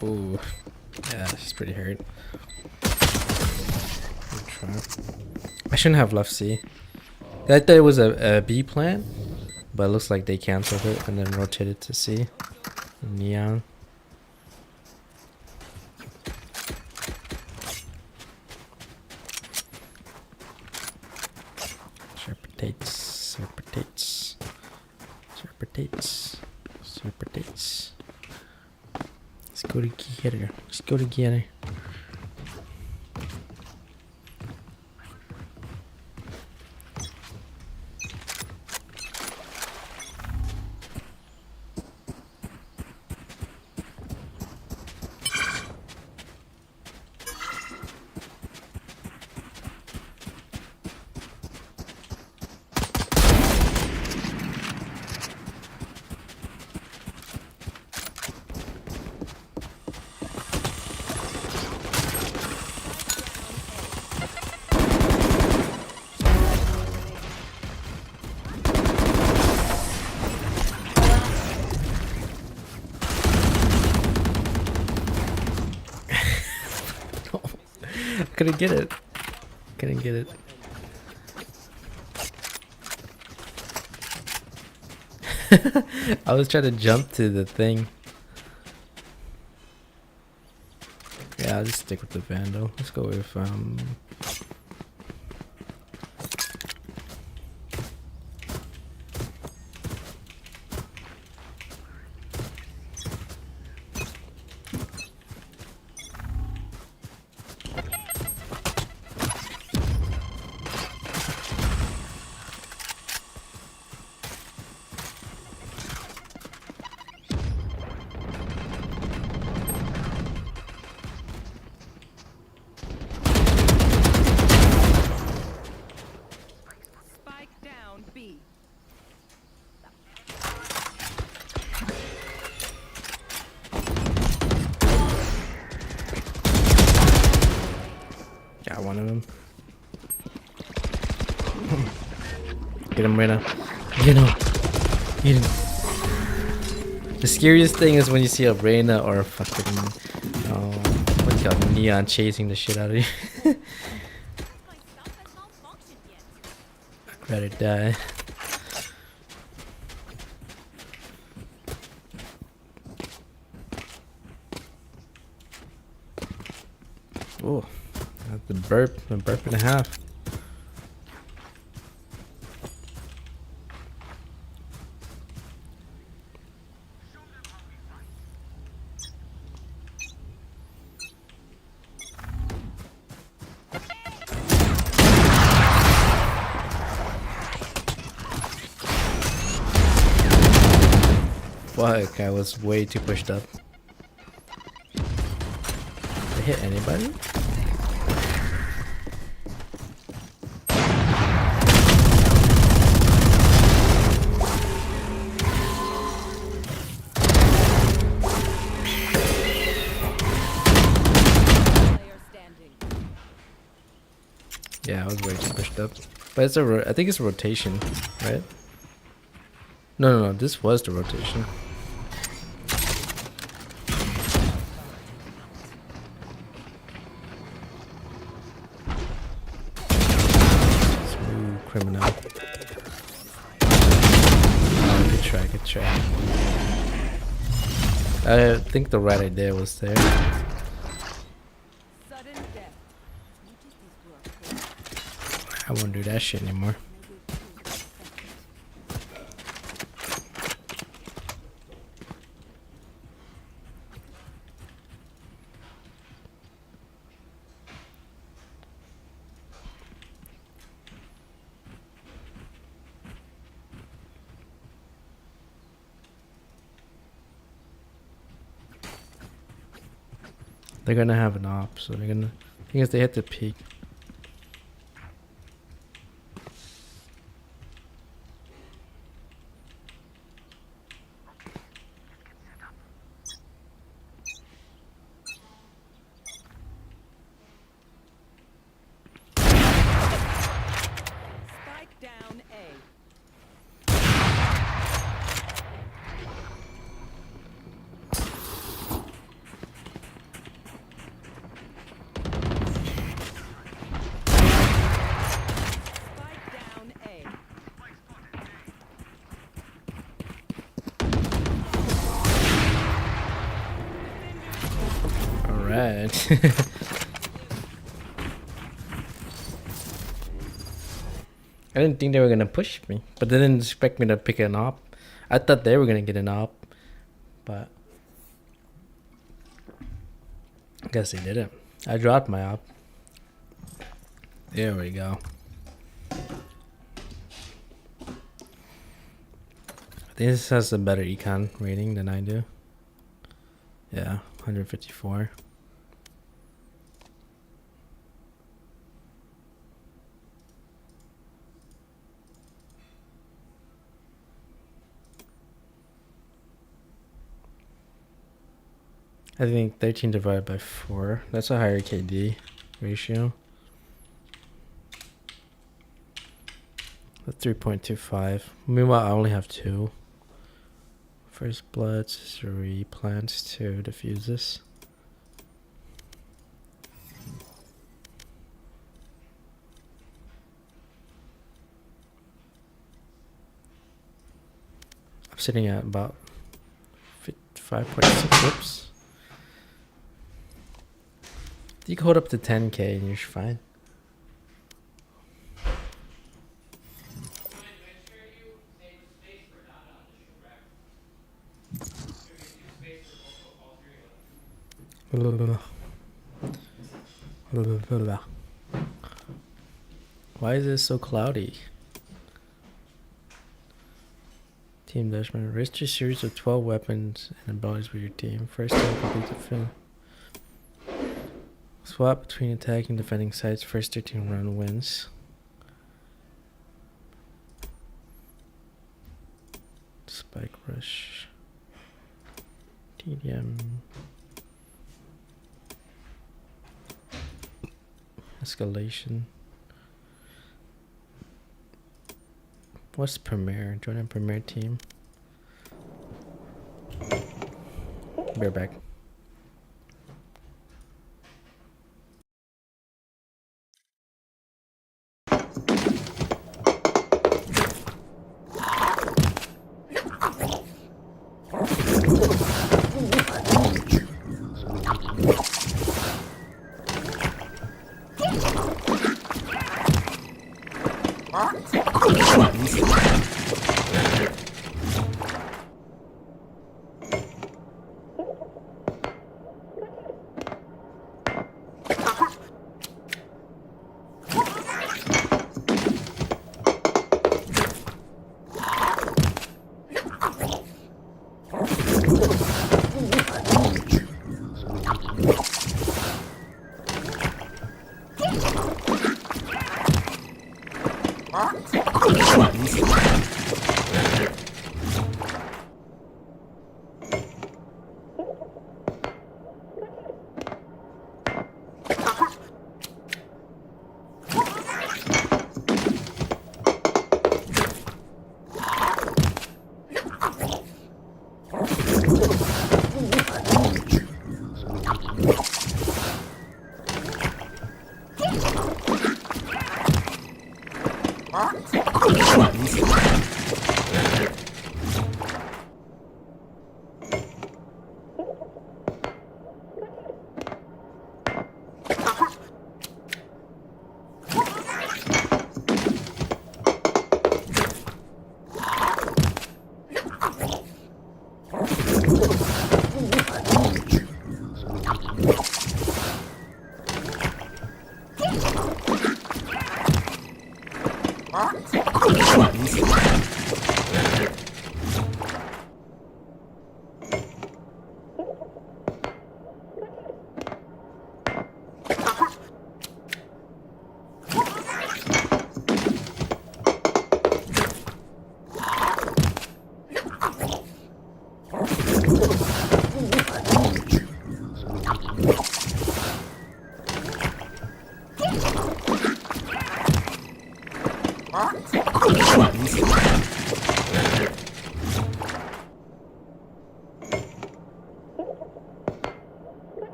Oh, yeah, she's pretty hurt. I shouldn't have left C. I thought it was a B plan, but it looks like they canceled it and then rotated to C. Neon. Serpentates, serpentates, serpentates, serpentates. Let's go together. Let's go together. Couldn't get it. Couldn't get it. I was trying to jump to the thing. Yeah, I'll just stick with the Vandal. Let's go with Got one of them. Get him, Reyna. Get him. Get him. The scariest thing is when you see a Reyna or a fucking what's it called, Neon chasing the shit out of you. I'd rather die. Oh, that's the burp and a half. Fuck, I was way too pushed up. Did I hit anybody? Yeah, I was way too pushed up. But it's I think it's a rotation, right? No, this was the rotation. Smooth criminal. Oh, good try, good try. I think the right idea was there. I won't do that shit anymore. They're gonna have an op, so they're gonna. I guess they hit the peak. Spike down A. Alright. I didn't think they were gonna push me, but they didn't expect me to pick an op. I thought they were gonna get an op, but I guess they didn't. I dropped my op. There we go. I think this has a better econ rating than I do. Yeah, 154. I think 13 divided by 4. That's a higher KD ratio. That's 3.25. Meanwhile, I only have 2. First blood, 3 plants, 2 diffuses. I'm sitting at about 5.6 whips. You can hold up to 10k and you're fine. Why is it so cloudy? Team Dashman. Race your series of 12 weapons and abilities with your team. First time complete the film. Swap between attacking and defending sides. First 13 round wins. Spike rush. TDM. Escalation. What's Premier? Join a Premier team. Be right back.